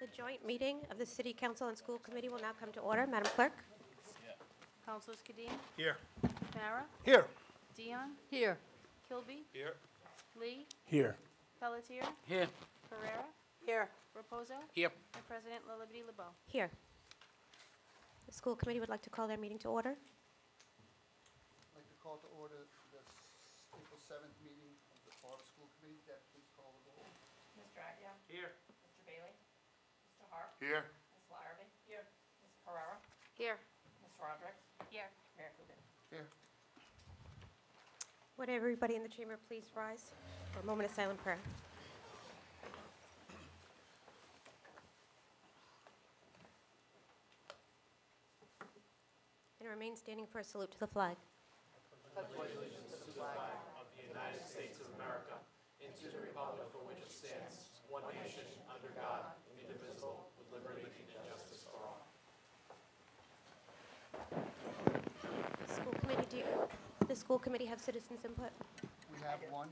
The joint meeting of the City Council and School Committee will now come to order. Madam Clerk? Councilors Kadim? Here. Farah? Here. Dion? Here. Kilby? Here. Lee? Here. Pelletier? Here. Pereira? Here. Raposo? Here. And President La Liberty LeBeau. Here. The School Committee would like to call their meeting to order. I'd like to call to order this April 7th meeting of the Florida School Committee. Deb, please call the roll. Mr. Aguirre? Here. Mr. Bailey? Mr. Hart? Here. Ms. Larrabee? Here. Ms. Pereira? Here. Ms. Roderick? Here. Mayor Coogan? Here. Would everybody in the chamber please rise for a moment of silent prayer? And remain standing for a salute to the flag. School Committee, the School Committee have citizens input? We have one.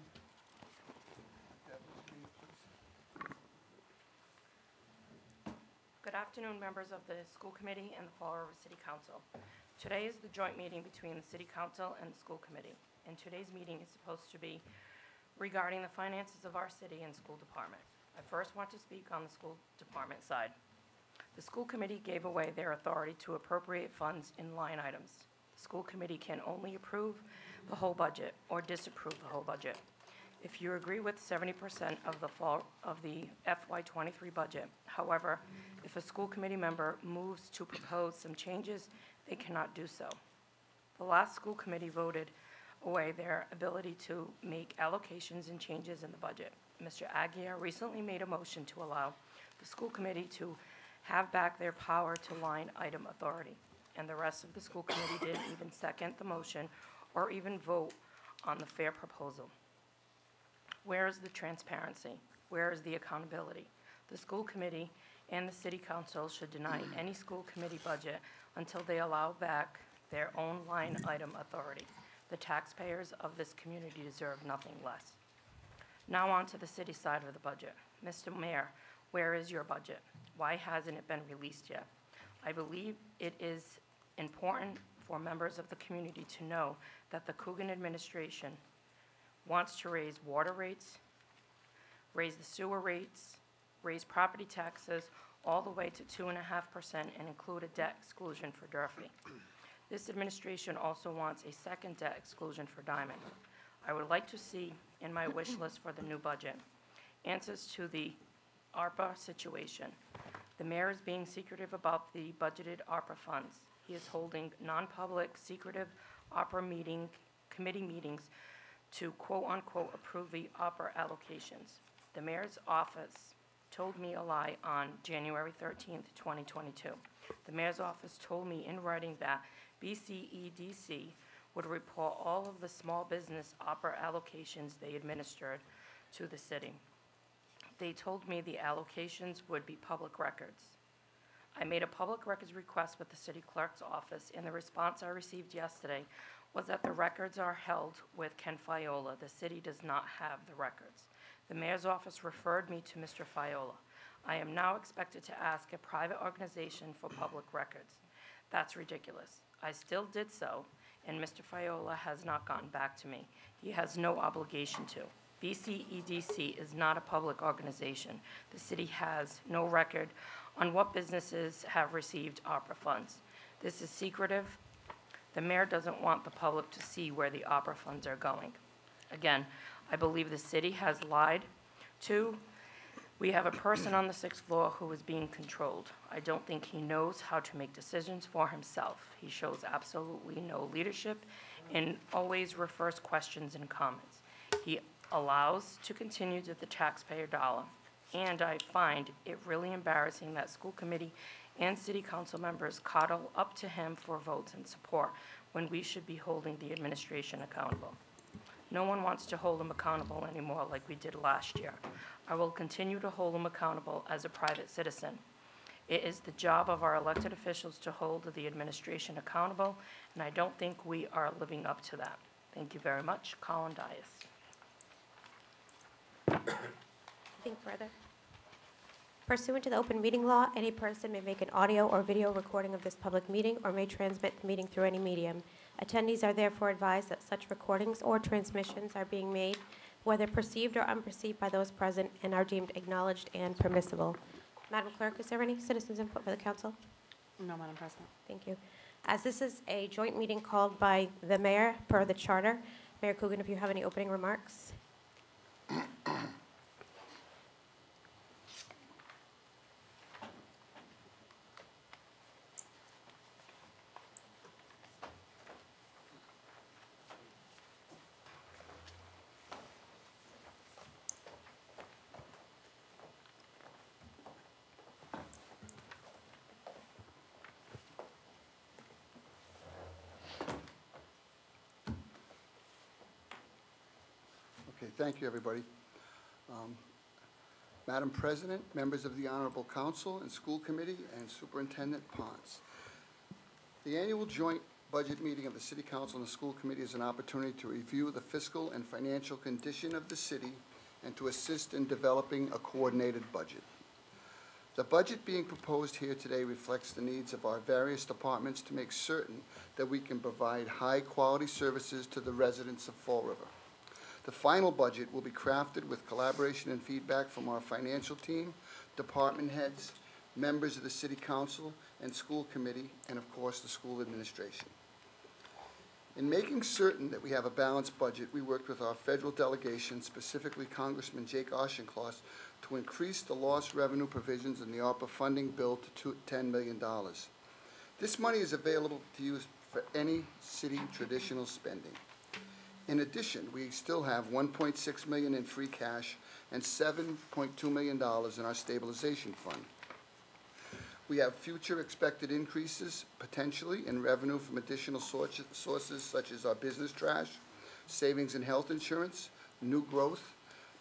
Deb, would you read, please? Good afternoon, members of the School Committee and the Fall River City Council. Today is the joint meeting between the City Council and the School Committee, and today's meeting is supposed to be regarding the finances of our city and school department. I first want to speak on the school department side. The School Committee gave away their authority to appropriate funds in line items. The School Committee can only approve the whole budget or disapprove the whole budget. If you agree with 70% of the FY23 budget, however, if a school committee member moves to propose some changes, they cannot do so. The last school committee voted away their ability to make allocations and changes in the budget. Mr. Aguirre recently made a motion to allow the school committee to have back their power to line item authority, and the rest of the school committee didn't even second the motion or even vote on the fair proposal. Where is the transparency? Where is the accountability? The school committee and the city council should deny any school committee budget until they allow back their own line item authority. The taxpayers of this community deserve nothing less. Now on to the city side of the budget. Mr. Mayor, where is your budget? Why hasn't it been released yet? I believe it is important for members of the community to know that the Coogan administration wants to raise water rates, raise the sewer rates, raise property taxes all the way to 2.5% and include a debt exclusion for Durfee. This administration also wants a second debt exclusion for Diamond. I would like to see in my wish list for the new budget answers to the ARPA situation. The mayor is being secretive about the budgeted ARPA funds. He is holding non-public, secretive ARPA committee meetings to quote-unquote approve the ARPA allocations. The mayor's office told me a lie on January 13th, 2022. The mayor's office told me in writing that BCEDC would report all of the small business ARPA allocations they administered to the city. They told me the allocations would be public records. I made a public records request with the city clerk's office, and the response I received yesterday was that the records are held with Ken Fiola. The city does not have the records. The mayor's office referred me to Mr. Fiola. I am now expected to ask a private organization for public records. That's ridiculous. I still did so, and Mr. Fiola has not gotten back to me. He has no obligation to. BCEDC is not a public organization. The city has no record on what businesses have received ARPA funds. This is secretive. The mayor doesn't want the public to see where the ARPA funds are going. Again, I believe the city has lied to. We have a person on the 6th floor who is being controlled. I don't think he knows how to make decisions for himself. He shows absolutely no leadership and always refers questions and comments. He allows to continue to the taxpayer dollar. And I find it really embarrassing that school committee and city council members coddle up to him for votes and support when we should be holding the administration accountable. No one wants to hold him accountable anymore like we did last year. I will continue to hold him accountable as a private citizen. It is the job of our elected officials to hold the administration accountable, and I don't think we are living up to that. Thank you very much. Colin Dias. Anything further? Pursuant to the open meeting law, any person may make an audio or video recording of this public meeting or may transmit the meeting through any medium. Attendees are therefore advised that such recordings or transmissions are being made, whether perceived or unperceived by those present, and are deemed acknowledged and permissible. Madam Clerk, is there any citizens' input for the council? No, Madam President. Thank you. As this is a joint meeting called by the mayor per the charter, Mayor Coogan, if you have any opening remarks? Okay, thank you, everybody. Madam President, members of the Honorable Council and School Committee, and Superintendent Pons. The annual joint budget meeting of the City Council and the School Committee is an opportunity to review the fiscal and financial condition of the city and to assist in developing a coordinated budget. The budget being proposed here today reflects the needs of our various departments to make certain that we can provide high-quality services to the residents of Fall River. The final budget will be crafted with collaboration and feedback from our financial team, department heads, members of the City Council and School Committee, and of course, the school administration. In making certain that we have a balanced budget, we worked with our federal delegation, specifically Congressman Jake Auchincloss, to increase the lost revenue provisions in the ARPA funding bill to $10 million. This money is available to use for any city traditional spending. In addition, we still have $1.6 million in free cash and $7.2 million in our stabilization fund. We have future expected increases, potentially, in revenue from additional sources such as our business trash, savings and health insurance, new growth,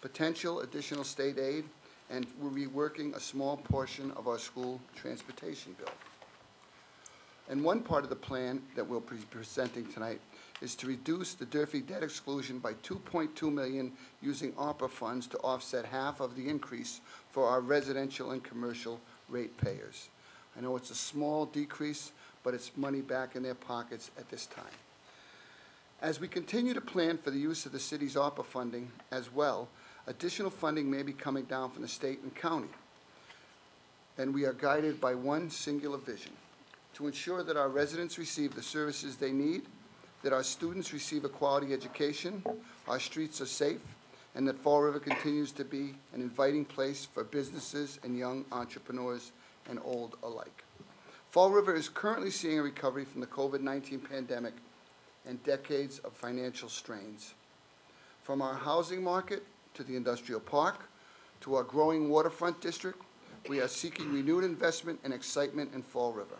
potential additional state aid, and we're reworking a small portion of our school transportation bill. And one part of the plan that we'll be presenting tonight is to reduce the Durfee debt exclusion by $2.2 million using ARPA funds to offset half of the increase for our residential and commercial ratepayers. I know it's a small decrease, but it's money back in their pockets at this time. As we continue to plan for the use of the city's ARPA funding as well, additional funding may be coming down from the state and county. And we are guided by one singular vision: to ensure that our residents receive the services they need, that our students receive a quality education, our streets are safe, and that Fall River continues to be an inviting place for businesses and young entrepreneurs and old alike. Fall River is currently seeing a recovery from the COVID-19 pandemic and decades of financial strains. From our housing market to the industrial park to our growing waterfront district, we are seeking renewed investment and excitement in Fall River.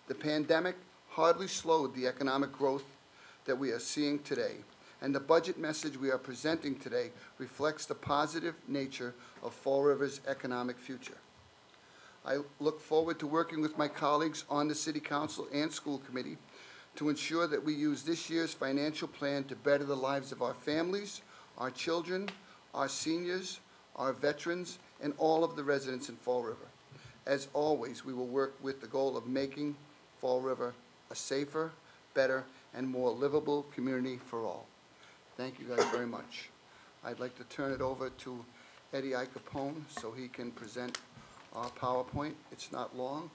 The pandemic hardly slowed the economic growth that we are seeing today, and the budget message we are presenting today reflects the positive nature of Fall River's economic future. I look forward to working with my colleagues on the City Council and School Committee to ensure that we use this year's financial plan to better the lives of our families, our children, our seniors, our veterans, and all of the residents in Fall River. As always, we will work with the goal of making Fall River a safer, better, and more livable community for all. Thank you guys very much. I'd like to turn it over to Eddie Icapone so he can present our PowerPoint. It's not long,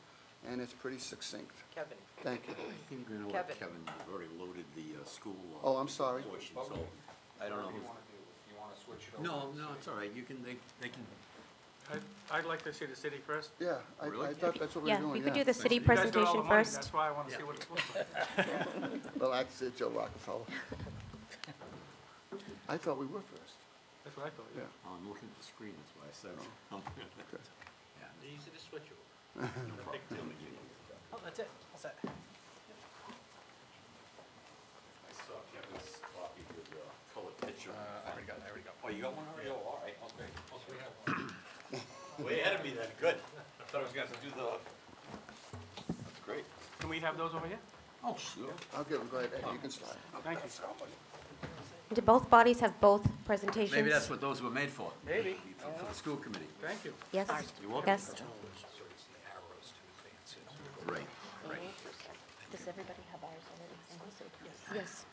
and it's pretty succinct. Kevin. Thank you. I think we're gonna let Kevin, you've already loaded the school. Oh, I'm sorry. Portion, so I don't know. What do you want to do? You want to switch it over? No, it's all right. You can, they can. I'd like to see the city first. Yeah, I Really? thought that's what we Yeah, were doing. we could do the city You guys got all presentation the money, first. That's why I want to see what it's looks like. Relax it, Joe Rockefeller. I thought we were first. That's what I thought, yeah. Oh, I'm looking at the screen, that's why I said. Okay. Yeah. Easy to switch over. Oh, that's it. What's that? I saw Kevin's copy with the colored picture. I already got it. Oh, you got one already? Oh, all right, okay. Way ahead of me then, good. I thought I was gonna have to do the. That's great. Can we have those over here? Oh, sure. I'll give them, go ahead, Eddie, you can slide. Thank you. Do both bodies have both presentations? Maybe that's what those were made for. Maybe. For the school committee. Thank you. Yes? You're welcome. Yes? Right, right. Does everybody have ours already? Yes.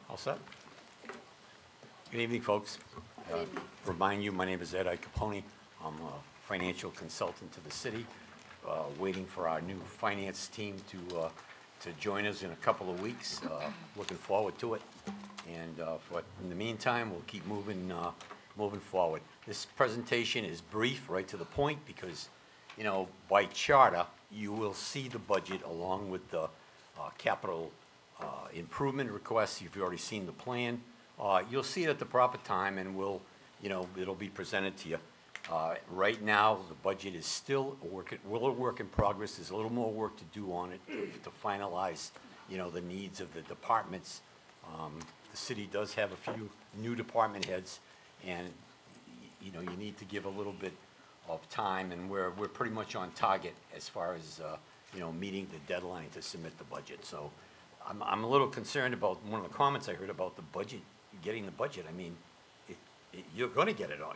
All set? Good evening, folks. Remind you, my name is Ed Capone. I'm a financial consultant to the city, waiting for our new finance team to join us in a couple of weeks. Looking forward to it. And in the meantime, we'll keep moving forward. This presentation is brief, right to the point, because, you know, by charter, you will see the budget along with the capital improvement requests. You've already seen the plan. You'll see it at the proper time, and it'll be presented to you. Right now, the budget is still a work in progress. There's a little more work to do on it to finalize, the needs of the departments. The city does have a few new department heads, and, you need to give a little bit of time, and we're pretty much on target as far as, meeting the deadline to submit the budget. So I'm a little concerned about one of the comments I heard about the budget, getting the budget. I mean, you're gonna get it all,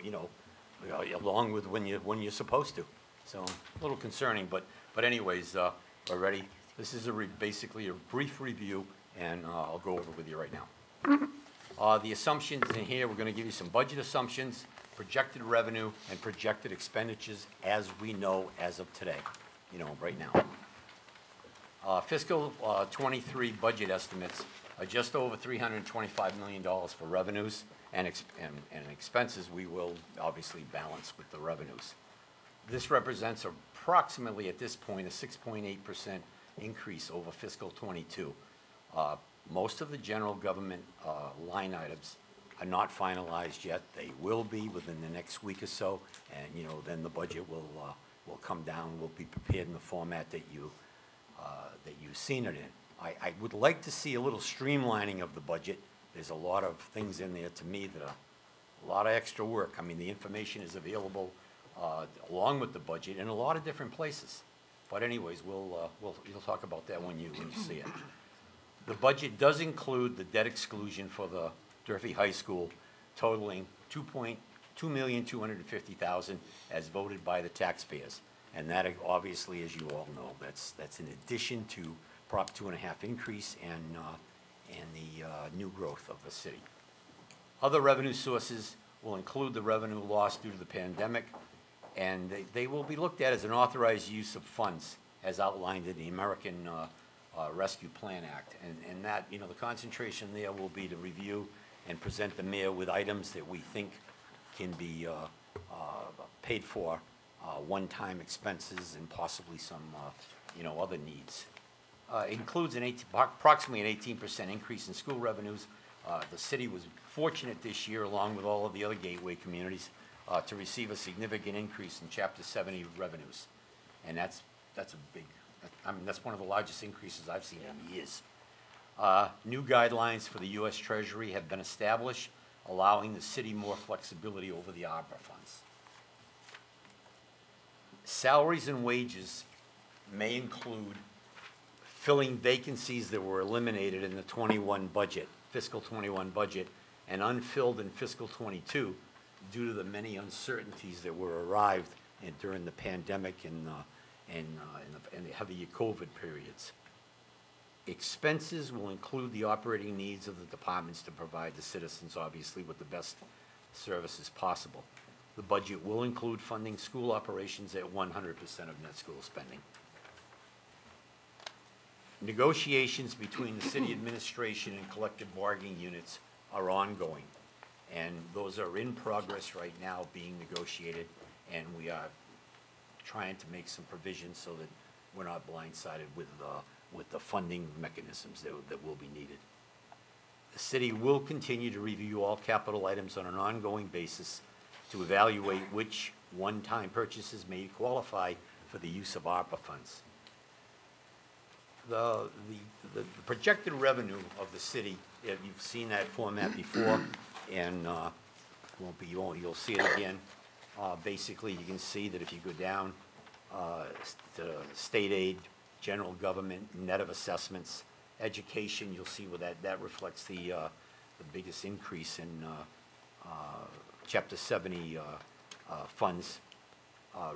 along with when you're supposed to. So a little concerning, but anyways, we're ready. This is basically a brief review, and I'll go over with you right now. The assumptions in here, we're gonna give you some budget assumptions, projected revenue, and projected expenditures as we know as of today, right now. Fiscal 23 budget estimates are just over $325 million for revenues, and expenses we will obviously balance with the revenues. This represents approximately, at this point, a 6.8% increase over fiscal 22. Most of the general government line items are not finalized yet. They will be within the next week or so, and then the budget will come down. Will be prepared in the format that you've seen it in. I would like to see a little streamlining of the budget. There's a lot of things in there, to me, that are a lot of extra work. I mean, the information is available along with the budget in a lot of different places. But anyways, you'll talk about that when you see it. The budget does include the debt exclusion for the Durfee High School, totaling $2,250,000 as voted by the taxpayers. And that, obviously, as you all know, that's in addition to Prop 2.5 increase and the new growth of the city. Other revenue sources will include the revenue lost due to the pandemic, and they will be looked at as an authorized use of funds as outlined in the American Rescue Plan Act. And that, the concentration there will be to review and present the mayor with items that we think can be paid for, one-time expenses, and possibly some, other needs. It includes approximately an 18% increase in school revenues. The city was fortunate this year, along with all of the other gateway communities, to receive a significant increase in Chapter 70 revenues. And that's a big, that's one of the largest increases I've seen in years. New guidelines for the U.S. Treasury have been established, allowing the city more flexibility over the ARPA funds. Salaries and wages may include filling vacancies that were eliminated in the 21 budget, fiscal 21 budget, and unfilled in fiscal 22 due to the many uncertainties that were arrived during the pandemic and the heavy COVID periods. Expenses will include the operating needs of the departments to provide the citizens, obviously, with the best services possible. The budget will include funding school operations at 100% of net school spending. Negotiations between the city administration and collective bargaining units are ongoing, and those are in progress right now, being negotiated, and we are trying to make some provisions so that we're not blindsided with the funding mechanisms that will be needed. The city will continue to review all capital items on an ongoing basis to evaluate which one-time purchases may qualify for the use of ARPA funds. The projected revenue of the city, you've seen that format before. and you'll see it again. Basically, you can see that if you go down, the state aid, general government, net of assessments, education, you'll see where that reflects the biggest increase in Chapter 70 funds.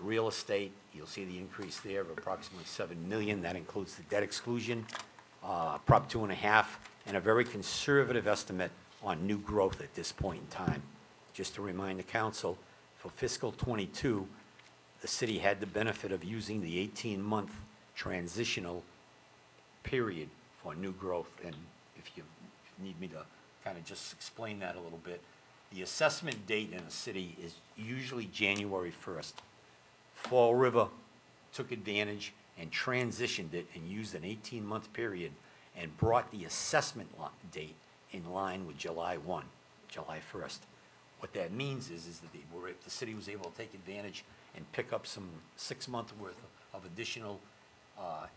Real estate, you'll see the increase there of approximately 7 million. That includes the debt exclusion, Prop 2.5, and a very conservative estimate on new growth at this point in time. Just to remind the council, for fiscal '22, the city had the benefit of using the 18-month transitional period for new growth. And if you need me to kind of just explain that a little bit, the assessment date in a city is usually January 1st. Fall River took advantage and transitioned it and used an 18-month period and brought the assessment date in line with July 1, July 1st. What that means is that the city was able to take advantage and pick up some 6 months worth of additional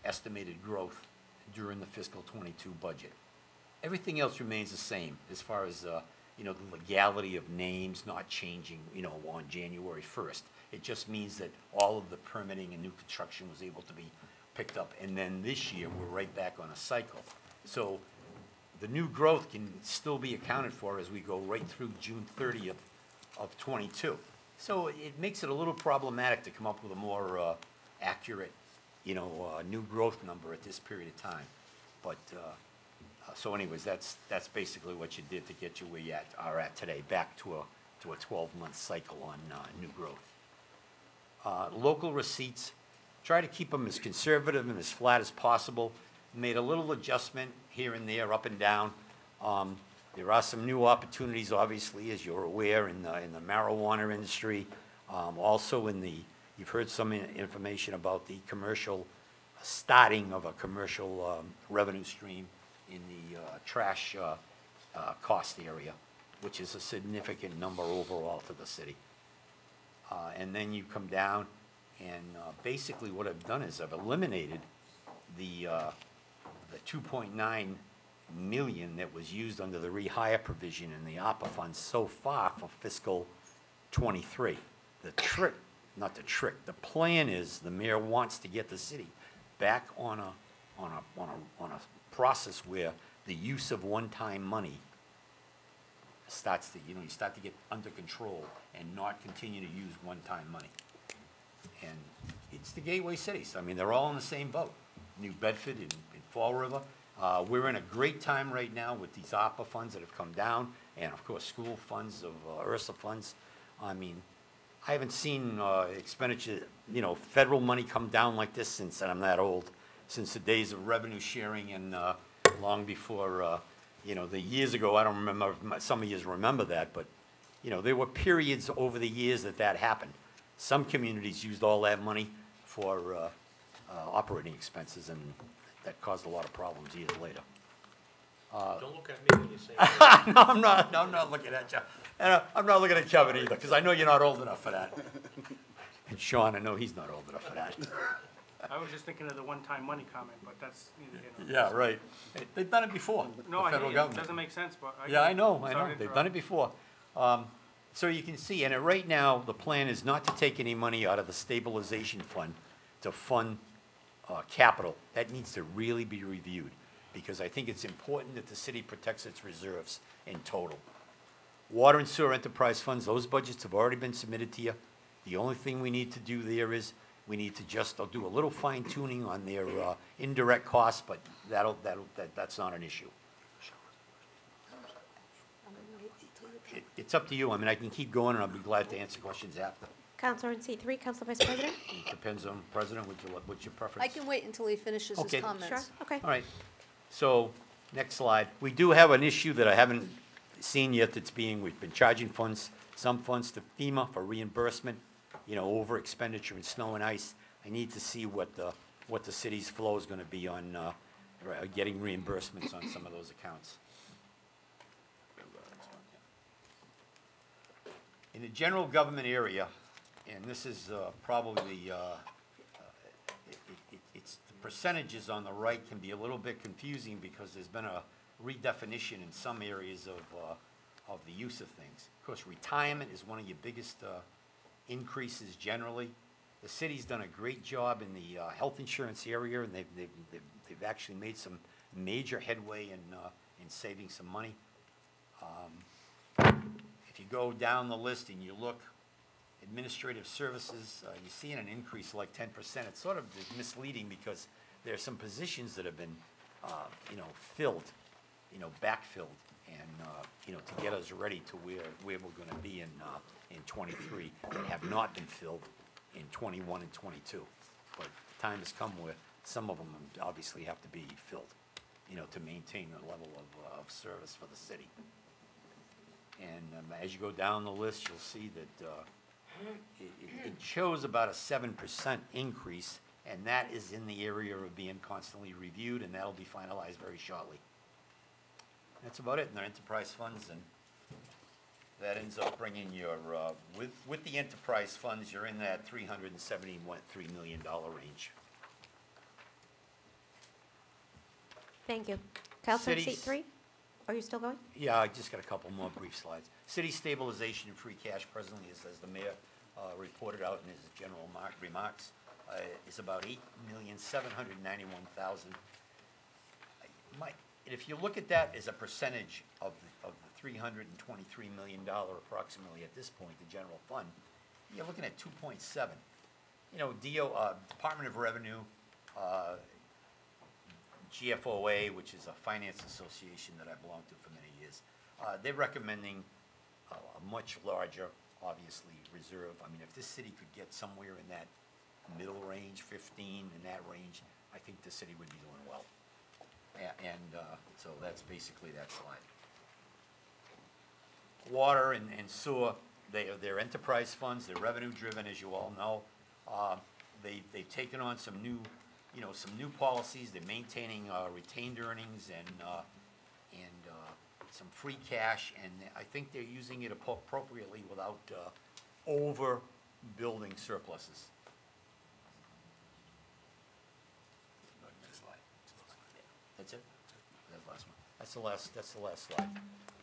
estimated growth during the fiscal '22 budget. Everything else remains the same as far as the legality of names not changing, on January 1st. It just means that all of the permitting and new construction was able to be picked up. And then this year, we're right back on a cycle. So the new growth can still be accounted for as we go right through June 30th of '22. So it makes it a little problematic to come up with a more accurate, new growth number at this period of time. But so anyways, that's basically what you did to get you where you are at today, back to a 12-month cycle on new growth. Local receipts, try to keep them as conservative and as flat as possible. Made a little adjustment here and there, up and down. There are some new opportunities, obviously, as you're aware, in the marijuana industry. Also you've heard some information about the commercial, starting of a commercial revenue stream in the trash cost area, which is a significant number overall to the city. And then you come down, and basically what I've done is I've eliminated the 2.9 million that was used under the rehire provision in the ARPA funds so far for fiscal '23. The plan is the mayor wants to get the city back on a process where the use of one-time money starts to, you start to get under control and not continue to use one-time money. And it's the gateway cities. I mean, they're all in the same boat. New Bedford and Fall River. We're in a great time right now with these ARPA funds that have come down, and of course, school funds of URSA funds. I mean, I haven't seen expenditure, federal money come down like this since, and I'm that old, since the days of revenue sharing and long before, the years ago, I don't remember, some of you remember that, but, there were periods over the years that happened. Some communities used all that money for operating expenses, and that caused a lot of problems years later. Don't look at me when you say that. No, I'm not looking at you. And I'm not looking at Kevin either, because I know you're not old enough for that. And Sean, I know he's not old enough for that. I was just thinking of the one-time money comment, but that's neither here nor Yeah, there. right. They've done it before, No, the I federal hear you. It government. doesn't make sense, but Yeah, I know, Sorry to They've done it before. So you can see, and right now, the plan is not to take any money out of the stabilization fund to fund capital. That needs to really be reviewed, because I think it's important that the city protects its reserves in total. Water and sewer enterprise funds, those budgets have already been submitted to you. The only thing we need to do there is, we need to just do a little fine tuning on their indirect costs, but that's not an issue. It's up to you. I mean, I can keep going, and I'll be glad to answer questions after. Counselor in seat 3, Counselor Vice President? It depends on President, what's your preference? I can wait until he finishes his Okay. comments. Sure, okay. All right, so, next slide. We do have an issue that I haven't seen yet we've been charging some funds to FEMA for reimbursement, over expenditure in snow and ice. I need to see what the city's flow is gonna be on, getting reimbursements on some of those accounts. In the general government area, and this is probably, it's the percentages on the right can be a little bit confusing because there's been a redefinition in some areas of the use of things. Of course, retirement is one of your biggest increases generally. The city's done a great job in the health insurance area, and they've actually made some major headway in saving some money. If you go down the list and you look, administrative services, you're seeing an increase like 10%. It's sort of misleading because there are some positions that have been, filled, backfilled, and, to get us ready to where we're gonna be in '23 that have not been filled in '21 and '22. But the time has come where some of them obviously have to be filled, to maintain the level of service for the city. And as you go down the list, you'll see that it shows about a 7% increase, and that is in the area of being constantly reviewed, and that'll be finalized very shortly. That's about it in our enterprise funds, and that ends up bringing your, with the enterprise funds, you're in that $373 million range. Thank you. Counselor in seat Cities- 3? Are you still going? Yeah, I just got a couple more brief slides. City stabilization and free cash presently, as the mayor reported out in his general remarks, is about $8,791,000. And if you look at that as a percentage of the $323 million approximately at this point, the general fund, you're looking at 2.7. Department of Revenue, GFOA, which is a finance association that I belonged to for many years, they're recommending a much larger, obviously, reserve. I mean, if this city could get somewhere in that middle range, 15, in that range, I think the city would be doing well. So that's basically that slide. Water and sewer, they're enterprise funds, they're revenue-driven, as you all know. They've taken on some new policies. They're maintaining retained earnings and some free cash, and I think they're using it appropriately without overbuilding surpluses. Next slide. That's it? That last one. That's the last slide.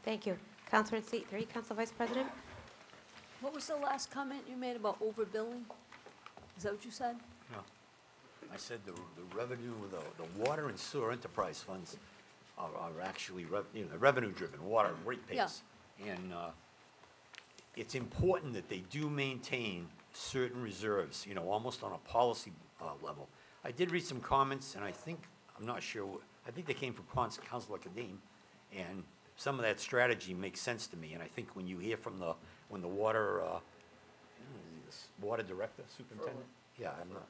Thank you. Counselor in seat 3, Council Vice President? What was the last comment you made about overbilling? Is that what you said? No. I said the revenue, the water and sewer enterprise funds are actually, revenue-driven, water ratepays. And it's important that they do maintain certain reserves, almost on a policy level. I did read some comments, and I'm not sure, I think they came from Councilor Kadim, and some of that strategy makes sense to me. And I think when you hear from when the water director, superintendent? Yeah, I'm not.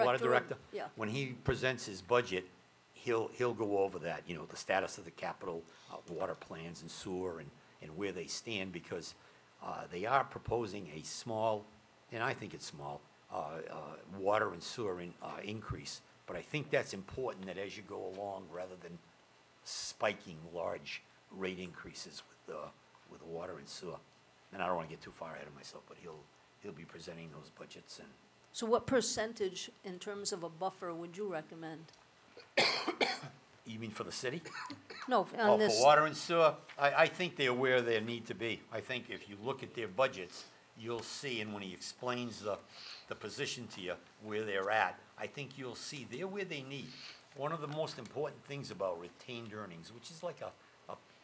Water director? Yeah. When he presents his budget, he'll go over that, the status of the capital water plans and sewer and where they stand, because they are proposing a small, and I think it's small, water and sewer increase. But I think that's important, that as you go along, rather than spiking large rate increases with the water and sewer. And I don't want to get too far ahead of myself, but he'll be presenting those budgets. And So what percentage in terms of a buffer would you recommend? you mean for the city? No, Oh, on this, for water and sewer, I think they're where they need to be. I think if you look at their budgets, you'll see, and when he explains the position to you, where they're at, I think you'll see they're where they need. One of the most important things about retained earnings, which is like a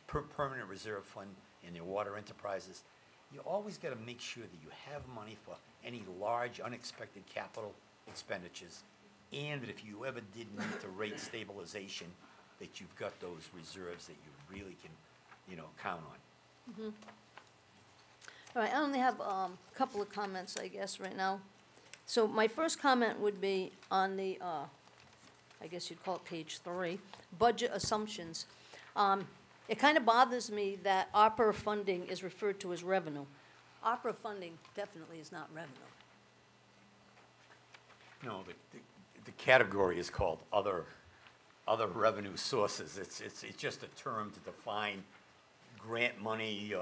permanent reserve fund in their water enterprises, you always got to make sure that you have money for any large unexpected capital expenditures, and that if you ever did need to rate stabilization, that you've got those reserves that you really can, count on. all right, I only have a couple of comments, I guess, right now. So my first comment would be on the, I guess you'd call it page 3, budget assumptions. It kind of bothers me that opera funding is referred to as revenue. Opera funding definitely is not revenue. No, the category is called other revenue sources. It's just a term to define grant money,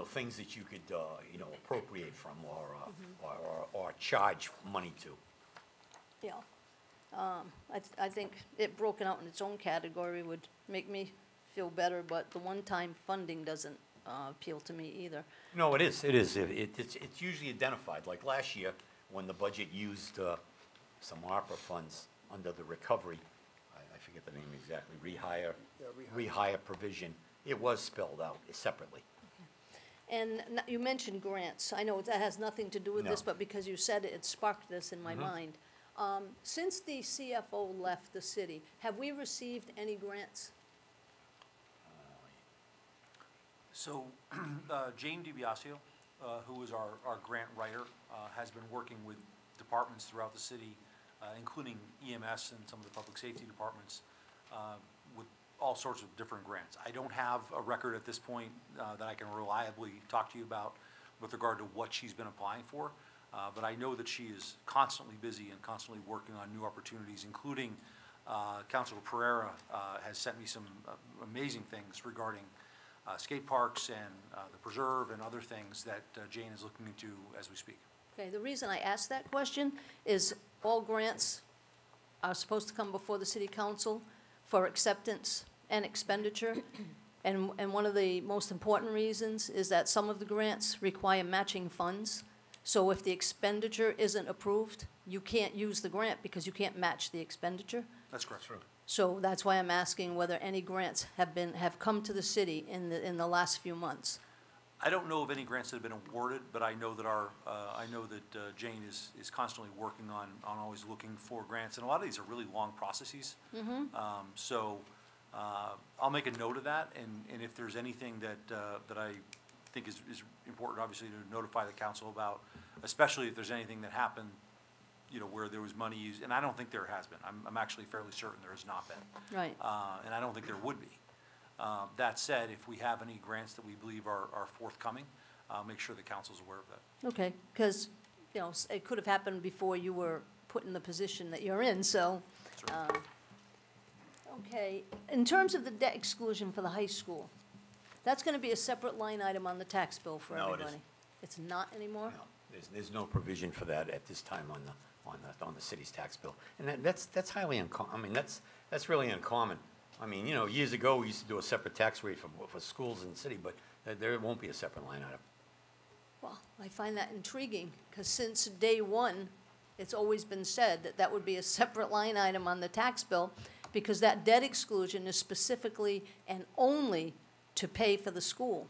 things that you could, appropriate from or charge money to. Yeah. I think it broken out in its own category would make me feel better, but the one-time funding doesn't appeal to me either. No, it is, it is. It's usually identified, like last year, when the budget used some ARPA funds under the recovery, I forget the name exactly, rehire, rehire provision, it was spelled out separately. And you mentioned grants. I know that has nothing to do with this, No. but because you said it, it sparked this in my mind. Since the CFO left the city, have we received any grants? So Jane DiBiasio, who is our grant writer, has been working with departments throughout the city, including EMS and some of the public safety departments, with all sorts of different grants. I don't have a record at this point that I can reliably talk to you about with regard to what she's been applying for, but I know that she is constantly busy and constantly working on new opportunities, including Councilor Pereira has sent me some amazing things regarding skate parks and the preserve and other things that Jane is looking into as we speak. Okay, the reason I asked that question is all grants are supposed to come before the city council for acceptance and expenditure. And one of the most important reasons is that some of the grants require matching funds. So if the expenditure isn't approved, you can't use the grant because you can't match the expenditure. That's correct. So that's why I'm asking whether any grants have come to the city in the last few months. I don't know of any grants that have been awarded, but I know that Jane is constantly working on always looking for grants, and a lot of these are really long processes. So I'll make a note of that, and if there's anything that I think is important, obviously, to notify the council about, especially if there's anything that happened, you know, where there was money used, and I don't think there has been. I'm actually fairly certain there has not been. Right. And I don't think there would be. That said, if we have any grants that we believe are forthcoming, I'll make sure the council's aware of that. Okay, because, you know, it could have happened before you were put in the position that you're in, so. Certainly. Okay, in terms of the debt exclusion for the high school, that's gonna be a separate line item on the tax bill for No, it everybody? isn't. It's not anymore? No, there's no provision for that at this time on the city's tax bill. And that's highly uncommon, I mean, that's really uncommon. I mean, you know, years ago, we used to do a separate tax rate for schools in the city, but there won't be a separate line item. Well, I find that intriguing, because since day one, it's always been said that that would be a separate line item on the tax bill, because that debt exclusion is specifically and only to pay for the school.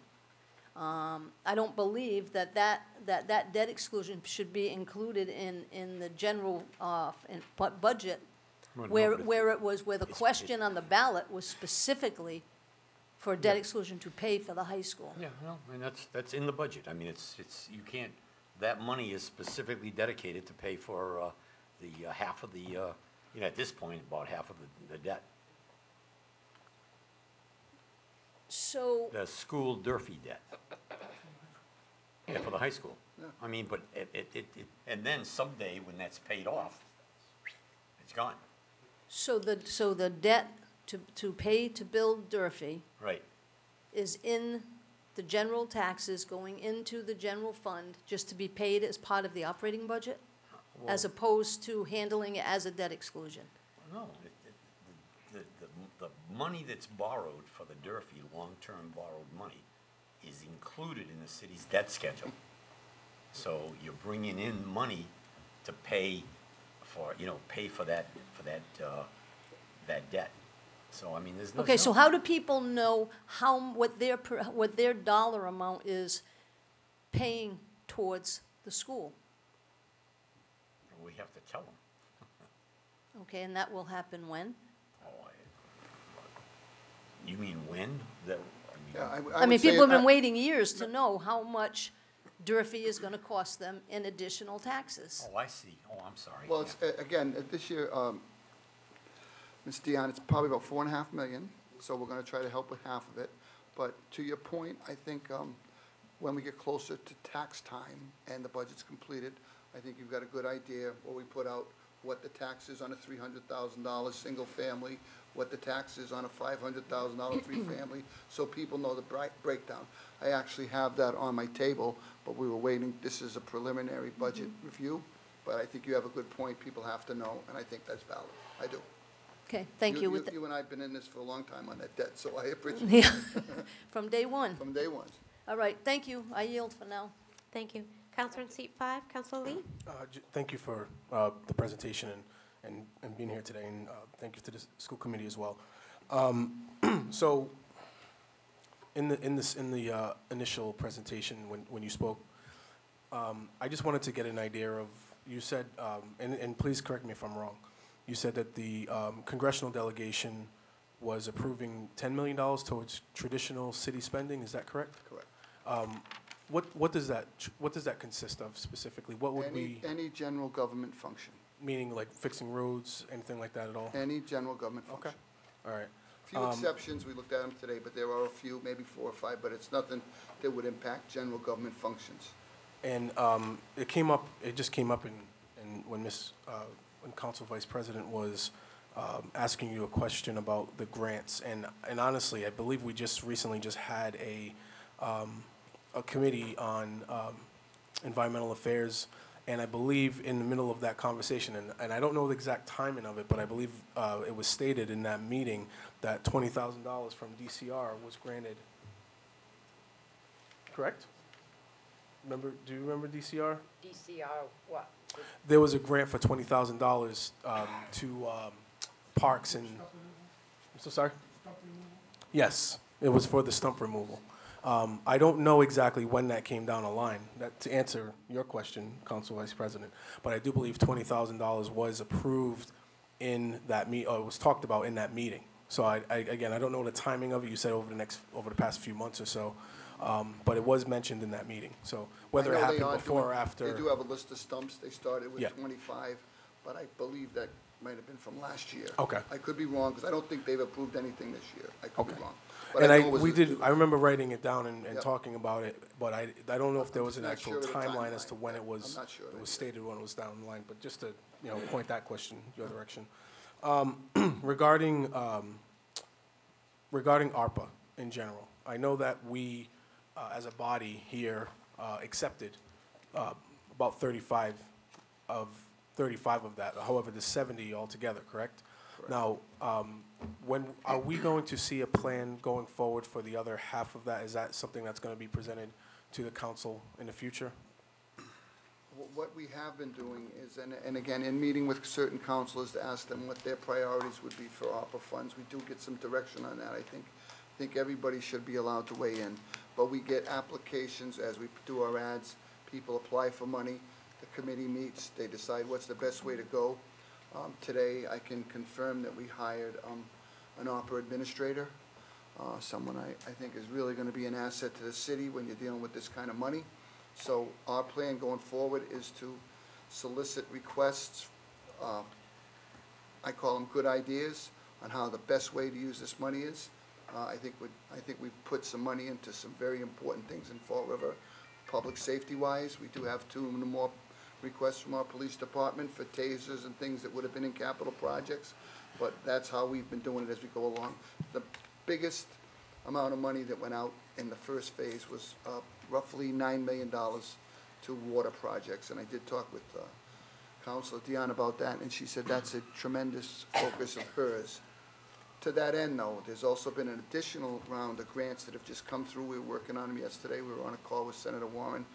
I don't believe that debt exclusion should be included in the general budget, Well, no, where but the question on the ballot was specifically for debt exclusion to pay for the high school. Yeah, well, and that's in the budget. I mean, you can't, that money is specifically dedicated to pay for the half of the, you know, at this point, about half of the debt. So, The school Durfee debt. Yeah, for the high school. Yeah. I mean, but and then someday, when that's paid off, it's gone. so the debt to pay to build Durfee Right. is in the general taxes going into the general fund just to be paid as part of the operating budget, as opposed to handling it as a debt exclusion? No, the money that's borrowed for the Durfee, long-term borrowed money, is included in the city's debt schedule. So you're bringing in money to pay for, you know, pay for that debt. So, I mean, there's no. Okay, so how do people know what their dollar amount is paying towards the school? We have to tell them. Okay, and that will happen when? You mean when? That, Yeah, I would mean, say people have been I- waiting years to know how much Durfee is gonna cost them in additional taxes. Oh, I see. Oh, I'm sorry. Well, it's, again, this year, Ms. Dion, it's probably about $4.5 million, so we're gonna try to help with half of it. But to your point, I think, when we get closer to tax time and the budget's completed, I think you've got a good idea where we put out what the tax is on a $300,000 single family, what the tax is on a $500,000 three-family, so people know the breakdown. I actually have that on my table, but we were waiting, this is a preliminary budget review, but I think you have a good point, people have to know, and I think that's valid, I do. Okay, thank you. With You and I have been in this for a long time on that debt, so I appreciate Yeah, from day one. it from day one. All right, thank you. I yield for now. Thank you. Counselor in seat 5, Counselor Lee. Thank you for the presentation and being here today, and thank you to the school committee as well. So, in the initial presentation, when you spoke, I just wanted to get an idea of, you said, and please correct me if I'm wrong, you said that the congressional delegation was approving $10 million towards traditional city spending. Is that correct? Correct. What does that consist of specifically? What would we, Any general government function, meaning like fixing roads, anything like that at all? any general government Okay. function. All right. Few exceptions, we looked at them today, but there are a few, maybe 4 or 5, but it's nothing that would impact general government functions. And it just came up in when when Council Vice President was asking you a question about the grants. And honestly, I believe we just recently had a committee on environmental affairs, and I believe in the middle of that conversation, and I don't know the exact timing of it, but I believe it was stated in that meeting that $20,000 from DCR was granted. Correct? Do you remember DCR? DCR what? There was a grant for $20,000 to parks and. I'm so sorry? Yes, it was for the stump removal. I don't know exactly when that came down the line, to answer your question, Council Vice President, but I do believe $20,000 was approved in that or was talked about in that meeting. So again, I don't know the timing of it. You said over the past few months or so, but it was mentioned in that meeting. So whether I it know they happened are before or doing- after. They do have a list of stumps. They started with Yeah. 25, but I believe that might have been from last year. Okay. I could be wrong, because I don't think they've approved anything this year. I could be Okay. wrong. But And know it was I remember writing it down and Yep. talking about it, but I don't know if there was an not actual sure of the timeline as to timeline. when it I'm was, not sure of it it was either. stated when it was down the line, but just to, point that question your direction. Regarding ARPA in general, I know that we, as a body here, accepted about 35 of that. However, there's 70 altogether, correct? Now, when are we going to see a plan going forward for the other half of that? Is that something that's going to be presented to the council in the future? What we have been doing is, and again, in meeting with certain councilors to ask them what their priorities would be for ARPA funds, we do get some direction on that. I think everybody should be allowed to weigh in. But we get applications as we do our ads. People apply for money. The committee meets. They decide what's the best way to go. Today, I can confirm that we hired an ARPA administrator, someone I think is really going to be an asset to the city when you're dealing with this kind of money. So our plan going forward is to solicit requests, I call them good ideas, on how the best way to use this money is. I think we've put some money into some very important things in Fall River, public safety-wise. We do have 2 more requests from our police department for tasers and things that would have been in capital projects, but that's how we've been doing it as we go along. The biggest amount of money that went out in the first phase was roughly $9 million to water projects, and I did talk with Councilor Dion about that, and she said that's a tremendous focus of hers. To that end, though, there's also been an additional round of grants that have just come through. We were working on them yesterday. We were on a call with Senator Warren.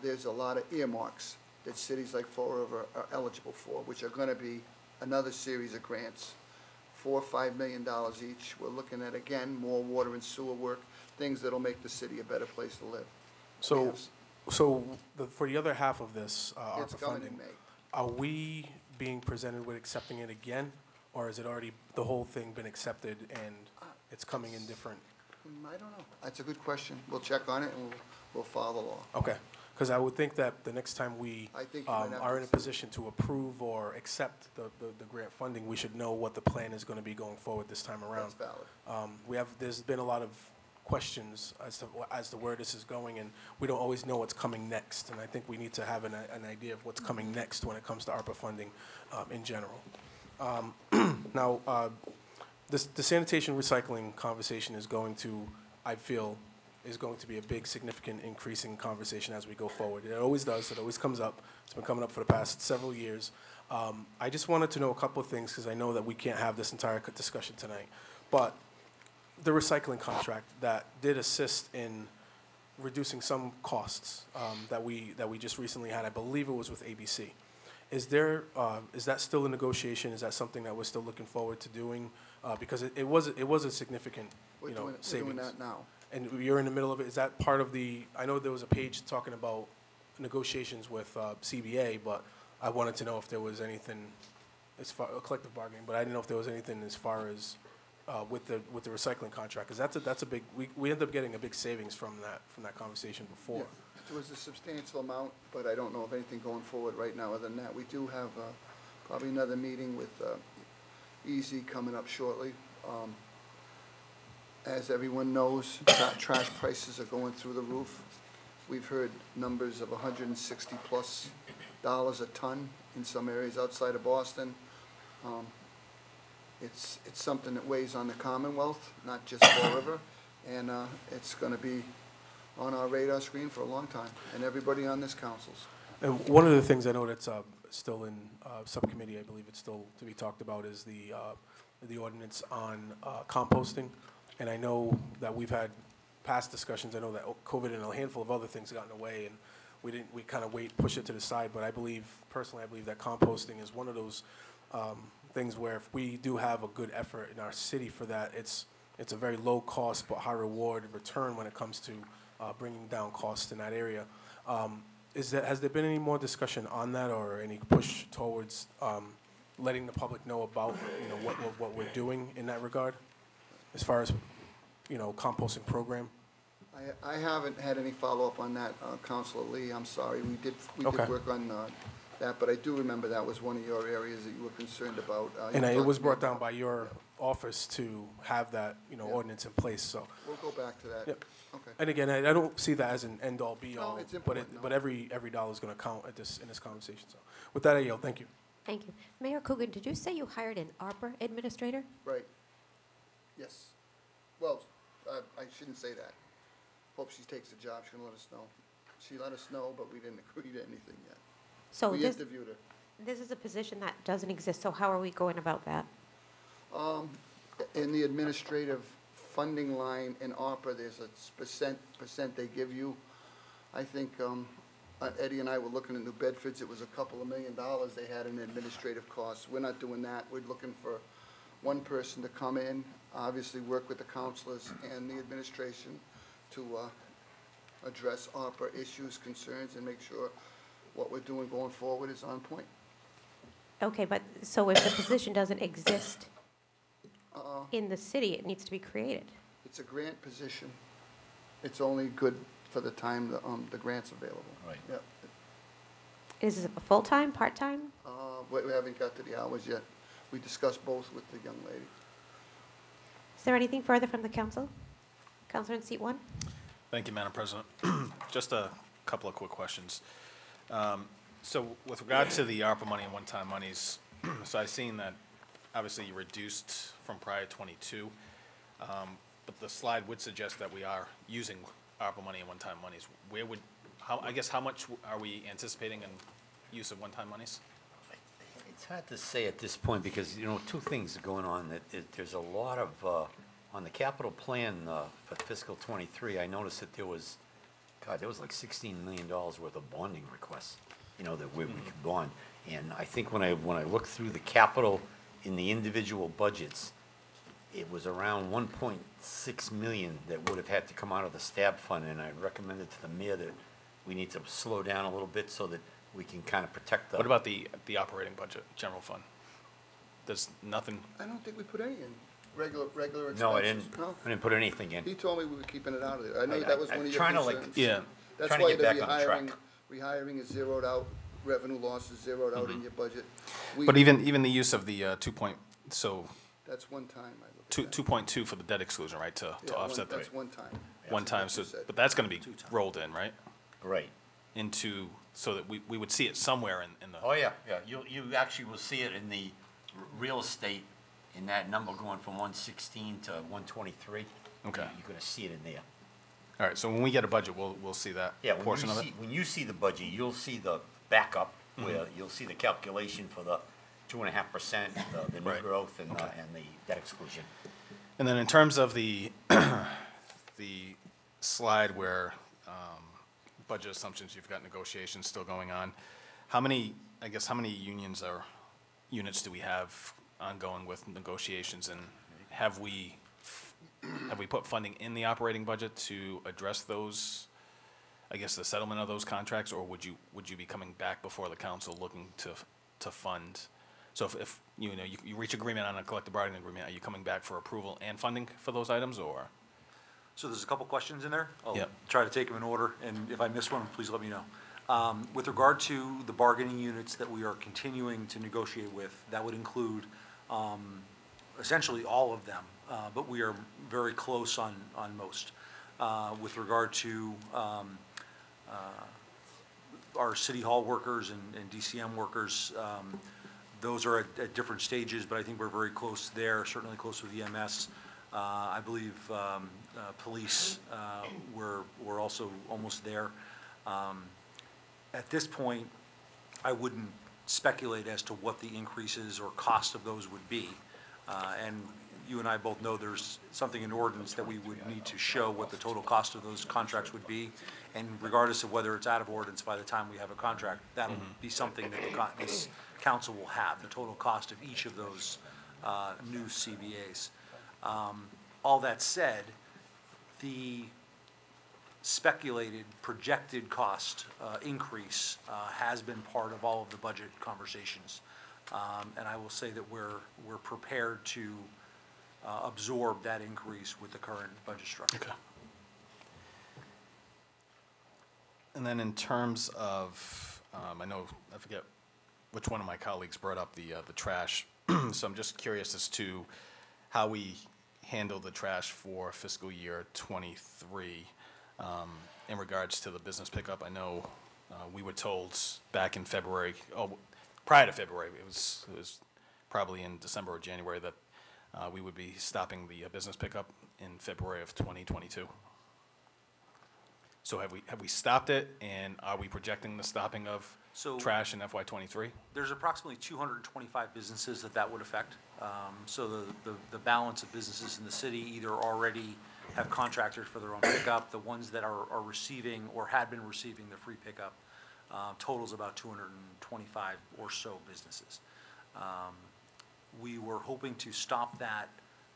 There's a lot of earmarks that cities like Fall River are eligible for, which are going to be another series of grants, $4 or $5 million each. We're looking at, again, more water and sewer work, things that'll make the city a better place to live. So for the other half of this It's ARPA coming in funding, May. are we being presented with accepting it again? Or has it already, the whole thing been accepted and it's coming in different? I don't know. That's a good question. We'll check on it and we'll follow the law. Okay, because I would think that the next time we I think you might have are to- in a position to approve or accept the grant funding, we should know what the plan is going to be going forward this time around. That's valid. There's been a lot of questions as to where this is going, and we don't always know what's coming next. And I think we need to have an idea of what's coming next when it comes to ARPA funding in general. Now, the sanitation recycling conversation is going to, I feel, is going to be a big, significant increase in conversation as we go forward. It always does. It always comes up. It's been coming up for the past several years. I just wanted to know a couple of things because I know that we can't have this entire discussion tonight. But the recycling contract that did assist in reducing some costs that we just recently had. I believe it was with ABC. Is that still a negotiation? Is that something that we're still looking forward to doing? Because it was a significant, We're doing savings. that now. And you're in the middle of it. Is that part of the? I know there was a page talking about negotiations with CBA, but I wanted to know if there was anything as far collective bargaining. But I didn't know if there was anything as far as with the recycling contract, because that's a big. We end up getting a big savings from that conversation before. Yeah, it was a substantial amount, but I don't know of anything going forward right now other than that. We do have probably another meeting with Easy coming up shortly. As everyone knows, trash prices are going through the roof. We've heard numbers of $160+ a ton in some areas outside of Boston. It's something that weighs on the Commonwealth, not just Fall River, and it's going to be on our radar screen for a long time, and everybody on this council's. And one of the things I know that's still in subcommittee, I believe it's still to be talked about, is the ordinance on composting. And I know that we've had past discussions. I know that COVID and a handful of other things got in the way, and we kind of push it to the side. But personally, I believe that composting is one of those things where if we do have a good effort in our city for that, it's a very low cost but high reward return when it comes to bringing down costs in that area. Has there been any more discussion on that, or any push towards letting the public know about what we're doing in that regard, as far as composting program? I haven't had any follow-up on that, Councilor Lee. I'm sorry. We did Okay. work on that, but I do remember that was one of your areas that you were concerned about. And it was brought down about- by your office to have that ordinance in place. So, We'll go back to that. Yep. Okay. and again, I don't see that as an end-all, be-all. No, it's but important, no. but every dollar is going to count in this conversation. So, with that, I yield. Thank you. Thank you. Mayor Coogan, did you say you hired an ARPA administrator? Right. Yes. Well, I shouldn't say that. Hope she takes the job. She's gonna let us know. She let us know, but we didn't agree to anything yet. So We this interviewed her. this is a position that doesn't exist, so how are we going about that? In the administrative funding line in ARPA, there's a percent they give you. I think Eddie and I were looking at New Bedford's. It was a couple of $1 million they had in administrative costs. We're not doing that. We're looking for one person to come in, obviously work with the counselors and the administration to address ARPA issues, concerns, and make sure what we're doing going forward is on point. Okay, but so if the position doesn't exist in the city, it needs to be created. It's a grant position. It's only good for the time the grant's available. Right. Yep. Is it a full-time, part-time? We haven't got to the hours yet. We discussed both with the young lady. Is there anything further from the council? Councilor in seat 1? Thank you, Madam President. Just a couple of quick questions. So with regard to the ARPA money and one-time monies, so I've seen that obviously you reduced from prior 22, but the slide would suggest that we are using ARPA money and one-time monies. How much are we anticipating in use of one-time monies? It's hard to say at this point because, two things are going on. There's a lot of, on the capital plan for fiscal '23, I noticed that there was like $16 million worth of bonding requests, that we could bond. And I think when I looked through the capital in the individual budgets, it was around 1.6 million that would have had to come out of the STAB fund, and I recommended to the mayor that we need to slow down a little bit so that we can kind of protect the. What about the operating budget, general fund? There's nothing, I don't think we put any in, regular expenses. No, I didn't put anything in. He told me we were keeping it out of there. I know I- that was I'm one of your trying to, concerns. yeah. That's trying to why get the back on track. rehiring is zeroed out, revenue loss is zeroed out in your budget. We- But even the use of the That's one time, I look at that. 2.2 for the debt exclusion, right, to Yeah, offset the That's one time. one time, That's so, what you said. but that's gonna be rolled in, right? Right. Into, so that we would see it somewhere in the, Oh, yeah. You actually will see it in the real estate, in that number going from 116 to 123. Okay. You're gonna see it in there. all right, so when we get a budget, we'll see that Yeah, portion of it? when you see the budget, you'll see the backup, where you'll see the calculation for the 2.5%, the new Right. growth and Okay. the debt exclusion. And then in terms of the, the slide where budget assumptions, you've got negotiations still going on. How many units do we have ongoing with negotiations, and have we put funding in the operating budget to address those, I guess, the settlement of those contracts, or would you be coming back before the council looking to fund? So if you reach agreement on a collective bargaining agreement, are you coming back for approval and funding for those items, or? So there's a couple questions in there. I'll Yep. try to take them in order, and if I miss one, please let me know. With regard to the bargaining units that we are continuing to negotiate with, that would include essentially all of them, but we are very close on most. With regard to our city hall workers and DCM workers, those are at different stages, but I think we're very close there, certainly close with EMS. I believe police, we're also almost there. At this point, I wouldn't speculate as to what the increases or cost of those would be. And you and I both know there's something in ordinance that we would need to show what the total cost of those contracts would be. And regardless of whether it's out of ordinance, by the time we have a contract, that'll be something that this council will have, the total cost of each of those new CBAs. All that said, the speculated projected cost increase has been part of all of the budget conversations. And I will say that we're prepared to absorb that increase with the current budget structure. Okay. And then in terms of, I forget which one of my colleagues brought up the trash. So I'm just curious as to how we handle the trash for fiscal year '23 in regards to the business pickup. I know we were told back in February, prior to February, it was probably in December or January, that we would be stopping the business pickup in February of 2022. So have we stopped it, and are we projecting the stopping of trash in FY '23? There's approximately 225 businesses that would affect. So the balance of businesses in the city either already have contractors for their own pickup. The ones that are receiving or had been receiving the free pickup totals about 225 or so businesses. We were hoping to stop that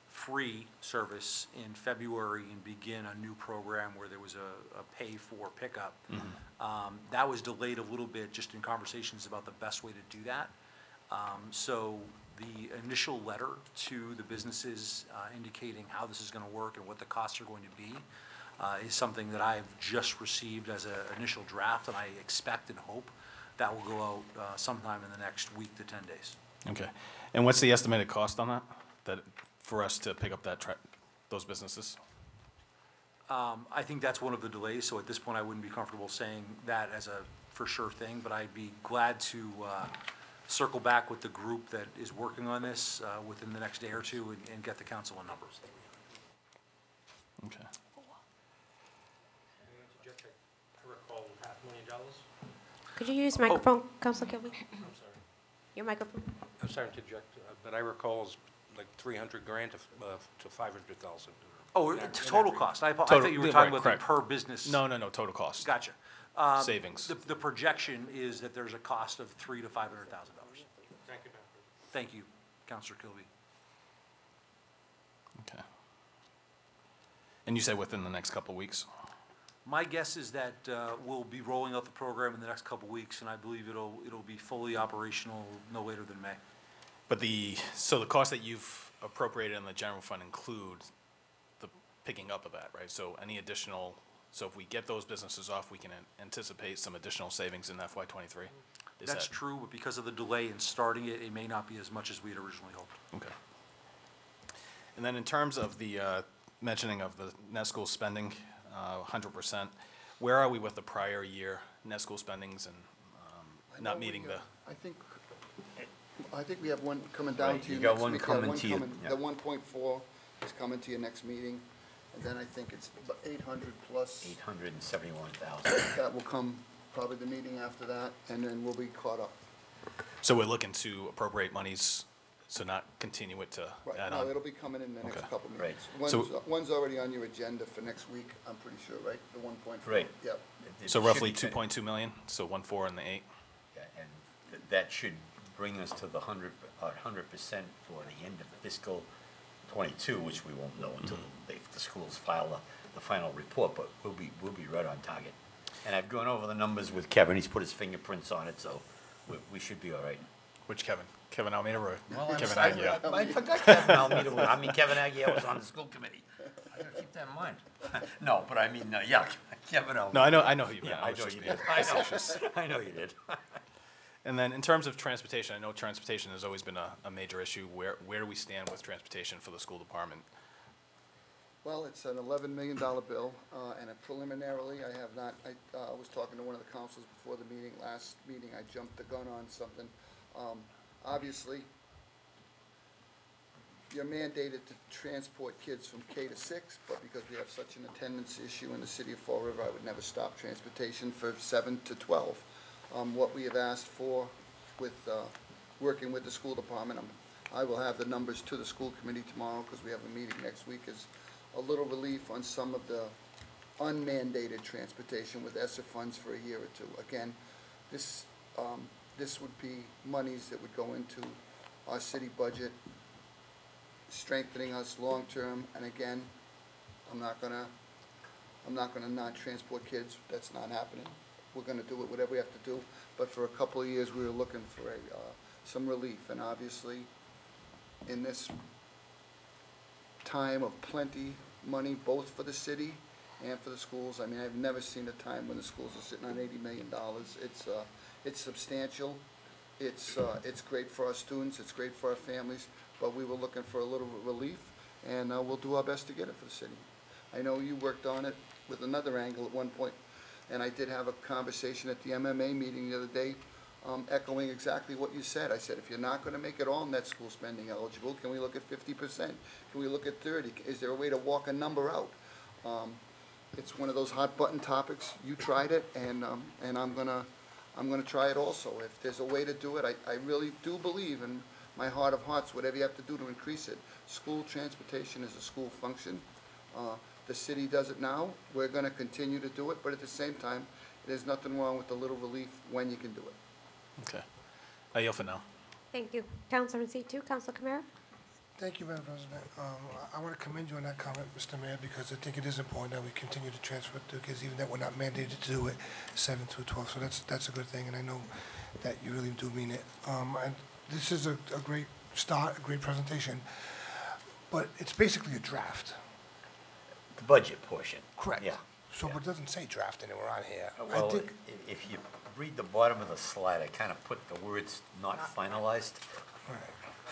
free service in February and begin a new program where there was a pay for pickup. That was delayed a little bit just in conversations about the best way to do that. So the initial letter to the businesses indicating how this is going to work and what the costs are going to be is something that I've just received as an initial draft, and I expect and hope that will go out sometime in the next week to 10 days. Okay. And what's the estimated cost on that for us to pick up those businesses? I think that's one of the delays, so at this point I wouldn't be comfortable saying that as a for sure thing, but I'd be glad to circle back with the group that is working on this within the next day or two and get the council a number. Okay. I recall $500,000. Could you use microphone, Councilor Kilby? I'm sorry. Your microphone. I'm sorry to interject, but I recall it's like $300,000 to $500,000. Oh, total cost. I thought you were talking about the per business. No, total cost. Gotcha. Savings. The projection is that there's a cost of $300,000 to $500,000. Thank you, Patrick. Thank you, Councilor Kilby. Okay. And you say within the next couple of weeks? My guess is that we'll be rolling out the program in the next couple of weeks, and I believe it'll be fully operational no later than May. But so the costs that you've appropriated in the general fund include the picking up of that, right? So any additional, so if we get those businesses off, we can anticipate some additional savings in FY '23? That's true, but because of the delay in starting it, it may not be as much as we had originally hoped. Okay. And then in terms of the mentioning of the net school spending, 100%, where are we with the prior year net school spendings and not meeting the? I think we have one coming down Right, to you you got next one week. coming to you, yeah. The 1.4 is coming to your next meeting, and then I think it's about 800 plus. 871,000. That will come probably the meeting after that, and then we'll be caught up. So we're looking to appropriate monies So not continue it to Right, add no, on? it'll be coming in the next Okay. couple Right. meetings. So- One's already on your agenda for next week, I'm pretty sure, right? The 1.4? Right. Yep. It So should roughly be- 2.2 million, so 1.4 and the 8? Yeah, and that should bring us to the 100% for the end of fiscal '22, which we won't know until the schools file the final report, but we'll be right on target. And I've gone over the numbers with Kevin, he's put his fingerprints on it, so we should be all right. Which Kevin? Kevin Almeida or Well, I'm Kevin sorry, Agia? I forgot Kevin Almeida, I mean, Kevin Agia was on the school committee. I gotta keep that in mind. No, but I mean, yeah, Kevin Almeida. No, I know who you meant. Yeah, I I was know just you being did. I know. facetious. I know you did. And then in terms of transportation, I know transportation has always been a major issue. Where do we stand with transportation for the school department? Well, it's an $11 million bill, and preliminarily, I have not, I was talking to one of the councils before the meeting, last meeting, I jumped the gun on something. Obviously, you're mandated to transport kids from K to 6, but because we have such an attendance issue in the city of Fall River, I would never stop transportation for 7 to 12. What we have asked for with, working with the school department, I will have the numbers to the school committee tomorrow, because we have a meeting next week, is a little relief on some of the unmandated transportation with ESSER funds for a year or two. Again, this would be monies that would go into our city budget, strengthening us long-term, and again, I'm not gonna not transport kids, that's not happening. We're gonna do it, whatever we have to do, but for a couple of years, we were looking for some relief, and obviously, in this time of plenty money, both for the city and for the schools, I mean, I've never seen a time when the schools are sitting on $80 million. It's substantial, it's great for our students, it's great for our families, but we were looking for a little relief, and we'll do our best to get it for the city. I know you worked on it with another angle at one point, and I did have a conversation at the MMA meeting the other day, echoing exactly what you said. I said, if you're not gonna make it all net school spending eligible, can we look at 50%? Can we look at 30? Is there a way to walk a number out? It's one of those hot button topics. You tried it, and I'm gonna try it also. If there's a way to do it, I really do believe in my heart of hearts, whatever you have to do to increase it. School transportation is a school function. The city does it now. We're gonna continue to do it, but at the same time, there's nothing wrong with a little relief when you can do it. Okay. I yield for now. Thank you. Counselor in seat 2, Counselor Camara. Thank you, Madam President. I want to commend you on that comment, Mr. Mayor, because I think it is important that we continue to transfer the kids, even that we're not mandated to do it 7 through 12. So that's a good thing, and I know that you really do mean it. And this is a great start, a great presentation, but it's basically a draft. The budget portion. Correct. Yeah. So, but it doesn't say draft anywhere on here. I Well, think, if you read the bottom of the slide, I kind of put the words "not finalized." right.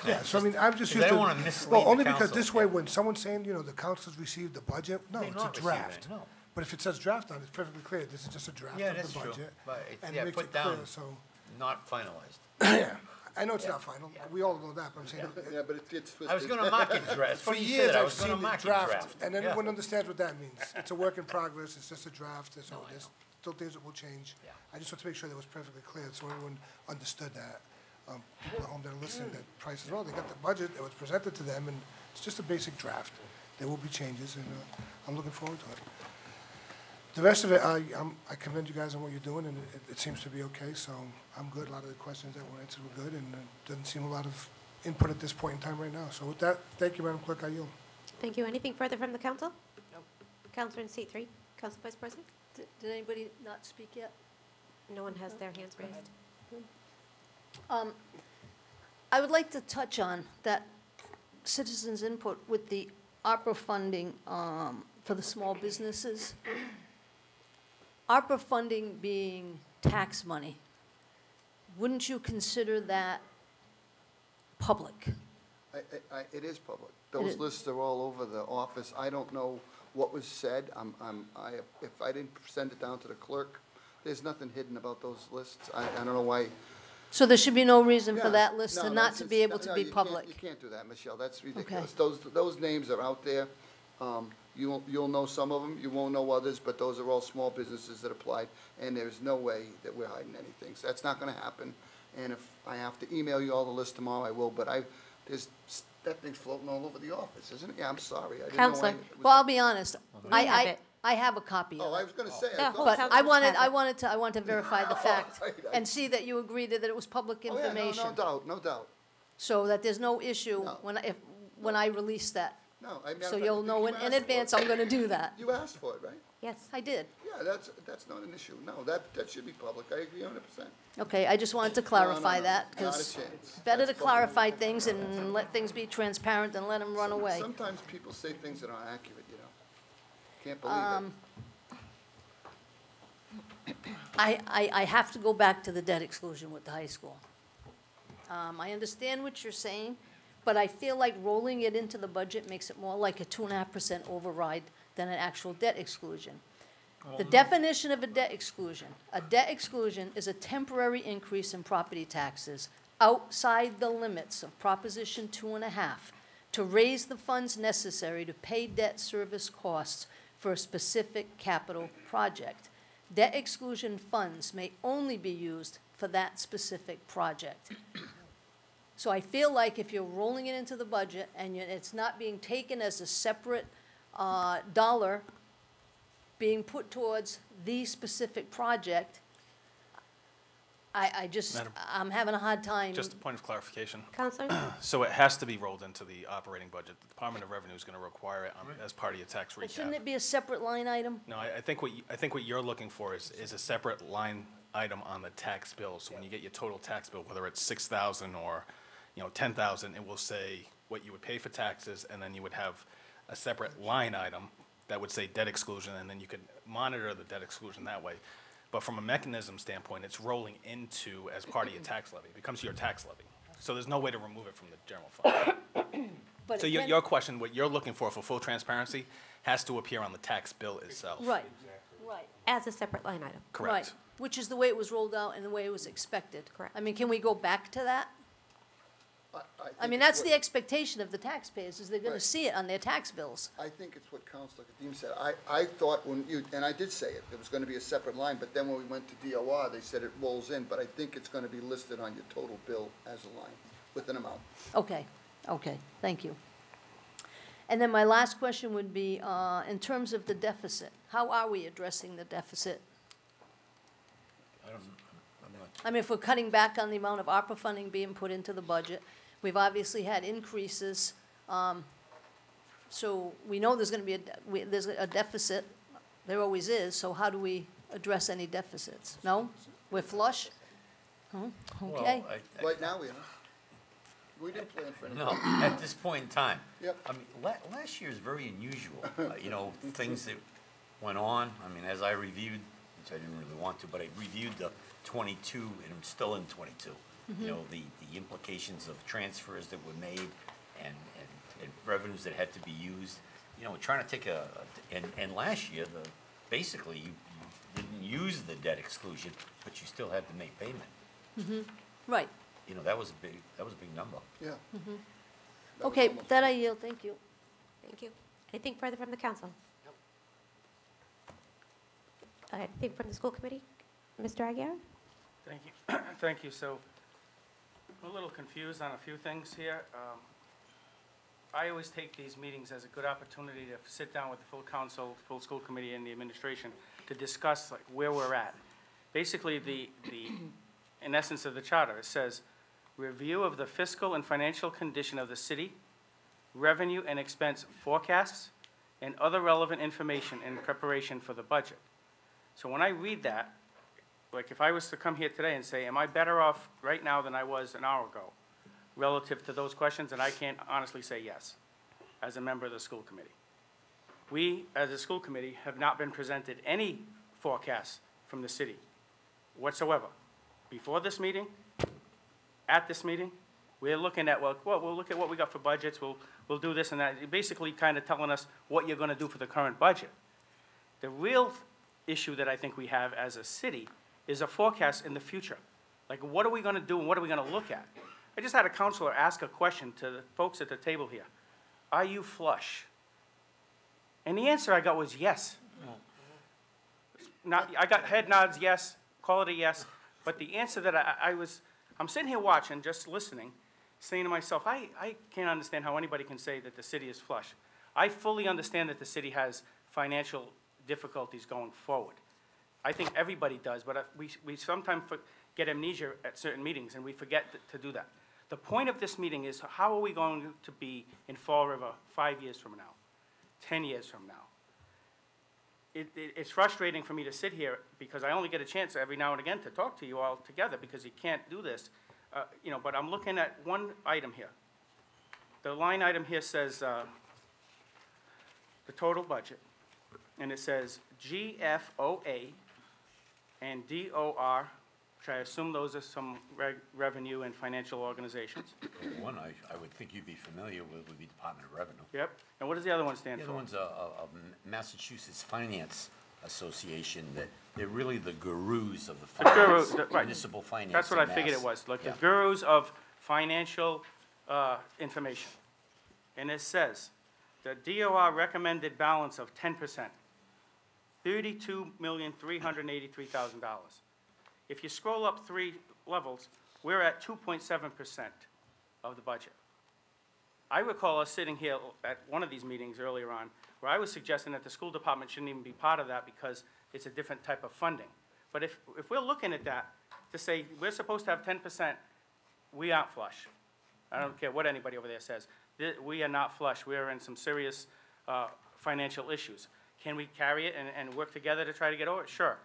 Yeah, so I mean, I'm just 'Cause used I to. don't wanna mislead Well, the only because council, this way, yeah. when someone's saying, the council's received the budget, no, They're it's a not receiving it, draft. no. But if it says draft on it, it's perfectly clear. This is just a draft Yeah, of that's the true. budget. But it- And yeah, it makes put it clear, down- so, Not finalized. yeah. I know it's Yeah. not final. We all know that, but I'm saying, Yeah, but it gets twisted. I was gonna mark it draft. It's for funny you years, said it. I I've was gonna seen the mark it draft, draft. and Yeah. everyone understands what that means. It's a work in progress, it's just a draft, so No, I there's know. still things that will change. Yeah. I just want to make sure that was perfectly clear, so everyone understood that. People at home that are listening, that Price as well, they got the budget, it was presented to them, and it's just a basic draft. There will be changes, and I'm looking forward to it. The rest of it, I commend you guys on what you're doing, and it seems to be okay, so I'm good. A lot of the questions that were answered were good, and doesn't seem a lot of input at this point in time right now. So with that, thank you, Madam Clerk, I yield. Thank you. Anything further from the council? No. Counselor in seat 3, Council Vice President. Did anybody not speak yet? No one has their hands raised. I would like to touch on that citizens' input with the ARPA funding for the small businesses. ARPA funding being tax money, wouldn't you consider that public? It is public. It Those is. lists are all over the office. I don't know what was said. If I didn't send it down to the clerk, there's nothing hidden about those lists. I don't know why. So there should be no reason for Yeah, that list no, to not that's- to be able no, to be you can't- public. You can't do that, Michelle. That's ridiculous. Those names are out there. You'll know some of them, you won't know others, but those are all small businesses that applied, and there's no way that we're hiding anything. So that's not gonna happen. And if I have to email you all the list tomorrow, I will, but that thing's floating all over the office, isn't it? Yeah, I'm sorry. I didn't know Counselor. it was- Well, I'll be honest, We have it. I have a copy Oh, of I it. was gonna say, The I whole thought. But council I have it. wanted to verify the fact Right, and see that you agreed that it was public Oh, yeah, information. no doubt, no doubt. So that there's no issue No. when I release that. No, I mean. So you'll know in advance I'm gonna do that. You asked for it, right? Yes. I did. Yeah, that's not an issue. No, that should be public. I agree 100%. Okay, I just wanted to clarify no, that, not a because chance. better to That's clarify things and let things be transparent than let them run away. Sometimes people say things that aren't accurate, you know. Can't believe it. I have to go back to the debt exclusion with the high school. I understand what you're saying, but I feel like rolling it into the budget makes it more like a 2.5% override than an actual debt exclusion. The definition of a debt exclusion is a temporary increase in property taxes outside the limits of Proposition 2.5 to raise the funds necessary to pay debt service costs for a specific capital project. Debt exclusion funds may only be used for that specific project. So I feel like if you're rolling it into the budget and it's not being taken as a separate dollar being put towards the specific project, I'm having a hard time. Just a point of clarification. Counselor? So it has to be rolled into the operating budget. The Department of Revenue is going to require it as part of your tax But shouldn't recap. it be a separate line item? No, I think what you're looking for is a separate line item on the tax bill. So when you get your total tax bill, whether it's 6,000 or, 10,000, it will say what you would pay for taxes, and then you would have a separate line item that would say debt exclusion, and then you could monitor the debt exclusion that way. But from a mechanism standpoint, it's rolling into as part of your tax levy. It becomes your tax levy. So there's no way to remove it from the general fund. But So it your can- question, what you're looking for full transparency, has to appear on the tax bill itself. Right, right. As a separate line item. Correct. Right, which is the way it was rolled out and the way it was expected. Correct. I mean, can we go back to that? I mean, think that's it's the expectation of the taxpayers, is they're gonna Right. see it on their tax bills. I think it's what Councilor Kadim said. I thought when you, and I did say it, it was gonna be a separate line, but then when we went to DOR, they said it rolls in, but I think it's gonna be listed on your total bill as a line, with an amount. Okay, thank you. And then my last question would be, in terms of the deficit, how are we addressing the deficit? I mean, if we're cutting back on the amount of ARPA funding being put into the budget, we've obviously had increases. So we know there's gonna be there's a deficit, there always is, so how do we address any deficits? No? We're flush? Okay. Well, Right now, we are. We didn't plan for anything. No, at this point in time. Yep. I mean, last year is very unusual. Things that went on. I mean, as I reviewed, which I didn't really want to, but I reviewed the 22, and I'm still in 22. The implications of transfers that were made and revenues that had to be used. Trying to take and last year, basically, you didn't use the debt exclusion, but you still had to make payment. Right. That was a big number. Yeah. That was Okay, almost- that I yield, thank you. Thank you. Anything further from the council? Anything from the school committee? Mr. Aguirre? Thank you. Thank you. So I'm a little confused on a few things here. I always take these meetings as a good opportunity to sit down with the full council, full school committee, and the administration to discuss like where we're at. Basically, in essence of the charter, it says, review of the fiscal and financial condition of the city, revenue and expense forecasts, and other relevant information in preparation for the budget. So when I read that, like if I was to come here today and say, am I better off right now than I was an hour ago relative to those questions? And I can't honestly say yes, as a member of the school committee. We, as a school committee, have not been presented any forecasts from the city whatsoever. Before this meeting, at this meeting, we're looking at, well, we'll look at what we got for budgets, we'll do this and that. You're basically kind of telling us what you're gonna do for the current budget. The real issue that I think we have as a city is a forecast in the future. Like, what are we gonna do and what are we gonna look at? I just had a counselor ask a question to the folks at the table here. Are you flush? And the answer I got was yes. I got head nods, yes, call it a yes, but the answer that I'm sitting here watching, just listening, saying to myself, I can't understand how anybody can say that the city is flush. I fully understand that the city has financial difficulties going forward. I think everybody does, but we sometimes get amnesia at certain meetings, and we forget to do that. The point of this meeting is, how are we going to be in Fall River 5 years from now, 10 years from now? It's frustrating for me to sit here, because I only get a chance every now and again to talk to you all together, because you can't do this. You know, but I'm looking at one item here. The line item here says, the total budget, and it says GFOA and DOR, which I assume those are some revenue and financial organizations. One I would think you'd be familiar with would be Department of Revenue. Yep. And what does the other one stand The for? other one's a Massachusetts Finance Association, that they're really the gurus of the finance, right. municipal finance. That's what I in figured Mass. it was, like the Yeah. gurus of financial information. And it says, the DOR recommended balance of 10%, $32,383,000. If you scroll up 3 levels, we're at 2.7% of the budget. I recall us sitting here at one of these meetings earlier on, where I was suggesting that the school department shouldn't even be part of that because it's a different type of funding. But if we're looking at that to say we're supposed to have 10%, we aren't flush. I don't care what anybody over there says. We are not flush. We are in some serious financial issues. Can we carry it and work together to try to get over it? Sure.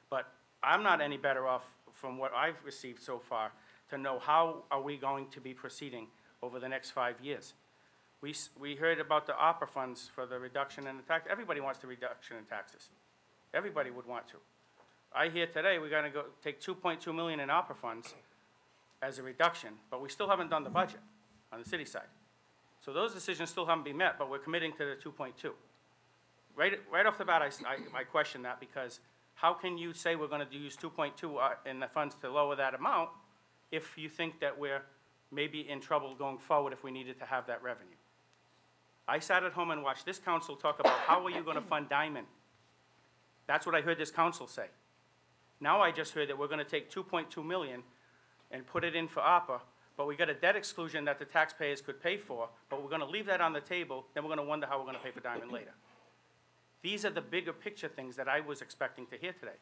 But I'm not any better off from what I've received so far to know how are we going to be proceeding over the next 5 years. We heard about the ARPA funds for the reduction in the tax. Everybody wants the reduction in taxes. Everybody would want to. I hear today we're going to go take $2.2 million in ARPA funds as a reduction, but we still haven't done the budget on the city side. So those decisions still haven't been met, but we're committing to the 2.2. Right off the bat, I question that, because how can you say we're going to use 2.2 in the funds to lower that amount if you think that we're maybe in trouble going forward if we needed to have that revenue? I sat at home and watched this council talk about how are you going to fund Diamond. That's what I heard this council say. Now I just heard that we're going to take 2.2 million and put it in for ARPA, but we got a debt exclusion that the taxpayers could pay for, but we're going to leave that on the table, then we're going to wonder how we're going to pay for Diamond later. These are the bigger picture things that I was expecting to hear today.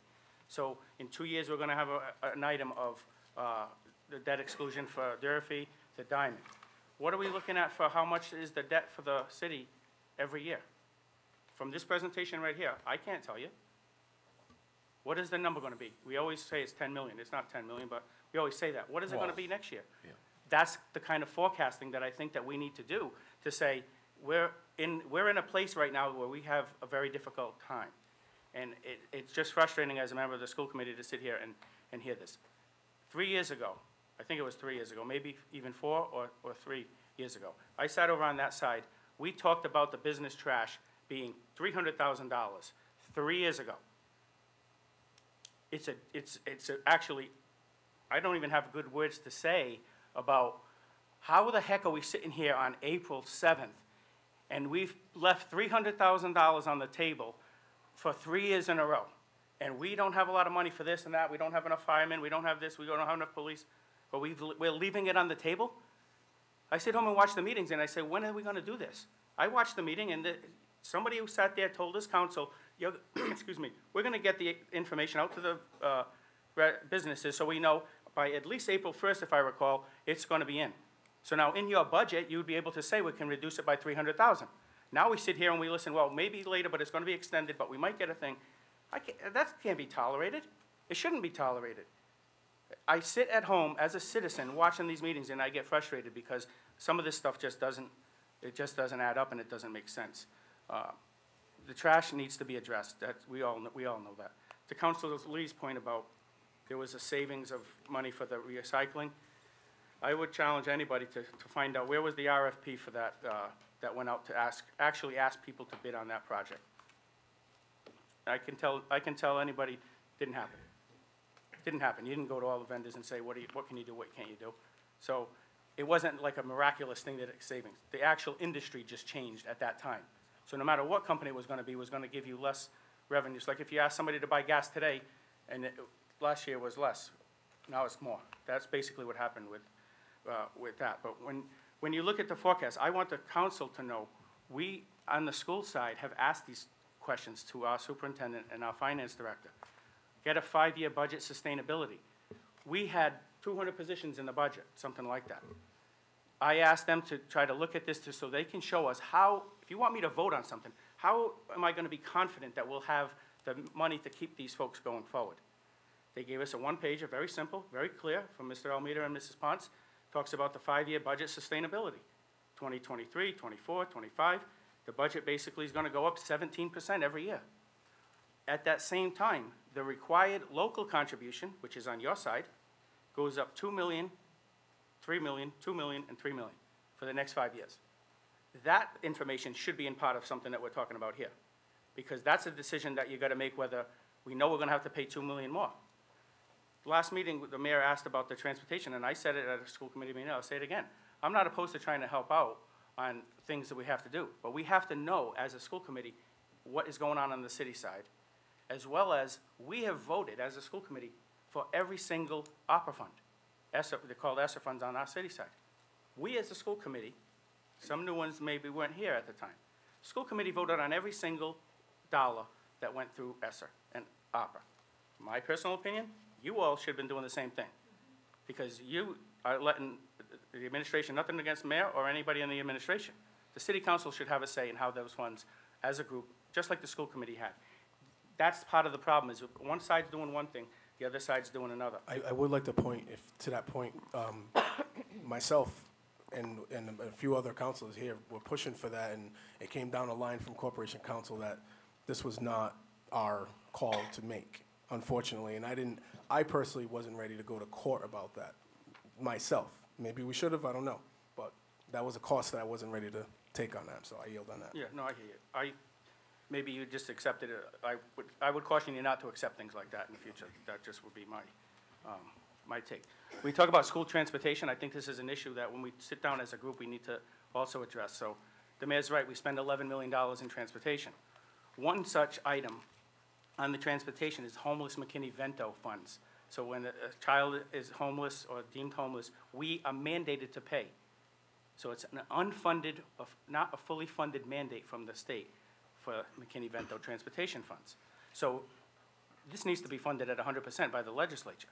So in 2 years, we're going to have an item of the debt exclusion for Durfee to Diamond. What are we looking at for how much is the debt for the city every year? From this presentation right here, I can't tell you. What is the number going to be? We always say it's 10 million. It's not 10 million, but we always say that. What is it going to be next year? Yeah. That's the kind of forecasting that I think that we need to do, to say we're in a place right now where we have a very difficult time. And it's just frustrating as a member of the school committee to sit here and hear this. 3 years ago, I think it was 3 years ago, maybe even 4 or 3 years ago, I sat over on that side. We talked about the business trash being $300,000 3 years ago. It's actually, I don't even have good words to say about how the heck are we sitting here on April 7th and we've left $300,000 on the table for 3 years in a row. And we don't have a lot of money for this and that. We don't have enough firemen. We don't have this. We don't have enough police. But we're leaving it on the table. I sit home and watch the meetings, and I say, when are we going to do this? I watched the meeting, and somebody who sat there told this council, excuse me, we're going to get the information out to the businesses so we know by at least April 1st, if I recall, it's going to be in. So now in your budget, you would be able to say we can reduce it by $300,000. Now we sit here and we listen, well, maybe later, but it's going to be extended, but we might get a thing. That can't be tolerated. It shouldn't be tolerated. I sit at home as a citizen watching these meetings, and I get frustrated because some of this stuff just doesn't add up and it doesn't make sense. The trash needs to be addressed. We all know that. To Councilor Lee's point about there was a savings of money for the recycling, I would challenge anybody to find out where was the RFP for that that went out to actually ask people to bid on that project. I can tell anybody didn't happen. Didn't happen. You didn't go to all the vendors and say, what can you do, what can't you do? So it wasn't like a miraculous thing that it's savings. The actual industry just changed at that time. So no matter what company it was going to give you less revenues. Like if you ask somebody to buy gas today, and last year was less, now it's more. That's basically what happened with that. But when you look at the forecast, I want the council to know, we, on the school side, have asked these questions to our superintendent and our finance director. Get a 5-year budget sustainability. We had 200 positions in the budget, something like that. I asked them to try to look at this so they can show us how, if you want me to vote on something, how am I going to be confident that we'll have the money to keep these folks going forward? They gave us a one-pager, very simple, very clear, from Mr. Almeida and Mrs. Ponce. Talks about the 5-year budget sustainability. 2023, 24, 25. The budget basically is going to go up 17% every year. At that same time, the required local contribution, which is on your side, goes up 2 million, 3 million, 2 million, and 3 million for the next 5 years. That information should be in part of something that we're talking about here, because that's a decision that you got to make whether we know we're going to have to pay 2 million more. Last meeting, the mayor asked about the transportation, and I said it at a school committee meeting, I'll say it again. I'm not opposed to trying to help out on things that we have to do, but we have to know as a school committee what is going on the city side, as well as we have voted as a school committee for every single opera fund. ESSER, they're called ESSER funds on our city side. We as a school committee, some new ones maybe weren't here at the time, school committee voted on every single dollar that went through ESSER and opera. My personal opinion, you all should have been doing the same thing, because you are letting the administration, nothing against the mayor or anybody in the administration. The city council should have a say in how those funds, as a group, just like the school committee had. That's part of the problem, is one side's doing one thing, the other side's doing another. I would like to point, to that point, myself and a few other councilors here were pushing for that, and it came down a line from Corporation Council that this was not our call to make, unfortunately. And I personally wasn't ready to go to court about that myself. Maybe we should have, I don't know. But that was a cost that I wasn't ready to take on that, so I yield on that. Yeah, no, I hear you. Maybe you just accepted it. I would caution you not to accept things like that in the future. That just would be my take. We talk about school transportation. I think this is an issue that when we sit down as a group, we need to also address. So the mayor's right, we spend $11 million in transportation. One such item on the transportation is homeless McKinney-Vento funds. So when a child is homeless or deemed homeless, we are mandated to pay. So it's an unfunded, not a fully funded mandate from the state for McKinney-Vento transportation funds. So this needs to be funded at 100% by the legislature.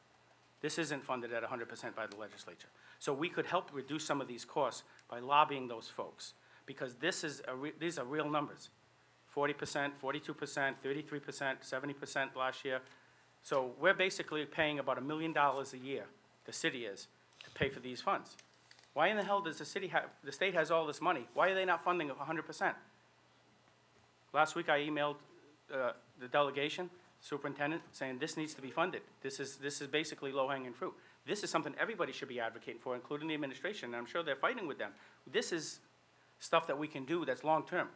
This isn't funded at 100% by the legislature. So we could help reduce some of these costs by lobbying those folks, because these are real numbers. 40%, 42%, 33%, 70% last year. So we're basically paying about $1 million a year, the city is, to pay for these funds. Why in the hell does the state has all this money, why are they not funding it 100%? Last week I emailed the delegation, superintendent, saying this needs to be funded. This is basically low-hanging fruit. This is something everybody should be advocating for, including the administration, and I'm sure they're fighting with them. This is stuff that we can do that's long-term.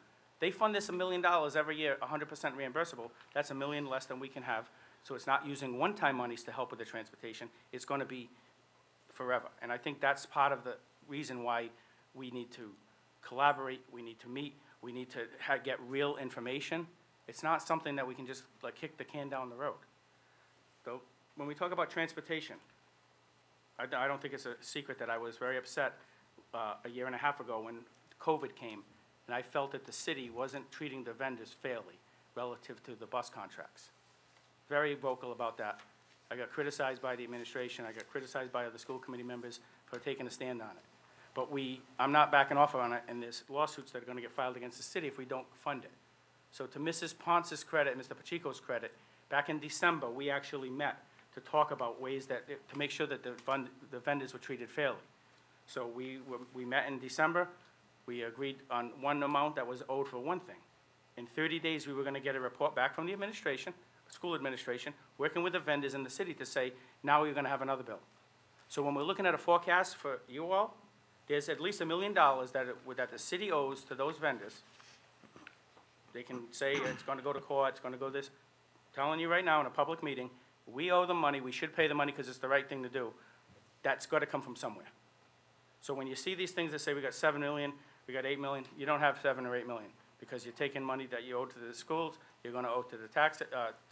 They fund this $1 million every year, 100% reimbursable. That's $1 million less than we can have. So it's not using one-time monies to help with the transportation. It's going to be forever. And I think that's part of the reason why we need to collaborate, we need to meet, we need to get real information. It's not something that we can just like kick the can down the road. So when we talk about transportation, I don't think it's a secret that I was very upset a year and a half ago when COVID came, and I felt that the city wasn't treating the vendors fairly relative to the bus contracts. Very vocal about that. I got criticized by the administration, I got criticized by other school committee members for taking a stand on it. But I'm not backing off on it, and there's lawsuits that are gonna get filed against the city if we don't fund it. So to Mrs. Ponce's credit, Mr. Pacheco's credit, back in December, we actually met to talk about ways to make sure that the vendors were treated fairly. So we met in December, we agreed on one amount that was owed for one thing. In 30 days, we were gonna get a report back from the administration, school administration, working with the vendors in the city to say, now you're gonna have another bill. So when we're looking at a forecast for you all, there's at least $1 million that the city owes to those vendors. They can say it's gonna go to court, it's gonna go this. Telling you right now in a public meeting, we owe them money, we should pay the money because it's the right thing to do. That's gotta come from somewhere. So when you see these things that say we got 7 million, we got 8 million, you don't have 7 or 8 million because you're taking money that you owe to the schools, you're gonna owe to the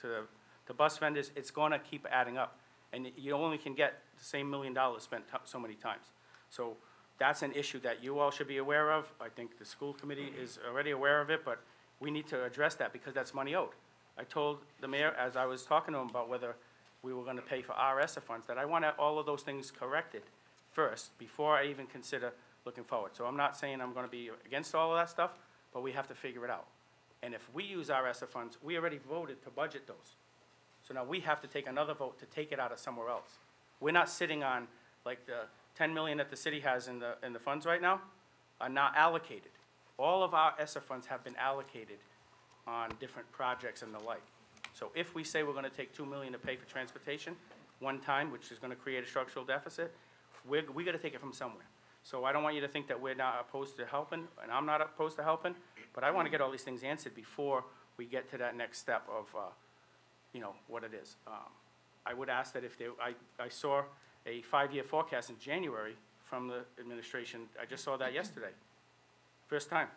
to the bus vendors, it's gonna keep adding up. And you only can get the same $1 million spent so many times. So that's an issue that you all should be aware of. I think the school committee is already aware of it, but we need to address that because that's money owed. I told the mayor, as I was talking to him about whether we were gonna pay for our ESSER funds, that I want all of those things corrected first, before I even consider looking forward. So I'm not saying I'm gonna be against all of that stuff, but we have to figure it out. And if we use our ESSER funds, we already voted to budget those. So now we have to take another vote to take it out of somewhere else. We're not sitting on, like, the 10 million that the city has in the funds right now are not allocated. All of our ESSER funds have been allocated on different projects and the like. So if we say we're gonna take 2 million to pay for transportation one time, which is gonna create a structural deficit, we gotta take it from somewhere. So I don't want you to think that we're not opposed to helping, and I'm not opposed to helping, but I wanna get all these things answered before we get to that next step of, you know, what it is. I would ask that if I saw a 5-year forecast in January from the administration. I just saw that yesterday. First time.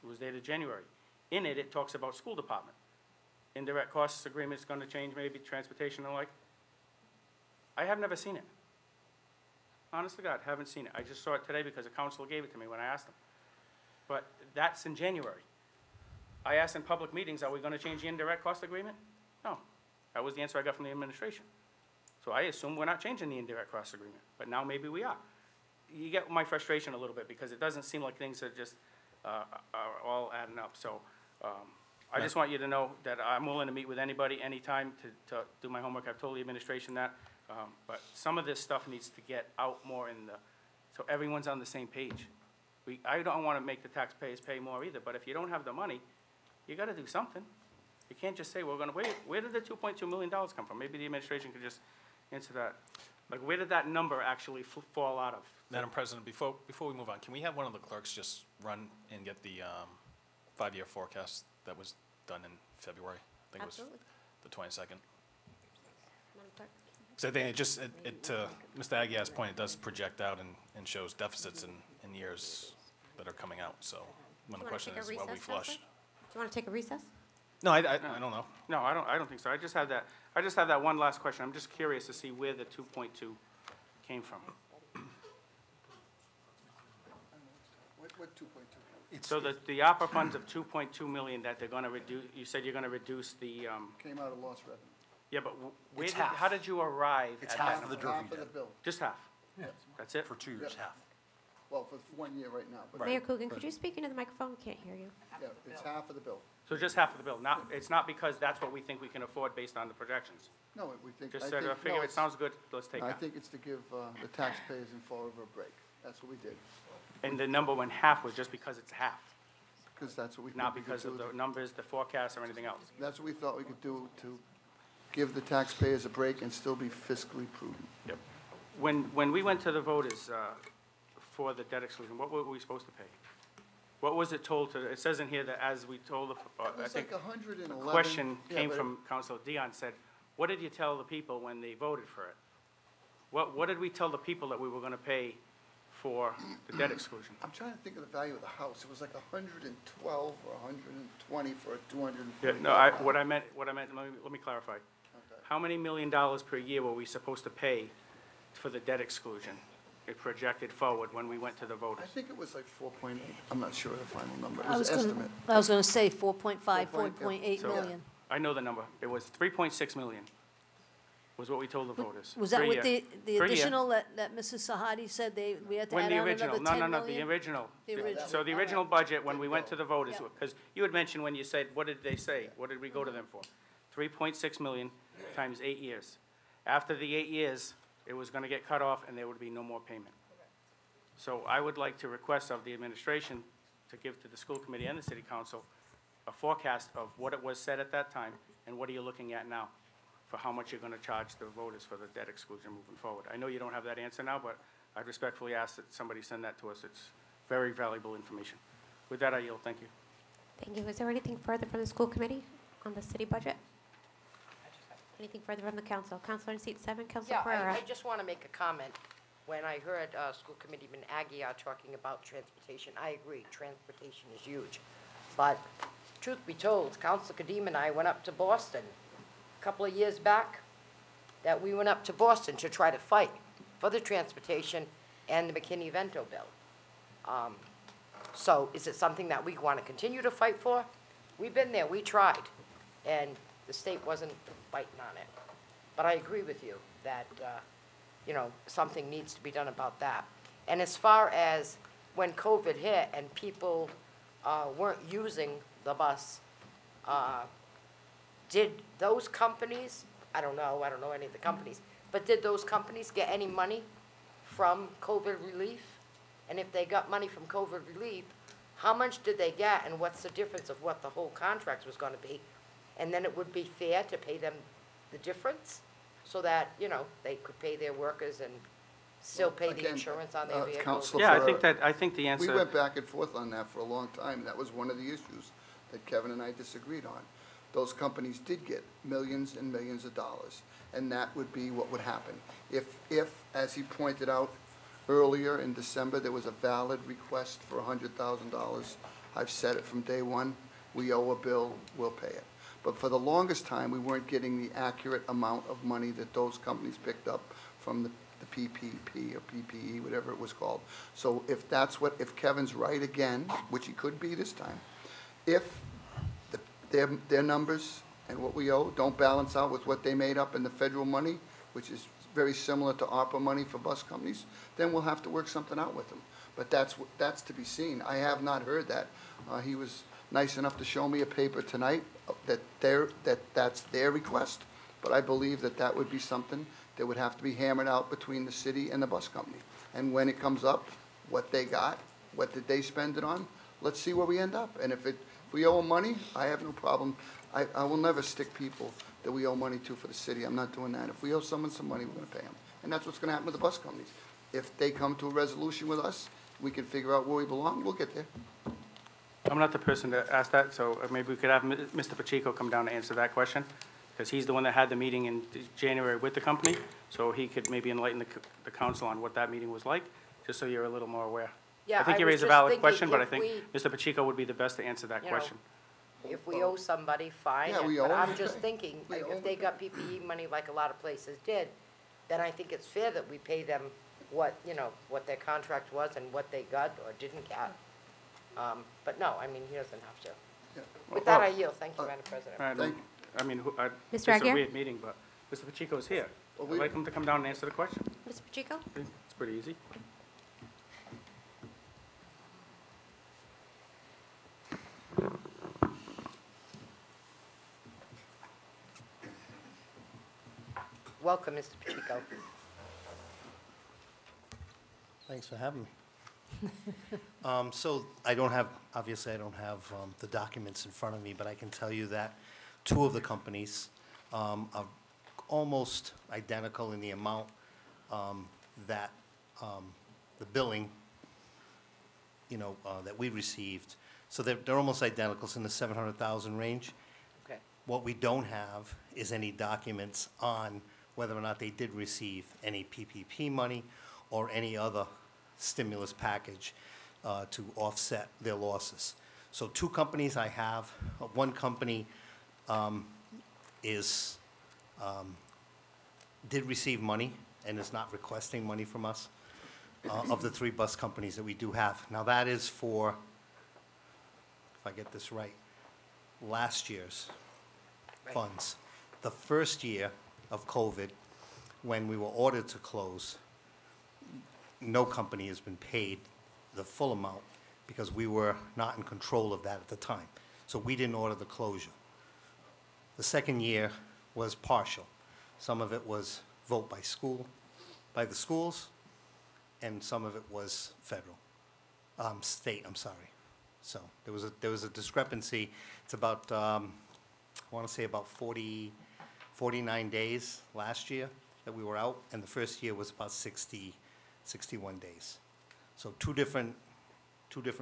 It was dated January. In it, it talks about school department. Indirect costs agreement's gonna change, maybe transportation and the like. I have never seen it. Honest to God, haven't seen it. I just saw it today because a counselor gave it to me when I asked him. But that's in January. I asked in public meetings, are we gonna change the indirect cost agreement? No. That was the answer I got from the administration. So I assume we're not changing the indirect cost agreement, but now maybe we are. You get my frustration a little bit because it doesn't seem like things are just, are all adding up. So, I just want you to know that I'm willing to meet with anybody, anytime to do my homework. I've told the administration that. But some of this stuff needs to get out more so everyone's on the same page. I don't want to make the taxpayers pay more either, but if you don't have the money, you got to do something. You can't just say, we're going to wait. Where did the $2.2 million come from? Maybe the administration could just answer that. Like, where did that number actually fall out of? Madam President, before we move on, can we have one of the clerks just run and get the 5-year forecast that was done in February? I think Absolutely. it was the 22nd. Madam Clerk. So I think it just, to Mr. Aguirre's point, it does project out and shows deficits in years that are coming out. So when the question is, will we flush? Do you want to take a recess? No, I don't know. No, I don't think so. I just have that one last question. I'm just curious to see where the 2.2 came from. What 2.2? So the ARPA funds of 2.2 million that they're gonna reduce, you said you're gonna reduce the, Came out of lost revenue. yeah, but where It's did, half. how did you arrive It's at half that of the number? Durfee Half of the debt. bill. Just half? Yes. That's it? For 2 years, half. Well, for 1 year right now, but Mayor Coogan, could you speak into the microphone? We can't hear you. yeah, it's half of the bill. So just half of the bill, it's not because that's what we think we can afford based on the projections? No, we think. Just I said, think- figure no, it it's- sounds good, let's take I that. think it's to give the taxpayers in Fall River a break. That's what we did, And the number when half was just because it's half, because that's what we. not think we could because of do. the numbers, the forecast, or anything else. That's what we thought we could do to give the taxpayers a break and still be fiscally prudent. Yep. When we went to the voters for the debt exclusion, what were we supposed to pay? What was it told to, it says in here that as we told, It I was think like 111. the question yeah, came but from Councilor Dion, said, what did you tell the people when they voted for it? What did we tell the people that we were gonna pay for the debt exclusion? I'm trying to think of the value of the house. It was like 112 or 120 for a 240. Yeah, no, what I meant, let me clarify. Okay. How many $1 million per year were we supposed to pay for the debt exclusion? It projected forward when we went to the I voters. think it was like 4.8. I'm not sure of the final number. It I was was an gonna, estimate. I was gonna say 4.5, 4.8 4.8 So- million. I know the number. It was 3.6 million was what we told the voters. Was that per with year. the Per year. additional that Mrs. Sahadi said we had to When add the on original, another 10 no, million? the original. The original. So the original budget, when we went to the voters, Yeah. because you had mentioned when you said, what did they say? What did we go to them for? 3.6 million times 8 years. After the 8 years, it was gonna get cut off and there would be no more payment. So I would like to request of the administration to give to the school committee and the city council a forecast of what it was said at that time and what are you looking at now for how much you're gonna charge the voters for the debt exclusion moving forward. I know you don't have that answer now, but I'd respectfully ask that somebody send that to us. It's very valuable information. With that, I yield. Thank you. Thank you. Is there anything further from the school committee on the city budget? Anything further from the council? Councilor in seat 7, Councilor Yeah, Pereira. I just want to make a comment. When I heard School Committeeman Aguirre talking about transportation, I agree, transportation is huge. But truth be told, Councilor Kadim and I went up to Boston a couple of years back, that we went up to Boston to try to fight for the transportation, and the McKinney-Vento bill. So is it something that we want to continue to fight for? We've been there, we tried, and the state wasn't biting on it. But I agree with you that, something needs to be done about that. And as far as when COVID hit and people weren't using the bus, did those companies, I don't know any of the companies, but did those companies get any money from COVID relief? And if they got money from COVID relief, how much did they get, and what's the difference of what the whole contract was gonna be? And then it would be fair to pay them the difference, so that, they could pay their workers and still pay the Again, insurance on their vehicles. Counselor Yeah, Ferrera, I think the answer. we went back and forth on that for a long time. That was one of the issues that Kevin and I disagreed on. Those companies did get millions and millions of dollars, and that would be what would happen. If, as he pointed out earlier in December, there was a valid request for $100,000, I've said it from day one, we owe a bill, we'll pay it. But for the longest time, we weren't getting the accurate amount of money that those companies picked up from the PPP or PPE, whatever it was called. So if Kevin's right again, which he could be this time, if their numbers and what we owe don't balance out with what they made up in the federal money, which is very similar to ARPA money for bus companies, then we'll have to work something out with them. But that's to be seen. I have not heard that. He was nice enough to show me a paper tonight that's their request, but I believe that would be something that would have to be hammered out between the city and the bus company. And when it comes up, what they got, what did they spend it on, let's see where we end up. And if we owe them money, I have no problem. I will never stick people that we owe money to for the city. I'm not doing that. If we owe someone some money, we're gonna pay them. And that's what's gonna happen with the bus companies. If they come to a resolution with us, we can figure out where we belong, we'll get there. I'm not the person to ask that, so maybe we could have Mr. Pacheco come down to answer that question, because he's the one that had the meeting in January with the company, so he could maybe enlighten the council on what that meeting was like, just so you're a little more aware. Yeah, I think you was raised a just valid thinking question, but I if think we- Mr. Pacheco would be the best to answer that You know, question. If we owe somebody, fine. Yeah, we But owe I'm them, just okay. thinking, We owe if they got PPE money like a lot of places did, then I think it's fair that we pay them what their contract was and what they got or didn't get. But no, I mean, he doesn't have to. Yeah. With that, I yield. Thank you, Madam President. Thank- I mean, Mr. it's a Aguirre? weird meeting, but Mr. Pacheco's here. Well, I'd like him to come down and answer the question. Mr. Pacheco? It's pretty easy. Welcome, Mr. Pacheco. Thanks for having me. So obviously I don't have the documents in front of me, but I can tell you that two of the companies are almost identical in the amount that the billing, that we received. So they're almost identical, it's in the 700,000 range. Okay. What we don't have is any documents on whether or not they did receive any PPP money or any other stimulus package to offset their losses. So two companies I have. One company did receive money and is not requesting money from us, of the three bus companies that we do have. Now that is for, if I get this right, last year's funds. The first year of COVID, when we were ordered to close, no company has been paid the full amount because we were not in control of that at the time. So we didn't order the closure. The second year was partial. Some of it was vote by the schools, and some of it was federal, state, I'm sorry. So there was a discrepancy. It's about, I want to say about 49 days last year that we were out, and the first year was about 61 days. So two different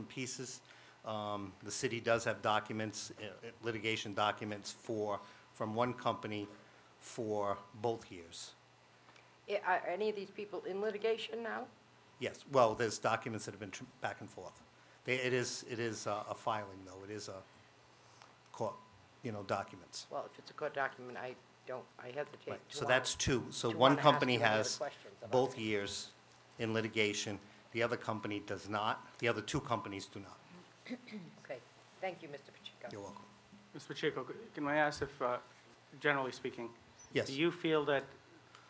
pieces. The city does have documents, litigation documents from one company for both years. Are any of these people in litigation now? Yes, well, there's documents that have been back and forth. It is a filing, though. It is a court, documents. Well, if it's a court document, I hesitate Right, to so that's two. So to one wanna ask company you any other has questions about both it. years in litigation. The other company does not. The other two companies do not. Okay, thank you, Mr. Pacheco. You're welcome. Mr. Pacheco, can I ask if, generally speaking? Yes. Do you feel that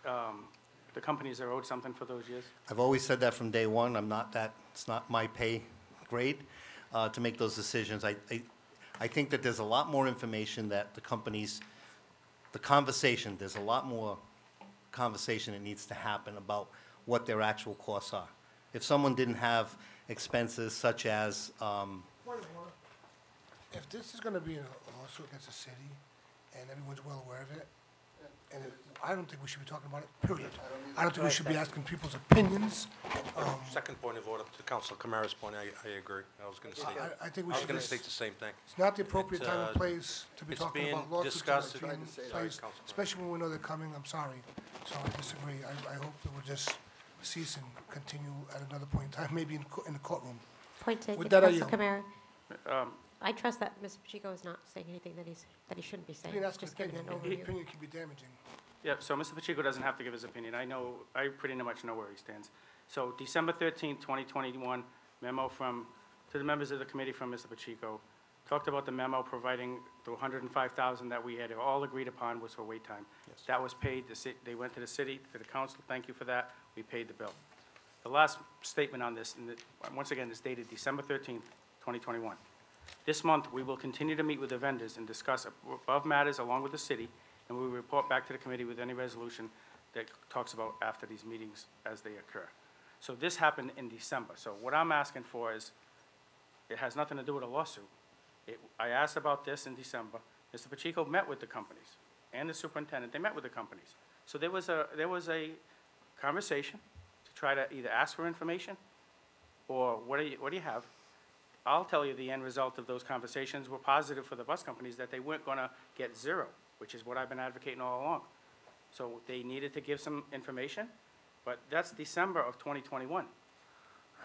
the companies are owed something for those years? I've always said that from day one. It's not my pay grade to make those decisions. I think that there's a lot more information that there's a lot more conversation that needs to happen about what their actual costs are. If someone didn't have expenses such as, If this is gonna be a lawsuit against the city, and everyone's well aware of it, and I don't think we should be talking about it, period. I don't think we should be asking people's opinions. Second point of order, to Council Camara's point, I agree. I was going to say, I think we I was should going to just, state the same thing. it's not the appropriate It, time and place to be it's talking being about lawsuits discussed- that are taking Sorry, place, Councilman. especially when we know they're coming, I'm sorry. So I disagree. I hope that we'll just cease and continue at another point in time, maybe in the courtroom. Point taken, With that, I Council yield. Camara. I trust that Mr. Pacheco is not saying anything that he shouldn't be saying. You can ask Just an giving opinion. an The overview. opinion can be damaging. Yeah, so Mr. Pacheco doesn't have to give his opinion. I pretty much know where he stands. So December 13th, 2021, memo to the members of the committee from Mr. Pacheco, talked about the memo providing the $105,000 that we had all agreed upon was for wait time. That was paid, they went to the city, to the council, thank you for that, we paid the bill. The last statement on this, once again, is dated December 13th, 2021. This month, we will continue to meet with the vendors and discuss above matters along with the city, and we will report back to the committee with any resolution that talks about after these meetings as they occur. So this happened in December. So what I'm asking for is, it has nothing to do with a lawsuit. I asked about this in December. Mr. Pacheco met with the companies and the superintendent. They met with the companies. So there was a conversation to try to either ask for information or what do you have? I'll tell you the end result of those conversations were positive for the bus companies, that they weren't going to get zero, which is what I've been advocating all along. So they needed to give some information, but that's December of 2021.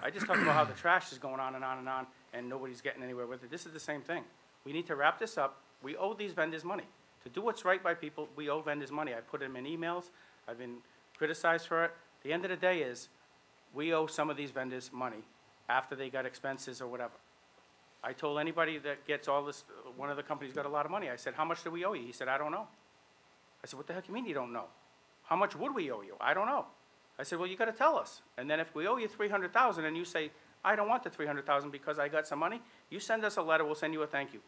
I just talked about how the trash is going on and on and on, and nobody's getting anywhere with it. This is the same thing. We need to wrap this up. We owe these vendors money. To do what's right by people, we owe vendors money. I put them in emails. I've been criticized for it. The end of the day is, we owe some of these vendors money after they got expenses or whatever. I told anybody that gets all this, one of the companies got a lot of money. I said, how much do we owe you? He said, I don't know. I said, what the heck you mean you don't know? How much would we owe you? I don't know. I said, well, you gotta tell us. And then if we owe you $300,000 and you say, I don't want the $300,000 because I got some money, you send us a letter, we'll send you a thank you.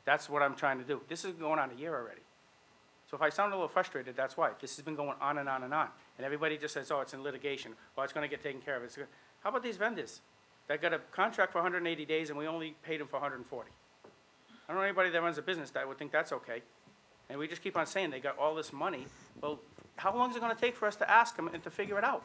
That's what I'm trying to do. This is going on a year already. So if I sound a little frustrated, that's why. This has been going on and on and on. And everybody just says, oh, it's in litigation. Well, it's gonna get taken care of. How about these vendors that got a contract for 180 days and we only paid them for 140? I don't know anybody that runs a business that would think that's okay. And we just keep on saying they got all this money. Well, how long is it gonna take for us to ask them and to figure it out?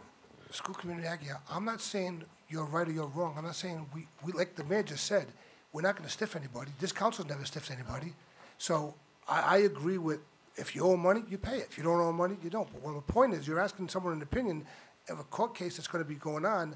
School Committee Agia, I'm not saying you're right or you're wrong. I'm not saying we like the mayor just said, we're not gonna stiff anybody. This council's never stiffed anybody. So I agree with, if you owe money, you pay it. If you don't owe money, you don't. But when the point is, you're asking someone an opinion of a court case that's gonna be going on,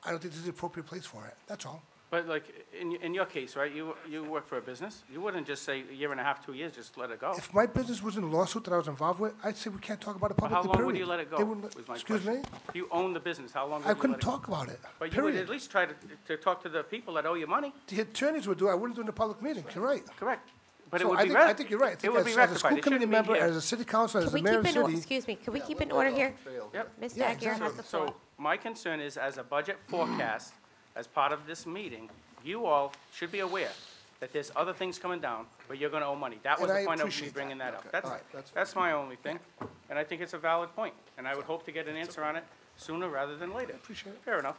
I don't think this is the appropriate place for it. That's all. But like, in your case, right, you work for a business. You wouldn't just say a year and a half, 2 years, just let it go. If my business was in a lawsuit that I was involved with, I'd say we can't talk about it But how publicly, long would period. you let it They go, wouldn't let- was my Excuse me? question. If you own the business, how long would you I let it go? couldn't talk about it, But you would period. at least try to talk to the people that owe you money, The attorneys would do it. I wouldn't do it in a public meeting. You're right. correct? But it So would I be think- I think you're right. I It think would be as a rectified. school It committee shouldn't be member, here. as a city councilor, as Can a we mayor keep of the in, city. excuse me, can we keep in order here? Yep. Mr. Yeah, Aguirre has the floor. So my concern is, as a budget forecast, as part of this meeting, you all should be aware that there's other things coming down where you're gonna owe money. That was And the I point of me appreciate bringing that up. Okay. That's, All right, that's that's my only thing, and I think it's a valid point, and I would hope to get an answer on it sooner rather than later. Appreciate it. Fair enough.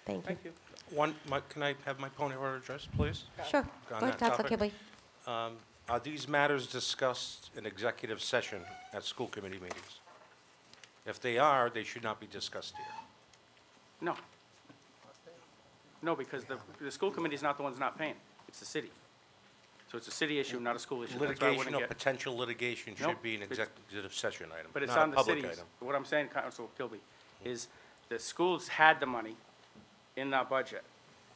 Thank you. Thank you. Can I have my point of order addressed, please? Sure. On Go that ahead, Council topic? Kibley. Are these matters discussed in executive session at school committee meetings? If they are, they should not be discussed here. No. No, because the school committee's not the ones not paying, it's the city. So it's a city issue, not a school issue. That's why I Litigation wouldn't or get. potential litigation Nope, should be an it's- executive session item, But it's not a on the public cities. item. What I'm saying, Council Kilby, is the schools had the money in our budget.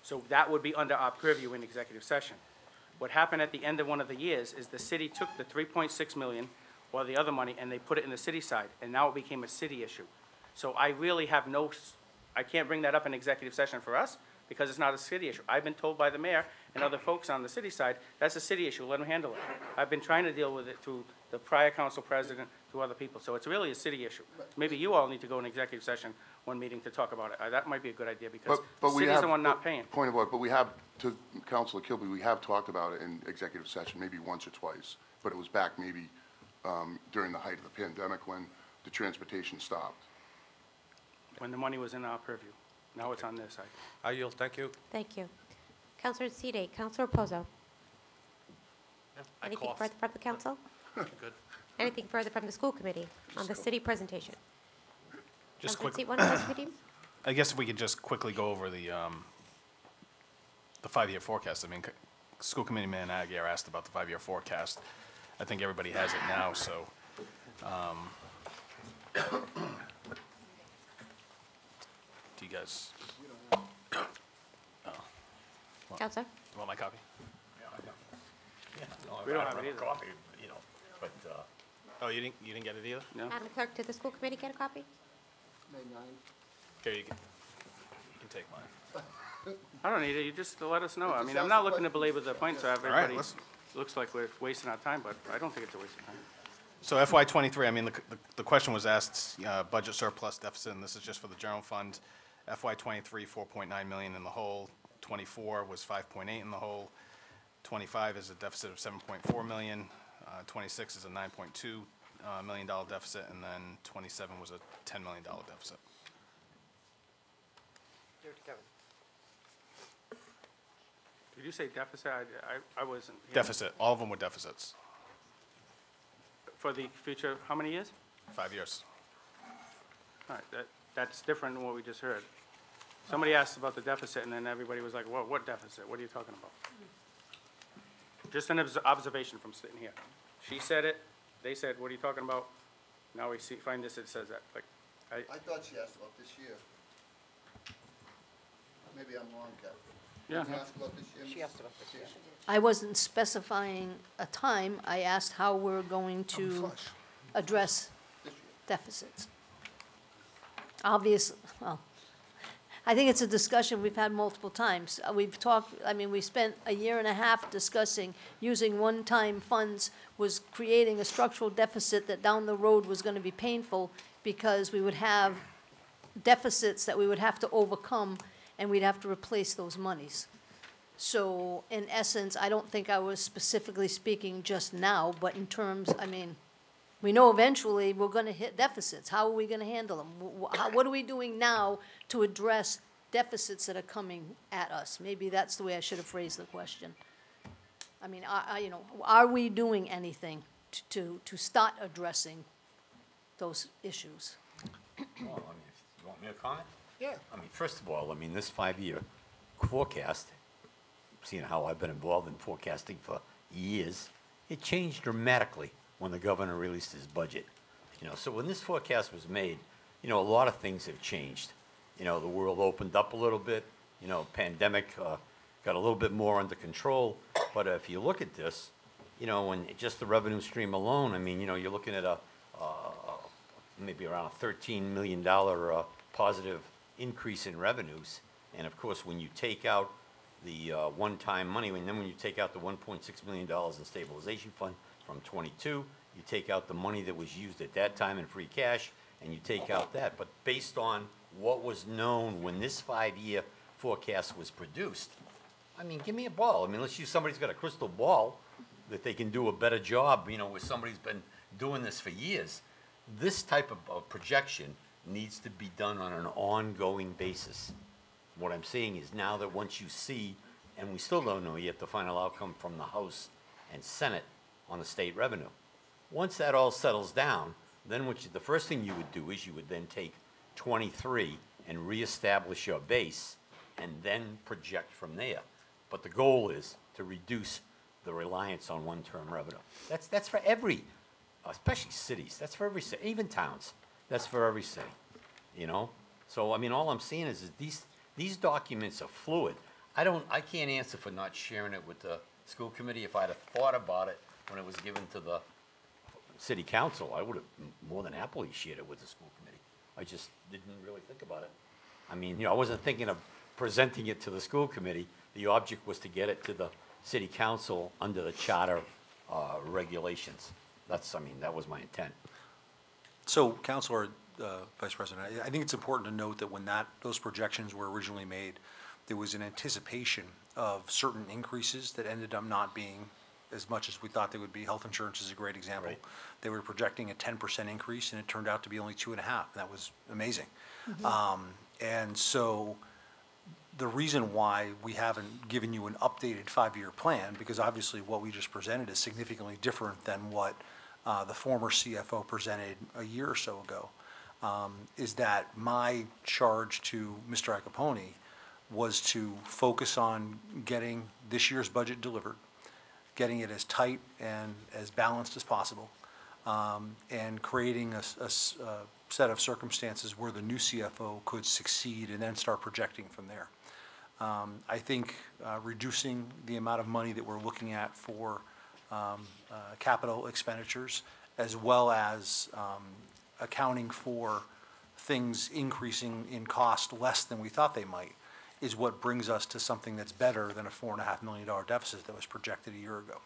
So that would be under our purview in executive session. What happened at the end of one of the years is the city took the 3.6 million or the other money and they put it in the city side, and now it became a city issue. So I really have no I can't bring that up in executive session for us because it's not a city issue. I've been told by the mayor and other folks on the city side, that's a city issue, let them handle it. I've been trying to deal with it through the prior council president, through other people, so it's really a city issue. Maybe you all need to go in executive session one meeting to talk about it. That might be a good idea because the But we city's have. the one not paying. Point of order, but we have, to Councilor Kilby, we have talked about it in executive session maybe once or twice, but it was back maybe during the height of the pandemic when the transportation stopped. When the money was in our purview. Now it's on their side. I yield, thank you. Thank you. Counselor Seedy, Counselor Reposo. I Anything coughed. further from the council? Good. Anything further from the school committee on the city presentation? Just Counselor quick, seat one, Counselor Kadim? I guess if we could just quickly go over the 5-year forecast. I mean, School Committee Man Aguirre asked about the 5-year forecast. I think everybody has it now, so. Do you guys? Counselor? You want my copy? We don't have it either. Copy, you know, but, Oh, you didn't get it either? No? Madam Clerk, did the school committee get a copy? May 9. Here, you can take mine. I don't need it, you just let us know. It I just mean, I'm sounds not like- looking to belabor the point, so right, everybody listen. looks like we're wasting our time, but I don't think it's a waste of time. So FY '23, I mean, the question was asked, budget surplus deficit, and this is just for the general fund. FY '23, 4.9 million in the hole. '24 was 5.8 in the hole. '25 is a deficit of 7.4 million. '26 is a $9.2 million deficit, and then '27 was a $10 million deficit. Dirty Kevin. Did you say deficit? I wasn't. here. Deficit, all of them were deficits, For the future, how many years? 5 years. All right, that's different than what we just heard. Somebody asked about the deficit, and then everybody was like, "Whoa, what deficit? What are you talking about?" Just an observation from sitting here. She said it, they said, "What are you talking about?" Now we find this, it says that, like, I thought she asked about this year. Maybe I'm wrong, Kevin. yeah. Did you ask about this year? She asked about this, yeah. I wasn't specifying a time. I asked how we're going I'm to flush. address This year. deficits. Obviously, well, I think it's a discussion we've had multiple times. We've talked, I mean, we spent a year and a half discussing using one-time funds was creating a structural deficit that down the road was gonna be painful because we would have deficits that we would have to overcome and we'd have to replace those monies. So in essence, I don't think I was specifically speaking just now, but in terms, I mean, we know eventually we're gonna hit deficits. How are we gonna handle them? What are we doing now to address deficits that are coming at us? Maybe that's the way I should have phrased the question. I mean, you know, are we doing anything to start addressing those issues? well, I mean, you want me to comment? Yeah. I mean, first of all, I mean, this 5-year forecast, seeing how I've been involved in forecasting for years, it changed dramatically when the governor released his budget. You know, so when this forecast was made, you know, a lot of things have changed. You know, the world opened up a little bit, you know, pandemic got a little bit more under control. But if you look at this, you know, when just the revenue stream alone, I mean, you know, you're looking at maybe around a $13 million positive increase in revenues. And of course, when you take out the one-time money, and then when you take out the $1.6 million in stabilization fund from '22, you take out the money that was used at that time in free cash, and you take out that. But based on what was known when this 5-year forecast was produced, I mean, give me a ball. I mean, let's use somebody's got a crystal ball that they can do a better job, you know, where somebody's been doing this for years. This type of projection needs to be done on an ongoing basis. What I'm saying is now that once you see, and we still don't know yet the final outcome from the House and Senate on the state revenue. Once that all settles down, then the first thing you would do is you would then take '23 and reestablish your base and then project from there. But the goal is to reduce the reliance on one-term revenue. That's for every, especially cities, that's for every city, even towns, that's for every city, you know? So, I mean, all I'm saying is these documents are fluid. I can't answer for not sharing it with the school committee. If I'd have thought about it when it was given to the city council, I would have more than happily shared it with the school committee. I just didn't really think about it. I mean, you know, I wasn't thinking of presenting it to the school committee. The object was to get it to the city council under the charter regulations. That's, I mean, that was my intent. So, Counselor, Vice President, I think it's important to note that when those projections were originally made, there was an anticipation of certain increases that ended up not being as much as we thought they would be. Health insurance is a great example. Right. They were projecting a 10% increase, and it turned out to be only 2.5%. That was amazing. And so the reason why we haven't given you an updated 5-year plan, because obviously what we just presented is significantly different than what the former CFO presented a year or so ago, is that my charge to Mr. Iacopone was to focus on getting this year's budget delivered, getting it as tight and as balanced as possible, and creating a set of circumstances where the new CFO could succeed and then start projecting from there. I think reducing the amount of money that we're looking at for capital expenditures, as well as accounting for things increasing in cost less than we thought they might, is what brings us to something that's better than a $4.5 million deficit that was projected a year ago.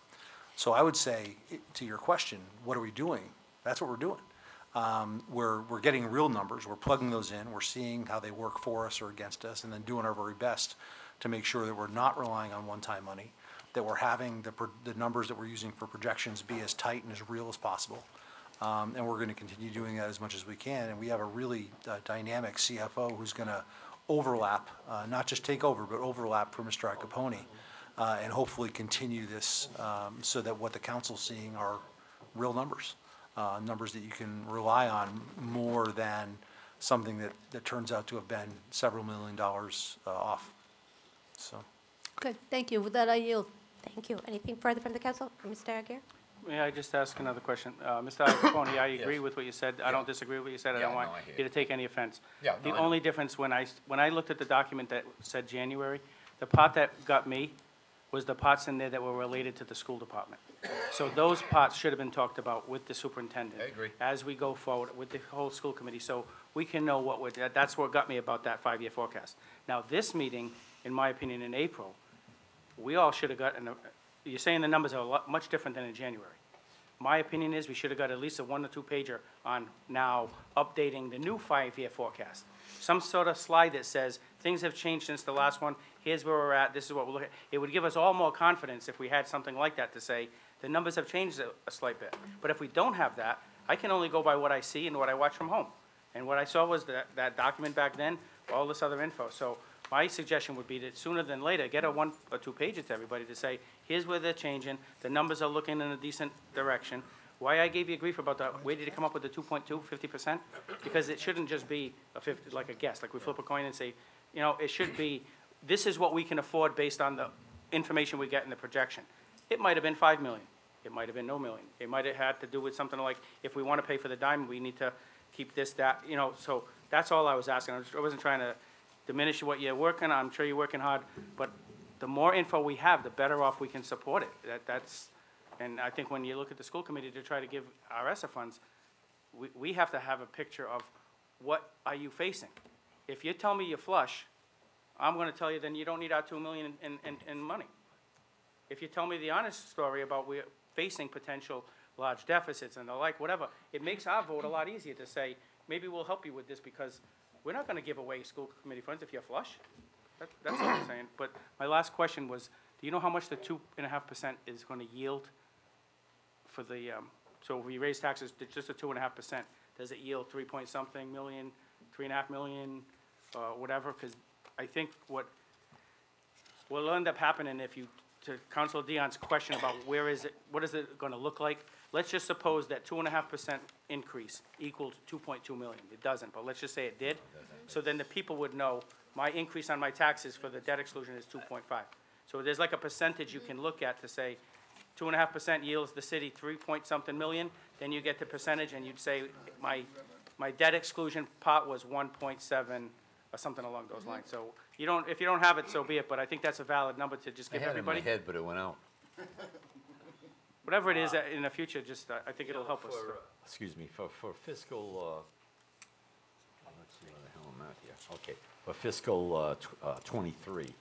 So I would say, to your question, what are we doing? That's what we're doing. We're getting real numbers, we're plugging those in, we're seeing how they work for us or against us, and then doing our very best to make sure that we're not relying on one-time money, that we're having the numbers that we're using for projections be as tight and as real as possible. And we're going to continue doing that as much as we can. And we have a really dynamic CFO who's going to overlap, not just take over, but overlap for Mr. Iacopone, and hopefully continue this so that what the council's seeing are real numbers, numbers that you can rely on more than something that turns out to have been several $1 million off. So. Okay, thank you. With that, I yield. Thank you. Anything further from the council? Mr. Aguirre? May I just ask another question? Mr. Iacopone, I agree with what you said. I don't disagree with what you said. I don't want you to take any offense. The only difference, when I looked at the document that said January, the part that got me was the parts in there that were related to the school department. So those parts should have been talked about with the superintendent. I agree. As we go forward with the whole school committee, so we can know what that's what got me about that 5-year forecast. Now, this meeting, in my opinion, in April, we all should have gotten, you're saying the numbers are much different than in January. My opinion is we should have got at least a 1 or 2 pager on now updating the new 5-year forecast. Some sort of slide that says, things have changed since the last one, here's where we're at, this is what we're looking at. It would give us all more confidence if we had something like that to say, the numbers have changed a slight bit. But if we don't have that, I can only go by what I see and what I watch from home. And what I saw was that document back then, all this other info. So my suggestion would be that sooner than later, get a 1 or 2 pages to everybody to say, here's where they're changing, the numbers are looking in a decent direction. Why I gave you grief about that, where did you come up with the 2.2, 50%? Because it shouldn't just be a 50, like a guess, like we flip a coin and say, you know, it should be, this is what we can afford based on the information we get in the projection. It might have been 5 million, it might have been no million. It might have had to do with something like, if we want to pay for the diamond, we need to keep this, that, you know, so that's all I was asking. I wasn't trying to diminish what you're working on. I'm sure you're working hard, but the more info we have, the better off we can support it. And I think when you look at the school committee to try to give our ESSA funds, we have to have a picture of what are you facing. If you tell me you're flush, I'm going to tell you then you don't need our $2 million in money. If you tell me the honest story about we're facing potential large deficits and the like, whatever, it makes our vote a lot easier to say, maybe we'll help you with this because we're not going to give away school committee funds if you're flush. That's what I'm saying. But my last question was, do you know how much the 2.5% is going to yield for the, so if we raise taxes to just a 2.5%, does it yield 3-point-something million, 3.5 million, whatever? Because I think what will end up happening if you, to Councilor Dion's question about where is it, what is it going to look like? Let's just suppose that 2.5% increase equaled 2.2 million. It doesn't, but let's just say it did. So then the people would know my increase on my taxes for the debt exclusion is 2.5. So there's like a percentage you can look at to say 2.5% yields the city 3-point-something million. Then you get the percentage and you'd say my debt exclusion pot was 1.7 or something along those lines. So you don't, if you don't have it, so be it. But I think that's a valid number to just give everybody. I had it in my head, but it went out. Whatever it is in the future, just I think it'll help us. Excuse me, for fiscal let's see where the hell I'm at here. Okay, for fiscal '23,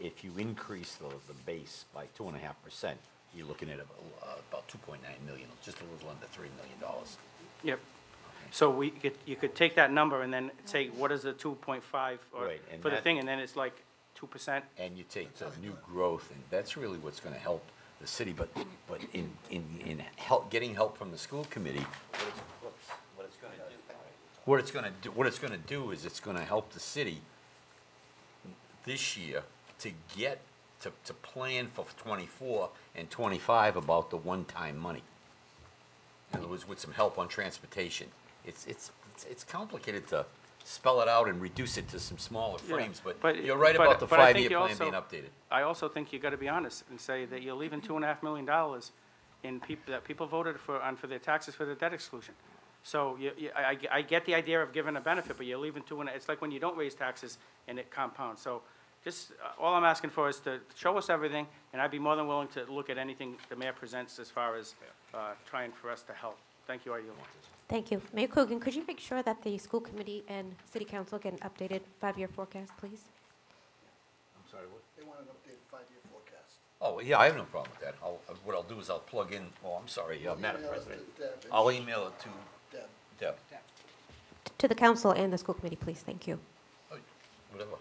if you increase the base by 2.5%, you're looking at about 2.9 million, just a little under $3 million. Yep. So you could take that number and then say, what is the 2.5 or Right, and for the that- thing, and then it's like 2%. And you take the new growth, and that's really what's gonna help the city, but in getting help from the school committee, what it's gonna do is it's gonna help the city this year to get, to plan for '24 and '25 about the one-time money. In other words, with some help on transportation. It's complicated to spell it out and reduce it to some smaller Yeah, frames, but you're right but- about the but I think five-year you plan being also- updated. I also think you gotta be honest and say that you're leaving $2.5 million in that people voted for their taxes for the debt exclusion. So I get the idea of giving a benefit, but you're leaving it's like when you don't raise taxes and it compounds. So just, all I'm asking for is to show us everything, and I'd be more than willing to look at anything the mayor presents as far as trying for us to help. Thank you, I yield. Thank you. Mayor Coogan, could you make sure that the school committee and city council get an updated 5-year forecast, please? I'm sorry, what? They want an updated 5-year forecast. Oh, yeah, I have no problem with that. What I'll do is I'll plug in, I'm sorry, Madam Email it President. to Deb, and I'll email it to Deb. Deb. To the council and the school committee, please. Thank you. Whatever.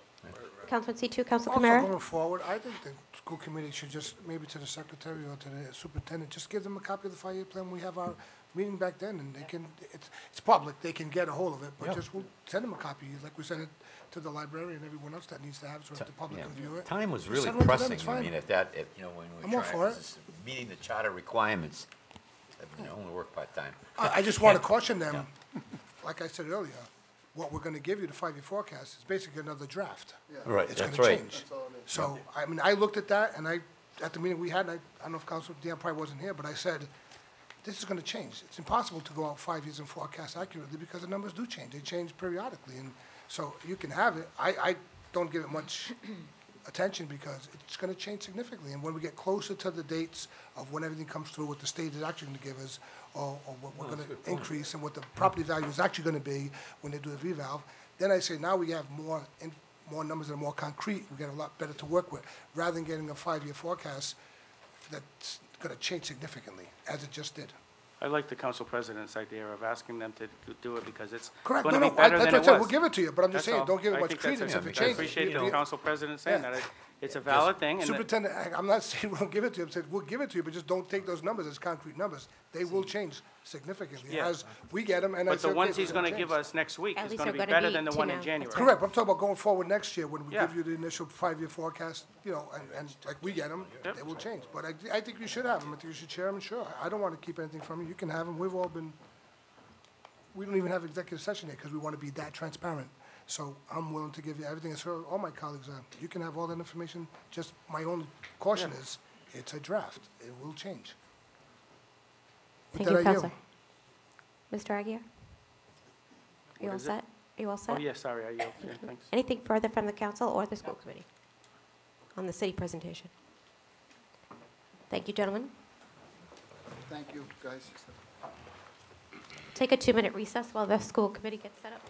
Councilman C2, Council Also, Camara? going forward, I think the school committee should just, maybe to the secretary or to the superintendent, just give them a copy of the 5-year plan. We have our meeting back then, and they can, it's public, they can get a hold of it, but Yeah. just we'll send them a copy, like we sent it to the library and everyone else that needs to have, so that the public Yeah. can view it. Time was Just really send one to them, pressing. it's I fine. mean, when we I'm were all for it. meeting the charter requirements, I only work part-time. I just want to caution them, like I said earlier, what we're going to give you, the 5-year forecast, is basically another draft. Right, It's that's gonna right. change. That's all it is. So, I mean, I looked at that, and at the meeting we had, and I don't know if Council Dan probably wasn't here, but I said, this is gonna change. It's impossible to go out 5 years and forecast accurately, because the numbers do change. They change periodically, and so you can have it. I don't give it much attention, because it's gonna change significantly. And when we get closer to the dates of when everything comes through, what the state is actually gonna give us, or what we're gonna increase, and what the property value is actually gonna be when they do the revalve, then I say, now we have more numbers that are more concrete, we get a lot better to work with, rather than getting a 5-year forecast that's gonna change significantly, as it just did. I like the council president's idea of asking them to do it because it's Correct, going no, to no, be better that's than what I it said, was. we'll give it to you, but I'm just That's saying, all. don't give it I much think that's credence if it I changes. appreciate the You- council president saying Yeah. that it's a valid thing and that- Superintendent, I'm not saying we don't give it to you, I'm saying we'll give it to you, but just don't take those numbers as concrete numbers. They will change significantly Yeah. as we get them, and I but said, the okay, ones it's he's going to change. give us next week At is least going to they're be gonna better be than the to one now. in That's January. Correct, I'm talking about going forward next year, when we Yeah. give you the initial 5-year forecast, you know, and like we get them, Yep. they will change. But I think you should have them, I think you should share them, sure. I don't want to keep anything from you, you can have them, we don't even have executive session yet, because we want to be that transparent. So I'm willing to give you everything, as all my colleagues are. You can have all that information, just my only caution is, it's a draft, it will change. With Thank you, that, I yield. Council. Mr. Aguirre? Are you What all is it? set? Are you all set? Oh, yeah, sorry, I yield. Yeah, thanks. Anything further from the council or the school committee on the city presentation? Thank you, gentlemen. Thank you, guys. Take a 2-minute recess while the school committee gets set up.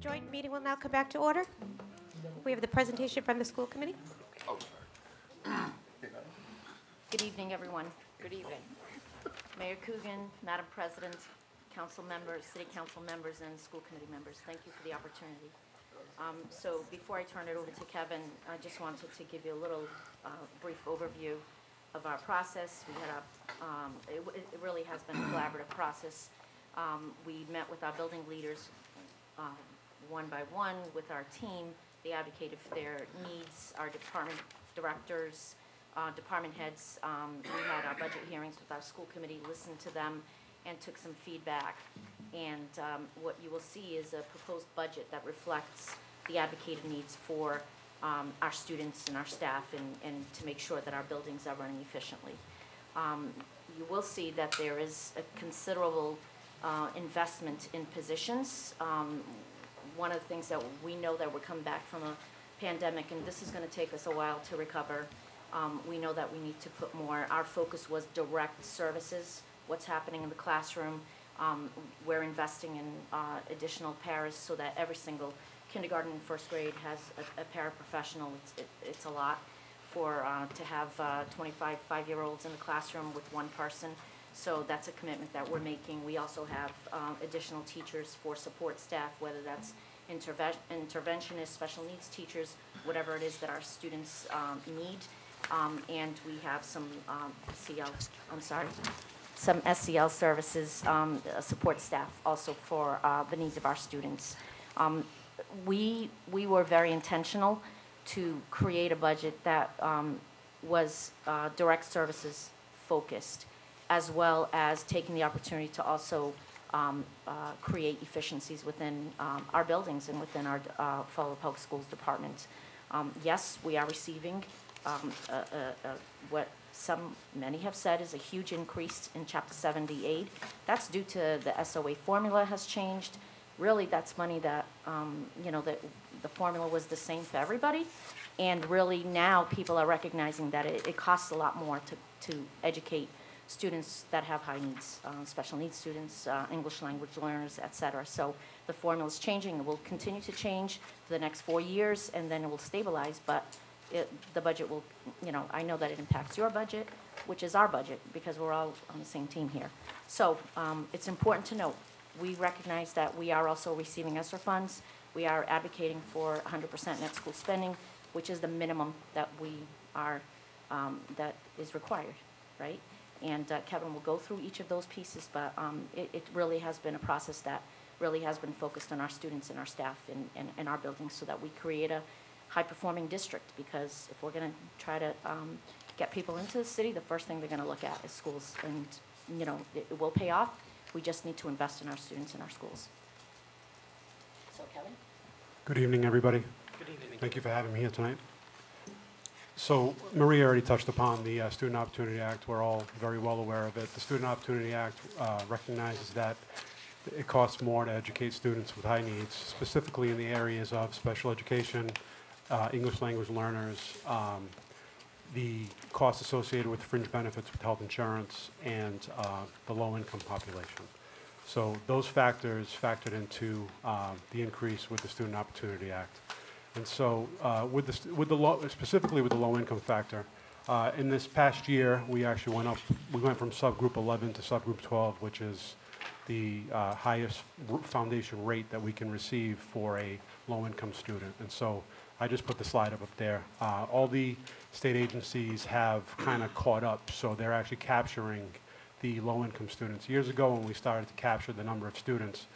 Joint meeting will now come back to order. We have the presentation from the school committee. Oh, sorry. Good evening, everyone. Good evening. Mayor Coogan, Madam President, council members, city council members, and school committee members, thank you for the opportunity. So before I turn it over to Kevin, I just wanted to give you a little brief overview of our process. We had it really has been a collaborative process. We met with our building leaders one by one with our team. They advocated for their needs, our department directors, department heads. We had our budget hearings with our school committee, listened to them, and took some feedback. And what you will see is a proposed budget that reflects the advocated needs for our students and our staff, and to make sure that our buildings are running efficiently. You will see that there is a considerable investment in positions. One of the things that we know that we're coming back from a pandemic, and this is going to take us a while to recover. We know that we need to put more. Our focus was direct services, what's happening in the classroom. We're investing in additional paras so that every single kindergarten and first grade has a paraprofessional. It's a lot to have 25 5-year-olds in the classroom with one person. So that's a commitment that we're making. We also have additional teachers for support staff, whether that's interventionists, special needs teachers, whatever it is that our students need. And we have some some SEL services, support staff also for the needs of our students. We were very intentional to create a budget that was direct services focused, as well as taking the opportunity to also create efficiencies within our buildings and within our Fall River Public Schools department. Yes, we are receiving what many have said is a huge increase in Chapter 70 aid. That's due to the SOA formula has changed. Really, that's money that, the formula was the same for everybody. And really now people are recognizing that it costs a lot more to educate students that have high needs, special needs students, English language learners, et cetera. So the formula is changing. It will continue to change for the next 4 years, and then it will stabilize. But the budget will, I know that it impacts your budget, which is our budget, because we're all on the same team here. So it's important to note, we recognize that we are also receiving ESSER funds. We are advocating for 100% net school spending, which is the minimum that we are, that is required, right? And Kevin will go through each of those pieces, but it really has been a process that really has been focused on our students and our staff and our buildings, so that we create a high-performing district. Because if we're going to try to get people into the city, the first thing they're going to look at is schools. And, it will pay off. We just need to invest in our students and our schools. So, Kevin? Good evening, everybody. Good evening. Thank you for having me here tonight. So Maria already touched upon the Student Opportunity Act. We're all very well aware of it. The Student Opportunity Act recognizes that it costs more to educate students with high needs, specifically in the areas of special education, English language learners, the costs associated with fringe benefits with health insurance, and the low-income population. So those factors factored into the increase with the Student Opportunity Act. And so specifically with the low-income factor, in this past year, we actually went from subgroup 11 to subgroup 12, which is the highest foundation rate that we can receive for a low-income student. And so I just put the slide up there. All the state agencies have kind of caught up, so they're actually capturing the low-income students. Years ago, when we started to capture the number of students,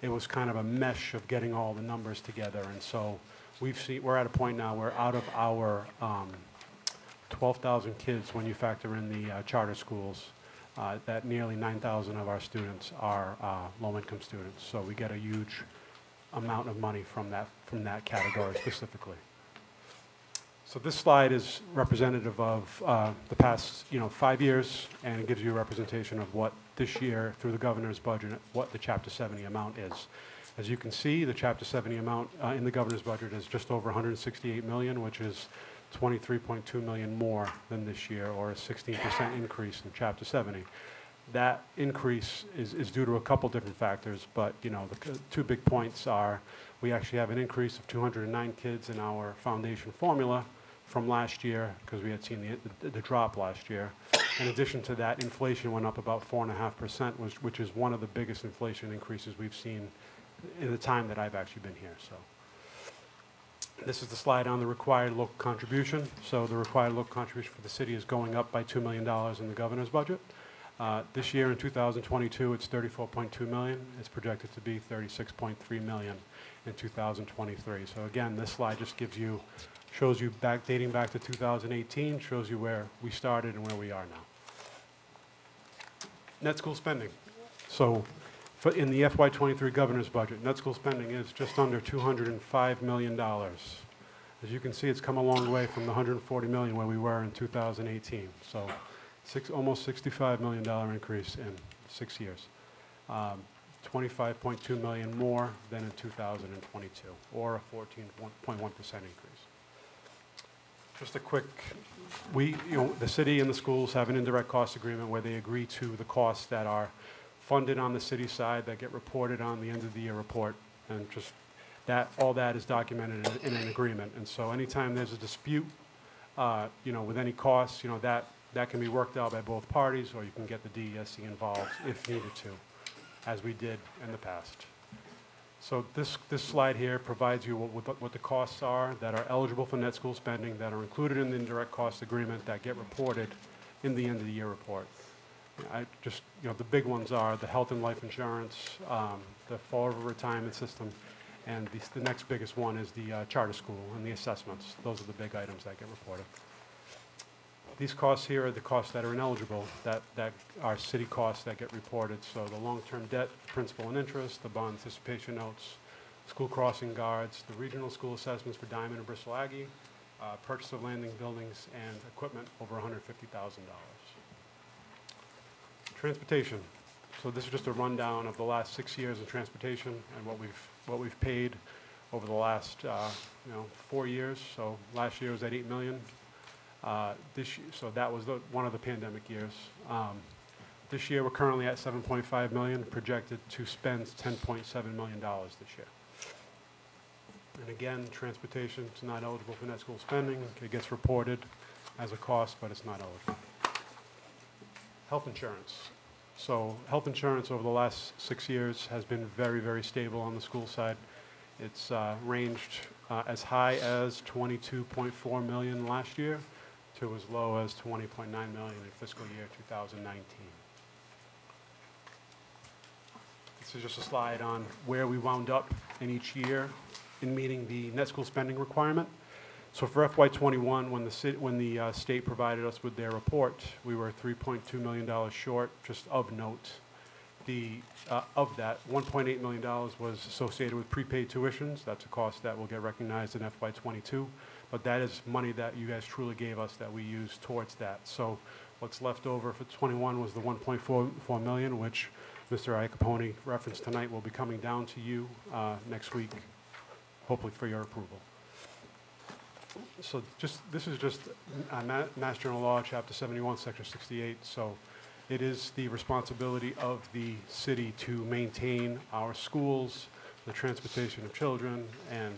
it was kind of a mesh of getting all the numbers together. And so we're at a point now where out of our 12,000 kids, when you factor in the charter schools, that nearly 9,000 of our students are low-income students. So we get a huge amount of money from that category specifically. So this slide is representative of the past 5 years, and it gives you a representation of what this year, through the governor's budget, what the Chapter 70 amount is. As you can see, the Chapter 70 amount in the governor's budget is just over $168 million, which is $23.2 million more than this year, or a 16% increase in Chapter 70. That increase is due to a couple different factors, but, you know, the two big points are, we actually have an increase of 209 kids in our foundation formula from last year, because we had seen the drop last year. In addition to that, inflation went up about 4.5%, which is one of the biggest inflation increases we've seen in the time that I've actually been here, so. This is the slide on the required local contribution. So the required local contribution for the city is going up by $2 million in the governor's budget. This year in 2022, it's $34.2 million. It's projected to be $36.3 million in 2023. So again, this slide just shows you dating back to 2018, shows you where we started and where we are now. Net school spending. So in the FY23 governor's budget, net school spending is just under $205 million. As you can see, it's come a long way from the $140 million where we were in 2018. So almost $65 million increase in 6 years. 25.2 million more than in 2022, or a 14.1% increase. Just a quick, the city and the schools have an indirect cost agreement where they agree to the costs that are funded on the city side that get reported on the end of the year report, and just all that is documented in an agreement. And so anytime there's a dispute, with any costs, that can be worked out by both parties, or you can get the DESC involved if needed to, as we did in the past. So this slide here provides you what the costs are that are eligible for net school spending, that are included in the indirect cost agreement, that get reported in the end of the year report. The big ones are the health and life insurance, the Fall River retirement system, and the next biggest one is the charter school and the assessments. Those are the big items that get reported. These costs here are the costs that are ineligible, that are city costs that get reported. So the long-term debt, principal and interest, the bond anticipation notes, school crossing guards, the regional school assessments for Diamond and Bristol Aggie, purchase of landing buildings and equipment over $150,000. Transportation. So this is just a rundown of the last 6 years of transportation and what we've paid over the last 4 years. So last year was at $8 million. So that was one of the pandemic years. This year we're currently at $7.5 million, projected to spend $10.7 million this year. And again, transportation is not eligible for net school spending. It gets reported as a cost, but it's not eligible. Health insurance. So health insurance over the last 6 years has been very, very stable on the school side. It's ranged as high as $22.4 million last year to as low as $20.9 million in fiscal year 2019. This is just a slide on where we wound up in each year in meeting the net school spending requirement. So for FY21, when the state provided us with their report, we were $3.2 million short. Just of note, of that, $1.8 million was associated with prepaid tuitions. That's a cost that will get recognized in FY22. But that is money that you guys truly gave us that we used towards that. So what's left over for 21 was the $1.4 million, which Mr. Iacopone referenced tonight will be coming down to you next week, hopefully for your approval. So this is just Mass General Law, Chapter 71, Section 68. So it is the responsibility of the city to maintain our schools, the transportation of children, and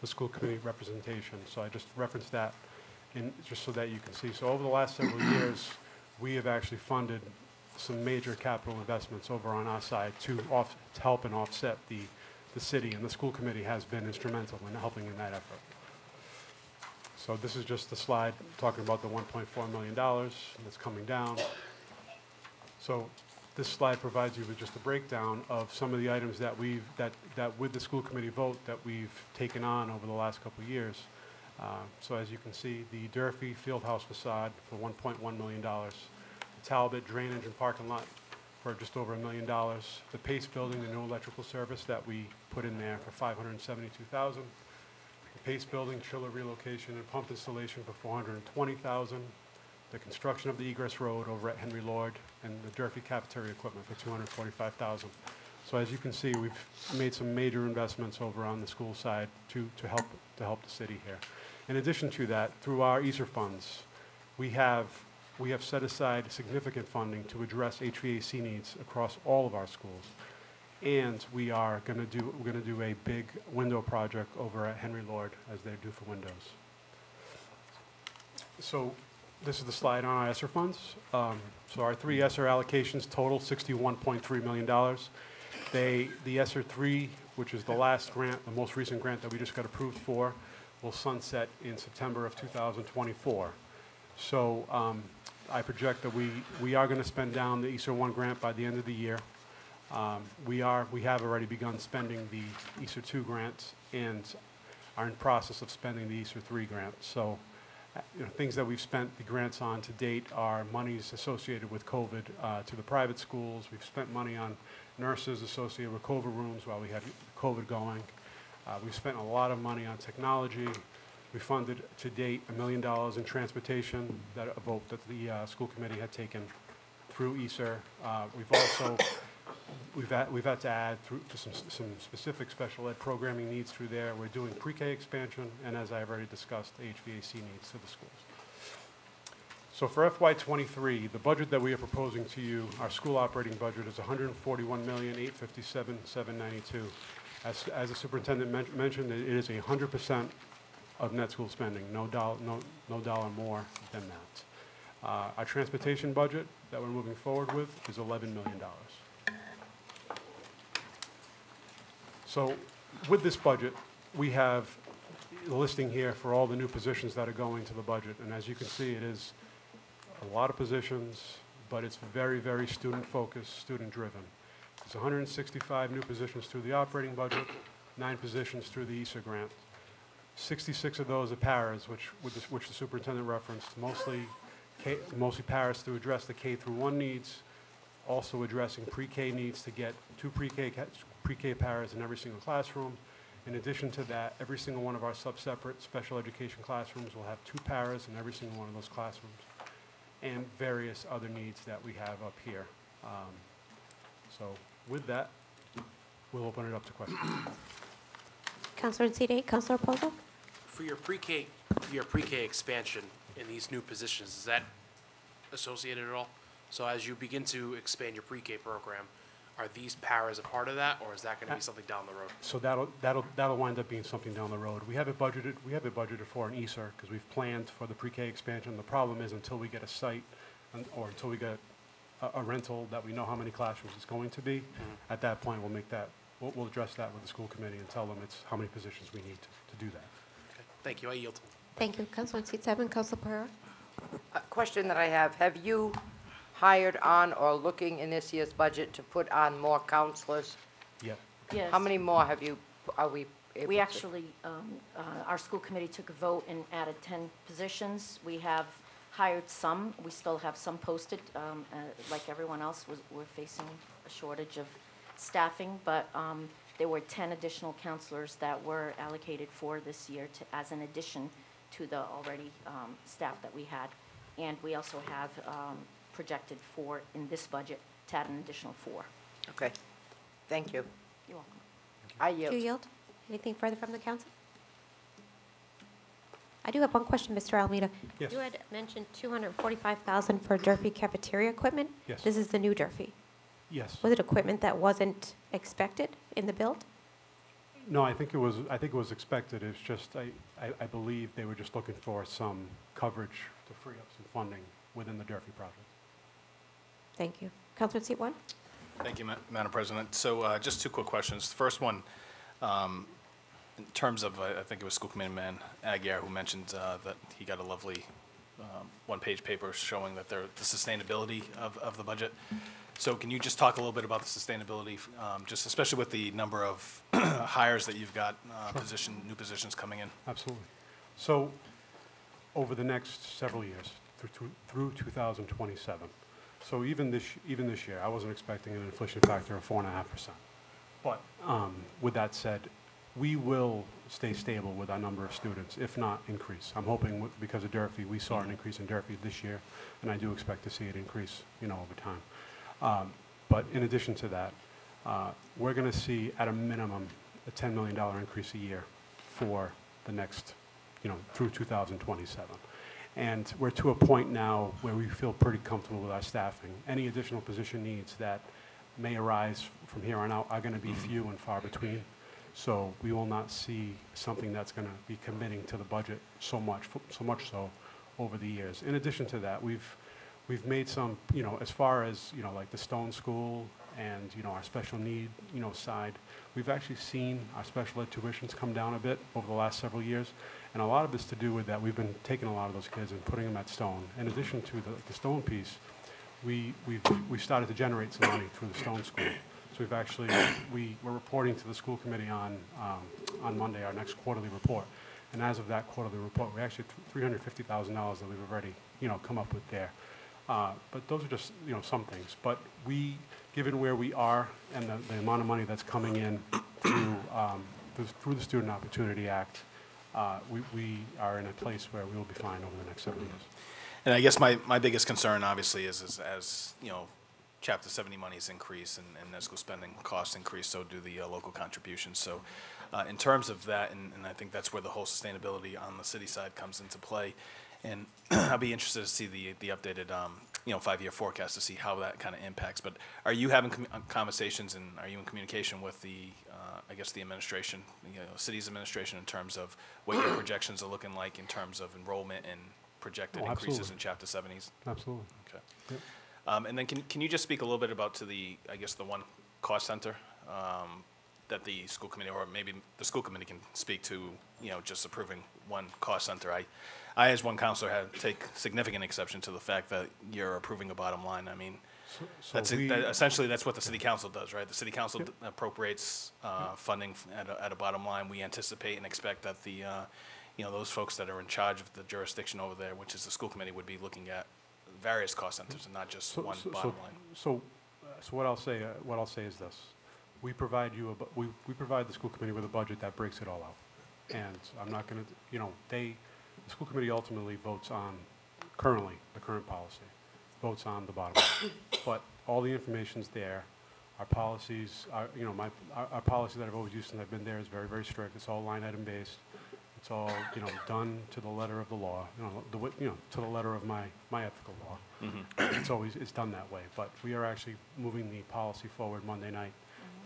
the school committee representation. So I just referenced that just so that you can see. So over the last several years, we have actually funded some major capital investments over on our side to help and offset the city, and the school committee has been instrumental in helping in that effort. So this is just the slide talking about the $1.4 million that's coming down. So this slide provides you with just a breakdown of some of the items that that with the school committee vote that we've taken on over the last couple of years. So as you can see, the Durfee Fieldhouse facade for $1.1 million, the Talbot drainage and parking lot for just over $1 million, the Pace building, the new electrical service that we put in there for $572,000. Pace building, chiller relocation, and pump installation for $420,000. The construction of the egress road over at Henry Lord, and the Durfee cafeteria equipment for $245,000. So as you can see, we've made some major investments over on the school side to help the city here. In addition to that, through our ESSER funds, we have we have set aside significant funding to address HVAC needs across all of our schools. And we're going to do a big window project over at Henry Lord, as they do for windows. So this is the slide on our ESSER funds. So our 3 ESSER allocations total $61.3 million. The ESSER 3, which is the last grant, the most recent grant that we just got approved for, will sunset in September of 2024. So I project that we are going to spend down the ESSER 1 grant by the end of the year. We have already begun spending the ESSER 2 grants and are in process of spending the ESSER 3 grants. So things that we've spent the grants on to date are monies associated with COVID to the private schools. We've spent money on nurses associated with COVID rooms while we had COVID going. We've spent a lot of money on technology. We funded to date $1 million in transportation, that a vote that the school committee had taken through ESSER. We've had to add to some specific special ed programming needs through there. We're doing pre-K expansion, and as I've already discussed, HVAC needs to the schools. So for FY23, the budget that we are proposing to you, our school operating budget, is $141,857,792. As the superintendent mentioned, it is 100% of net school spending, no dollar more than that. Our transportation budget that we're moving forward with is $11 million. So with this budget, we have a listing here for all the new positions that are going to the budget. And as you can see, it is a lot of positions, but it's very, very student-focused, student-driven. There's 165 new positions through the operating budget, 9 positions through the ESSER grant. 66 of those are paras, which the superintendent referenced, mostly paras to address the K through 1 needs, also addressing pre-K needs to get 2 pre-K paras in every single classroom. In addition to that, every single one of our sub-separate special education classrooms will have 2 paras in every single one of those classrooms, and various other needs that we have up here. So with that, we'll open it up to questions. Counselor in seat 8, Counselor Reposo. For your pre-K expansion in these new positions, is that associated at all? So as you begin to expand your pre-K program, are these paras a part of that, or is that going to be something down the road? So that'll wind up being something down the road. We have it budgeted for an ESSER because we've planned for the pre-K expansion. The problem is until we get a site or until we get a rental that we know how many classrooms it's going to be, at that point we'll address that with the school committee and tell them it's how many positions we need to do that. Okay. Thank you. I yield. Thank you. Counselor in seat 7, Counselor Pereira. A question that I have you hired on or looking in this year's budget to put on more counselors? Yeah. Yes. How many more are we able We to? actually, our school committee took a vote and added 10 positions. We have hired some. We still have some posted. Like everyone else, we're facing a shortage of staffing, but there were 10 additional counselors that were allocated for this year as an addition to the already staff that we had. And we also have projected for, in this budget, to add an additional 4. Okay. Thank you. You're welcome. I Do you yield. yield? Anything further from the council? I do have one question, Mr. Almeida. Yes. You had mentioned $245,000 for Durfee cafeteria equipment? Yes. This is the new Durfee. Yes. Was it equipment that wasn't expected in the build? No, I think it was expected. It's just, I believe they were just looking for some coverage to free up some funding within the Durfee project. Thank you. Counselor in seat 1. Thank you, Madam President. So just 2 quick questions. The first one, in terms of, I think it was School Committee Man Aguirre who mentioned that he got a lovely 1-page paper showing that the sustainability of the budget. So can you just talk a little bit about the sustainability, just especially with the number of hires that you've got, new positions coming in? Absolutely. So over the next several years, through 2027, so even this year, I wasn't expecting an inflation factor of 4.5%. But with that said, we will stay stable with our number of students, if not increase. I'm hoping because of Durfee, we saw an increase in Durfee this year, and I do expect to see it increase, over time. But in addition to that, we're going to see at a minimum a $10 million increase a year for the next, through 2027. And we're to a point now where we feel pretty comfortable with our staffing. Any additional position needs that may arise from here on out are going to be few and far between. So we will not see something that's going to be committing to the budget so much so over the years. In addition to that, we've made some, as far as, like the Stone School and, our special need, side, we've actually seen our special ed tuitions come down a bit over the last several years. And a lot of it's to do with that we've been taking a lot of those kids and putting them at Stone. In addition to the Stone piece, we've started to generate some money through the Stone School. So we've actually, we're reporting to the school committee on Monday, our next quarterly report. And as of that quarterly report, we actually $350,000 that we've already, come up with there. But those are just, some things. But given where we are and the amount of money that's coming in through the Student Opportunity Act, we are in a place where we will be fine over the next several years. And I guess my biggest concern, obviously, is as, Chapter 70 monies increase and as school spending costs increase, so do the local contributions. So in terms of that, and I think that's where the whole sustainability on the city side comes into play. And I'll be interested to see the updated, 5-year forecast to see how that kind of impacts. But are you having conversations and are you in communication with the, I guess, the administration, city's administration in terms of what your projections are looking like in terms of enrollment and projected increases in Chapter 70s? Absolutely. Okay. Yep. And then can you just speak a little bit about the one cost center that the school committee, or maybe the school committee can speak to, just approving one cost center. I as one counselor take significant exception to the fact that you're approving a bottom line. I mean, essentially that's what the city council does, right? The city council appropriates funding at a bottom line. We anticipate and expect that the, those folks that are in charge of the jurisdiction over there, which is the school committee, would be looking at various cost centers and not just one bottom line. So what I'll say is this: we provide we provide the school committee with a budget that breaks it all out, and I'm not going to, the school committee ultimately votes on the current policy, votes on the bottom line, but all the information's there. Our policies, our policy that I've always used since I've been there is very, very strict. It's all line item based. It's all, done to the letter of the law, to the letter of my ethical law. Mm-hmm. It's done that way. But we are actually moving the policy forward Monday night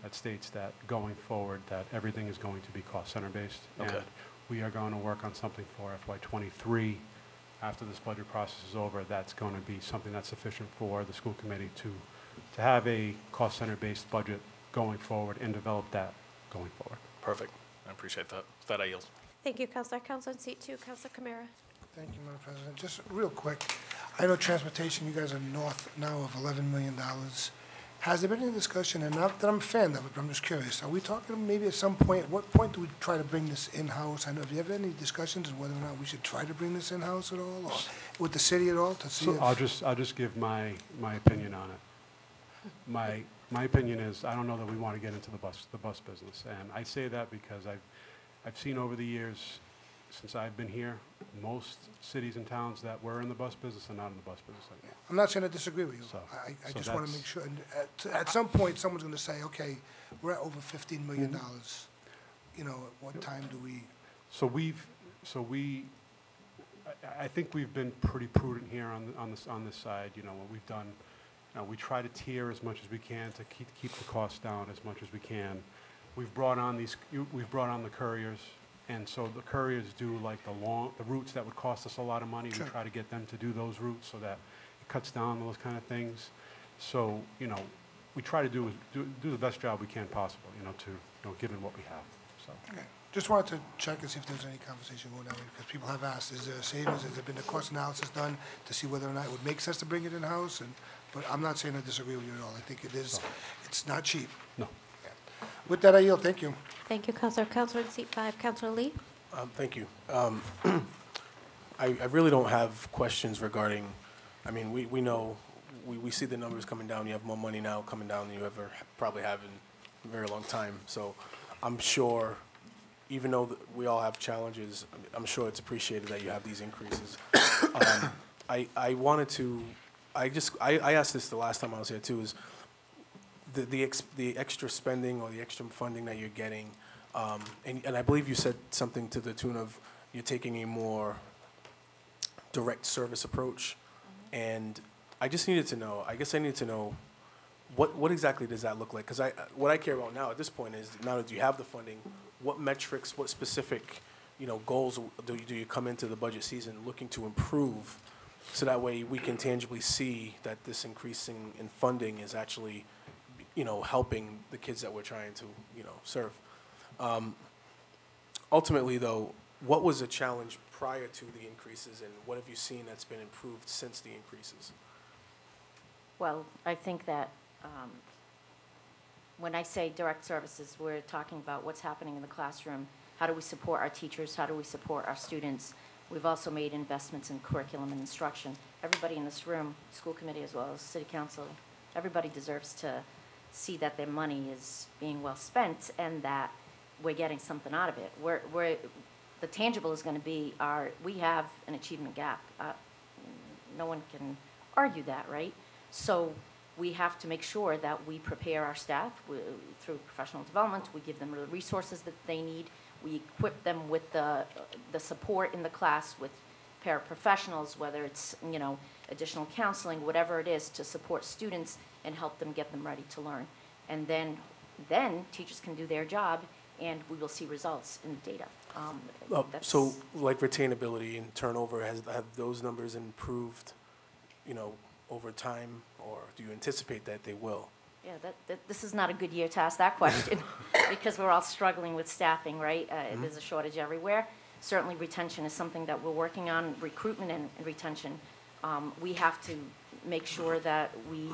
that states that going forward, that everything is going to be cost center based. Okay. And we are going to work on something for FY23 after this budget process is over. That's going to be something that's sufficient for the school committee to have a cost center based budget going forward and develop that going forward. Perfect. I appreciate that. With that, I yield. Thank you, Counselor. Counselor in seat 2, Counselor Camara. Thank you, Madam President. Just real quick, I know transportation, you guys are north now of $11 million. Has there been any discussion, and not that I'm a fan of it, but I'm just curious, are we talking maybe at some point, at what point do we try to bring this in-house? I know, have you had any discussions on whether or not we should try to bring this in-house at all, or with the city at all, to see if... I'll just give my opinion on it. My opinion is, I don't know that we want to get into the bus business, and I say that because I've seen over the years, since I've been here, most cities and towns that were in the bus business are not in the bus business anymore. I'm not saying I disagree with you. So I just want to make sure, and at some point, someone's going to say, okay, we're at over $15 million. At what time do we? I think we've been pretty prudent here on this side. What we've done, we try to tier as much as we can to keep the costs down as much as we can. We've brought on the couriers, and so the couriers do like the routes that would cost us a lot of money. Sure. We try to get them to do those routes so that it cuts down those kind of things. So we try to do the best job we can possible, given what we have. So. Okay. Just wanted to check and see if there's any conversation going on, because people have asked, is there a savings? Has there been a cost analysis done to see whether or not it would make sense to bring it in-house? But I'm not saying I disagree with you at all. I think it is. No. It's not cheap. No. With that, I yield. Thank you. Thank you, Counselor. Counselor in seat 5, Counselor Lee. Thank you. I really don't have questions regarding, I mean, we know, we see the numbers coming down. You have more money now coming down than you ever probably have in a very long time. So I'm sure, even though we all have challenges, I'm sure it's appreciated that you have these increases. I wanted to, I asked this the last time I was here too, is the extra spending or the extra funding that you're getting, and I believe you said something to the tune of you're taking a more direct service approach. And I just needed to know, I guess I need to know, what exactly does that look like? Because what I care about now at this point is, now that you have the funding, what metrics, what specific, goals do you come into the budget season looking to improve, so that way we can tangibly see that this increasing in funding is actually, helping the kids that we're trying to, serve. Ultimately, though, what was a challenge prior to the increases, and what have you seen that's been improved since the increases? Well, I think that when I say direct services, we're talking about what's happening in the classroom. How do we support our teachers? How do we support our students? We've also made investments in curriculum and instruction. Everybody in this room, school committee as well as city council, everybody deserves to see that their money is being well spent and that we're getting something out of it. The tangible is going to be we have an achievement gap. No one can argue that, right? So we have to make sure that we prepare our staff through professional development. We give them the resources that they need. We equip them with the support in the class with paraprofessionals, whether it's, additional counseling, whatever it is, to support students and help them get them ready to learn. And then teachers can do their job, and we will see results in the data. So, like retainability and turnover, have those numbers improved, over time, or do you anticipate that they will? Yeah, this is not a good year to ask that question because we're all struggling with staffing, right? There's a shortage everywhere. Certainly retention is something that we're working on, recruitment and retention. We have to make sure that we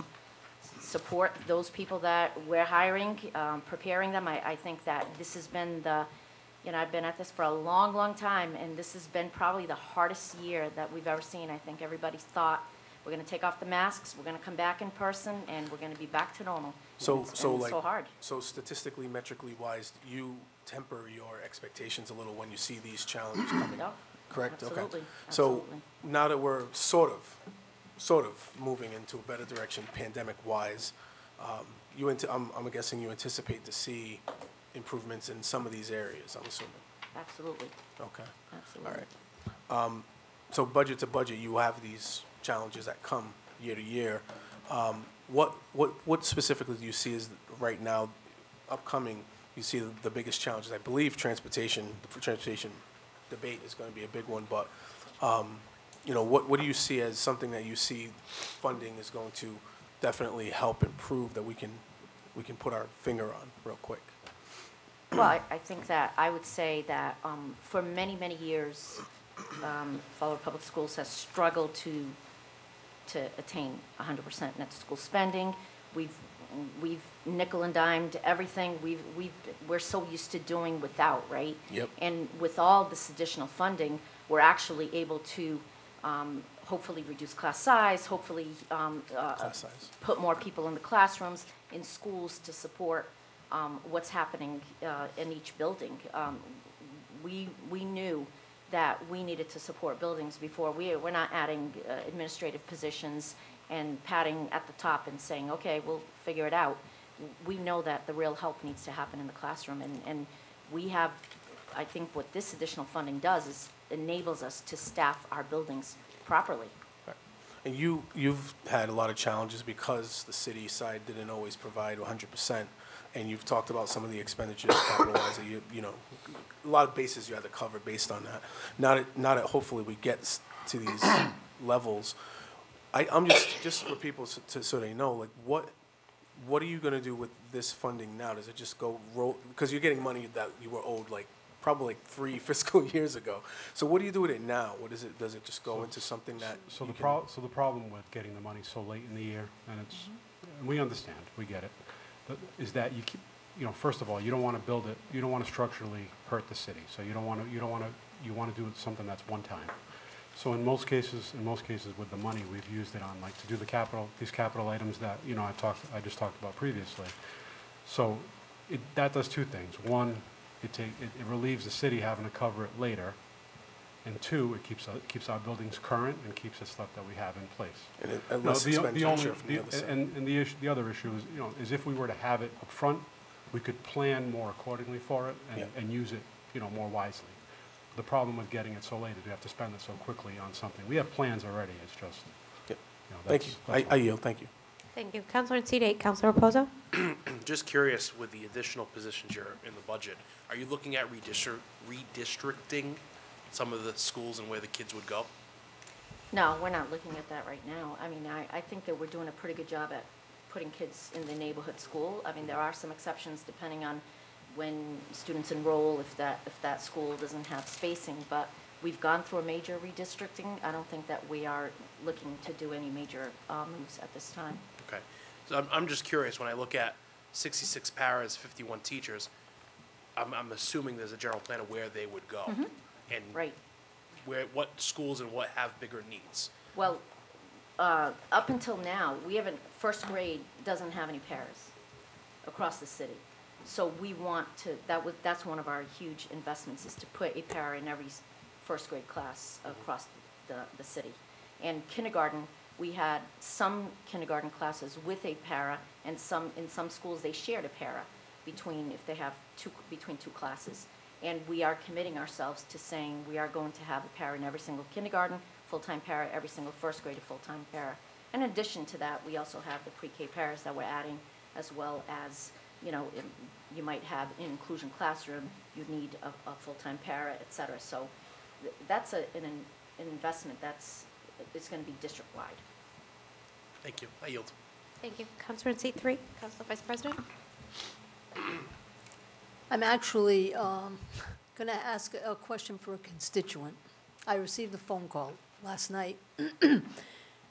support those people that we're hiring, preparing them. I think that this has been I've been at this for a long, long time, and this has been probably the hardest year that we've ever seen. I think everybody thought, we're going to take off the masks, we're going to come back in person, and we're going to be back to normal. It's so hard. So statistically, metrically wise, you temper your expectations a little when you see these challenges coming. No, correct? absolutely, Okay. So absolutely. now that we're sort of moving into a better direction, pandemic-wise, I'm guessing you anticipate to see improvements in some of these areas, I'm assuming. Absolutely. Okay. Absolutely. All right. So budget to budget, you have these challenges that come year to year. What specifically do you see as right now, upcoming, you see the biggest challenges? I believe transportation debate is going to be a big one, but what do you see as something that you see funding is going to definitely help improve, that we can put our finger on real quick? Well, I think that I would say that for many, many years, Fall River Public Schools has struggled to attain 100% net school spending. We've nickel and dimed everything. We're so used to doing without, right? Yep. And with all this additional funding, we're actually able to hopefully reduce class size, hopefully put more people in the classrooms, in schools to support what's happening in each building. We knew that we needed to support buildings before. We're not adding administrative positions and padding at the top and saying, okay, we'll figure it out. We know that the real help needs to happen in the classroom, and we have, I think what this additional funding does is enables us to staff our buildings properly. Right. And you've had a lot of challenges because the city side didn't always provide 100%, and you've talked about some of the expenditures capital-wise that a lot of bases you had to cover based on that. Now that hopefully we get to these levels, I'm just for people so they know, like, what are you going to do with this funding now? Does it just go roll? Because you're getting money that you were owed probably 3 fiscal years ago. So what do you do with it now? What is it? Does it just go into something that? So the problem with getting the money so late in the year, and and we understand, we get it, is that you keep, first of all, you don't want to build it, you don't want to structurally hurt the city. So you want to do something that's one time. So in most cases with the money, we've used it on to do these capital items that I just talked about previously. So that does two things. One, it relieves the city having to cover it later, and two, it keeps our buildings current and keeps the stuff that we have in place. And less expenditure from the other side. And the other issue is if we were to have it up front, we could plan more accordingly for it and use it more wisely. The problem with getting it so late is we have to spend it so quickly on something. We have plans already, it's just, Yep. you know, Thank you. that's I yield, thank you. Thank you. Counselor in seat 8, Counselor Reposo? Just curious, with the additional positions you're in the budget, are you looking at redistricting some of the schools and where the kids would go? No, we're not looking at that right now. I mean, I think that we're doing a pretty good job at putting kids in the neighborhood school. I mean, there are some exceptions depending on when students enroll, if that school doesn't have spacing, but we've gone through a major redistricting. I don't think that we are looking to do any major moves at this time. Okay. So I'm just curious, when I look at 66 paras, 51 teachers, I'm assuming there's a general plan of where they would go. And Right. what schools and what have bigger needs. Well, up until now, first grade doesn't have any paras across the city. So we want to, that's one of our huge investments, is to put a para in every first grade class across the city. And kindergarten, we had some kindergarten classes with a para, and in some schools, they shared a para if they have between two classes. And we are committing ourselves to saying we are going to have a para in every single kindergarten, full-time para, every single first grade, a full-time para. In addition to that, we also have the pre-K paras that we're adding, as well as, you know, you might have an inclusion classroom, you need a full-time para, et cetera. So that's an investment it's going to be district-wide. Thank you. I yield. Thank you. Counselor in seat 3, Counselor Vice President? I'm actually going to ask a question for a constituent. I received a phone call last night, and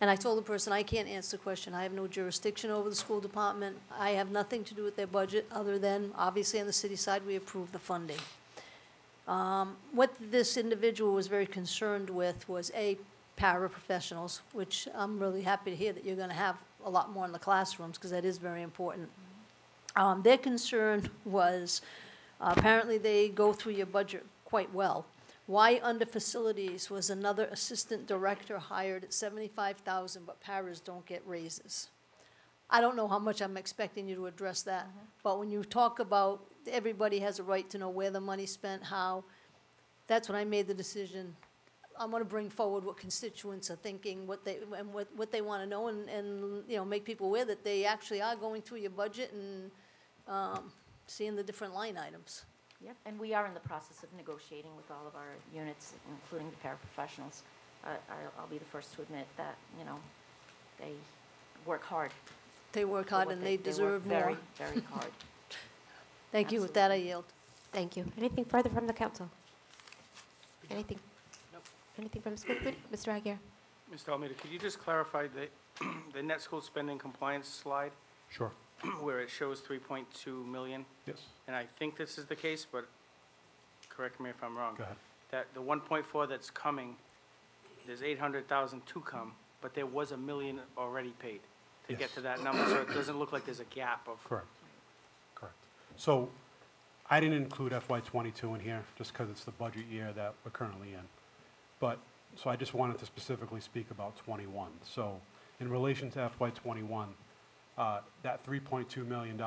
I told the person I can't answer the question. I have no jurisdiction over the school department. I have nothing to do with their budget, other than, obviously, on the city side, we approve the funding. What this individual was very concerned with was, A, paraprofessionals, which I'm really happy to hear that you're going to have a lot more in the classrooms, because that is very important. Their concern was, apparently they go through your budget quite well. Why under facilities was another assistant director hired at $75,000, but paras don't get raises? I don't know how much I'm expecting you to address that, but when you talk about everybody has a right to know where the money's spent, how, that's when I made the decision. I want to bring forward what constituents are thinking, what they want to know, and you know, make people aware that they actually are going through your budget and seeing the different line items. Yep, and we are in the process of negotiating with all of our units, including the paraprofessionals. I'll be the first to admit that, you know, they work hard. They work hard and they deserve more. Very, very hard. Thank you. With that, I yield. Thank you. Anything further from the council? Anything? Nope. Anything from the school committee? Mr. Aguirre? Mr. Almeida, could you just clarify the net school spending compliance slide Sure. where it shows 3.2 million? Yes. And I think this is the case, but correct me if I'm wrong. Go ahead. That the 1.4 that's coming, there's 800,000 to come, but there was $1 million already paid to get Yes. to that number, so it doesn't look like there's a gap of. Correct. Correct. So I didn't include FY '22 in here, just because it's the budget year that we're currently in. But, so I just wanted to specifically speak about '21. So in relation to FY '21, that $3.2 million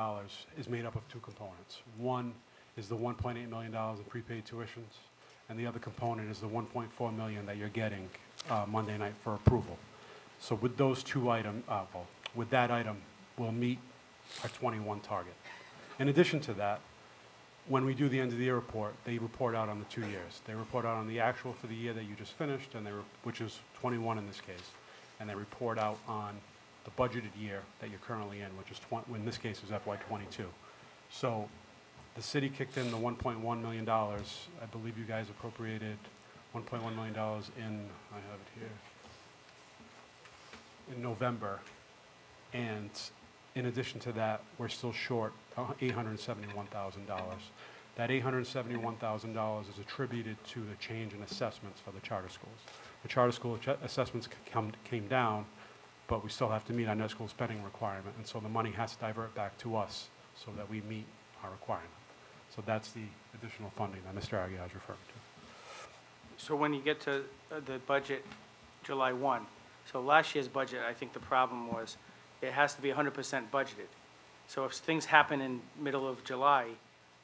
is made up of two components. One is the $1.8 million in prepaid tuitions, and the other component is the $1.4 million that you're getting Monday night for approval. So with those two items, with that item, we'll meet our '21 target. In addition to that, when we do the end of the year report, they report out on the 2 years. They report out on the actual for the year that you just finished, and which is '21 in this case, and they report out on the budgeted year that you're currently in, which is, in this case, is FY '22. So the city kicked in the $1.1 million. I believe you guys appropriated $1.1 million in, I have it here, in November. And in addition to that, we're still short $871,000. That $871,000 is attributed to the change in assessments for the charter schools. The charter school assessments came down, but we still have to meet our net school spending requirement, and so the money has to divert back to us so that we meet our requirement. So that's the additional funding that Mr. Aguirre is referring to. So when you get to the budget July 1, so last year's budget, I think the problem was it has to be 100% budgeted. So if things happen in middle of July,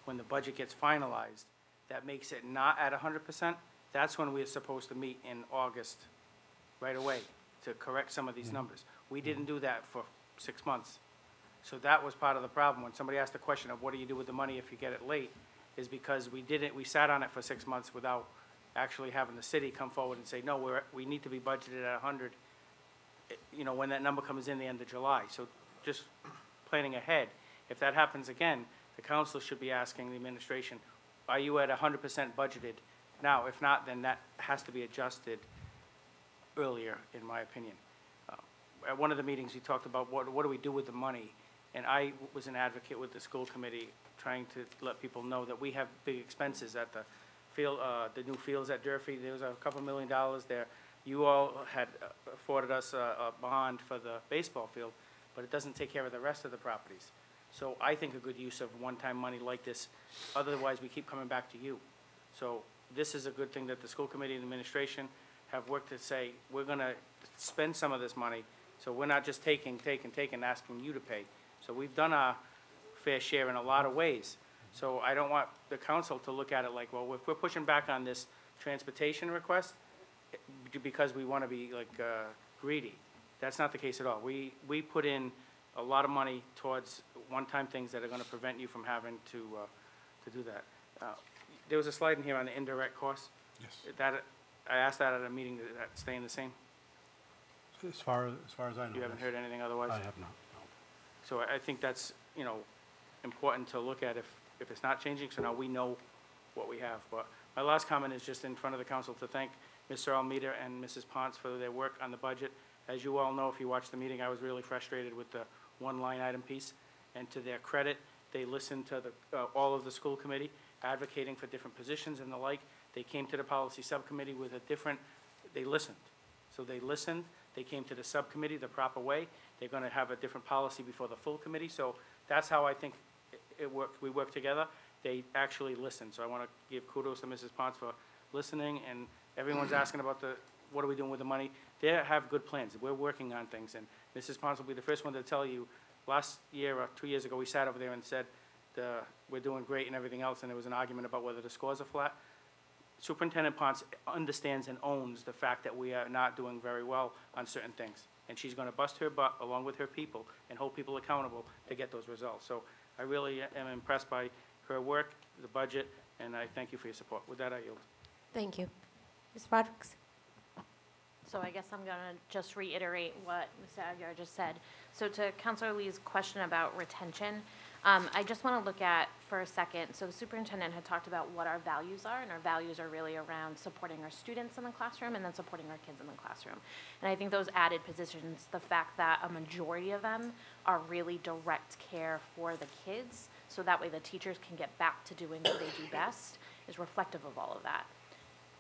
when the budget gets finalized, that makes it not at 100%, that's when we're supposed to meet in August right away to correct some of these numbers. We didn't do that for 6 months. So that was part of the problem. When somebody asked the question of what do you do with the money if you get it late, is because we sat on it for 6 months without actually having the city come forward and say, no, we need to be budgeted at 100, you know, when that number comes in the end of July. So just planning ahead, if that happens again, the council should be asking the administration, are you at 100% budgeted now? If not, then that has to be adjusted earlier, in my opinion. At one of the meetings, we talked about what do we do with the money? And I was an advocate with the school committee, trying to let people know that we have big expenses at the field, the new fields at Durfee. There was a couple $1 million there. You all had afforded us a bond for the baseball field, but it doesn't take care of the rest of the properties. So I think a good use of one-time money like this, otherwise we keep coming back to you. So this is a good thing that the school committee and administration have worked to say, we're gonna spend some of this money, so we're not just taking, asking you to pay. So we've done our fair share in a lot of ways. So I don't want the council to look at it like, well, if we're pushing back on this transportation request because we want to be like greedy. That's not the case at all. We put in a lot of money towards one-time things that are going to prevent you from having to do that. There was a slide in here on the indirect costs. Yes. That, I asked that at a meeting, that's staying the same? As far as I know. You haven't heard anything otherwise? I have not, no. So I think that's, you know, important to look at if it's not changing, so now we know what we have. But my last comment is just in front of the council to thank Mr. Almeida and Mrs. Ponce for their work on the budget. As you all know, if you watched the meeting, I was really frustrated with the one line item piece. And to their credit, they listened to all of the school committee advocating for different positions and the like. They came to the policy subcommittee with they listened. So they listened, they came to the subcommittee the proper way. They're gonna have a different policy before the full committee. So that's how I think it worked. We worked together. They actually listened. So I wanna give kudos to Mrs. Ponce for listening, and everyone's asking about what are we doing with the money? They have good plans. We're working on things, and Mrs. Ponce will be the first one to tell you, last year or 2 years ago, we sat over there and said, we're doing great and everything else, and there was an argument about whether the scores are flat. Superintendent Ponce understands and owns the fact that we are not doing very well on certain things. And she's gonna bust her butt along with her people and hold people accountable to get those results. So I really am impressed by her work, the budget, and I thank you for your support. With that, I yield. Thank you. Ms. Roderick? So I guess I'm going to just reiterate what Mr. Aguirre just said. So to Councilor Lee's question about retention, I just want to look at for a second. So the superintendent had talked about what our values are, and our values are really around supporting our students in the classroom and then supporting our kids in the classroom. And I think those added positions, the fact that a majority of them are really direct care for the kids, so that way the teachers can get back to doing what they do best, is reflective of all of that.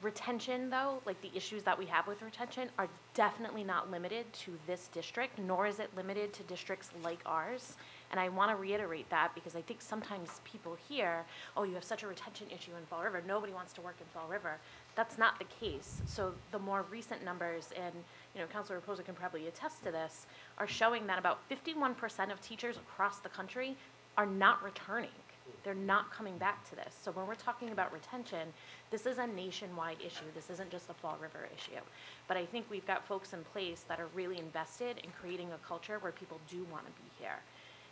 Retention, though, like the issues that we have with retention are definitely not limited to this district, nor is it limited to districts like ours. And I want to reiterate that because I think sometimes people hear, oh, you have such a retention issue in Fall River, nobody wants to work in Fall River. That's not the case. So the more recent numbers, and Councilor Raposa can probably attest to this, are showing that about 51% of teachers across the country are not returning. They're not coming back to this. So when we're talking about retention, this is a nationwide issue. This isn't just a Fall River issue. But I think we've got folks in place that are really invested in creating a culture where people do want to be here.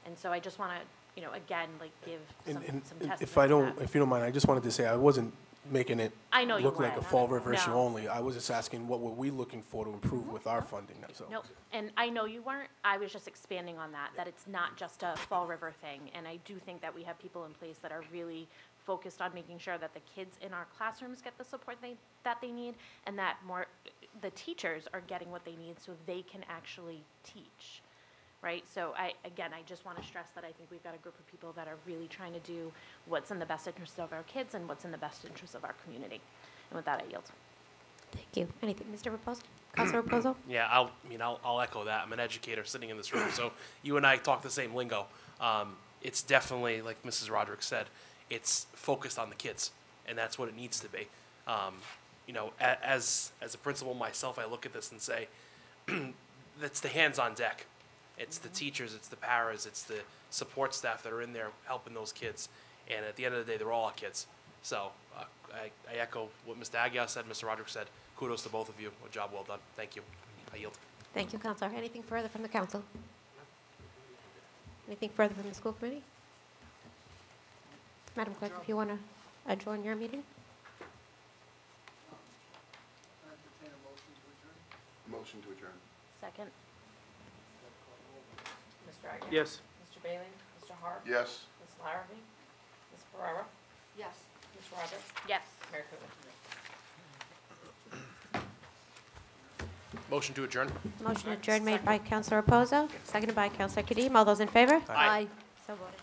And so I just want to, again, give some testimony If you don't mind, I just wanted to say I wasn't making it I know you look like a weren't. Fall River issue No. only. I was just asking what were we looking for to improve with our funding, that's all. Nope, and I know you weren't. I was just expanding on that it's not just a Fall River thing. And I do think that we have people in place that are really focused on making sure that the kids in our classrooms get the support that they need, and that the teachers are getting what they need so they can actually teach. Right, so I just want to stress that I think we've got a group of people that are really trying to do what's in the best interest of our kids and what's in the best interest of our community. And with that, I yield. Thank you. Anything, Mr. Raposo? Councilor Raposo? Yeah, I'll echo that. I'm an educator sitting in this room, so you and I talk the same lingo. It's definitely, like Mrs. Roderick said, it's focused on the kids, and that's what it needs to be. As a principal myself, I look at this and say, that's the hands on deck. It's the teachers, it's the paras, it's the support staff that are in there helping those kids. And at the end of the day, they're all our kids. So I echo what Mr. Aguirre said, Mr. Roderick said. Kudos to both of you. A job well done. Thank you. I yield. Thank you, Counselor. Anything further from the council? Anything further from the school committee? Madam Clerk, if you want to adjourn your meeting? Motion to adjourn. Second. Mr. Aguirre? Yes. Mr. Bailey? Mr. Hart? Yes. Ms. Larrabee? Ms. Ferrera? Yes. Ms. Roberts? Yes. Mayor Coogan? Motion to adjourn? Motion adjourned made by Counselor Reposo, seconded by Counselor Kadim. All those in favor? Aye. So voted.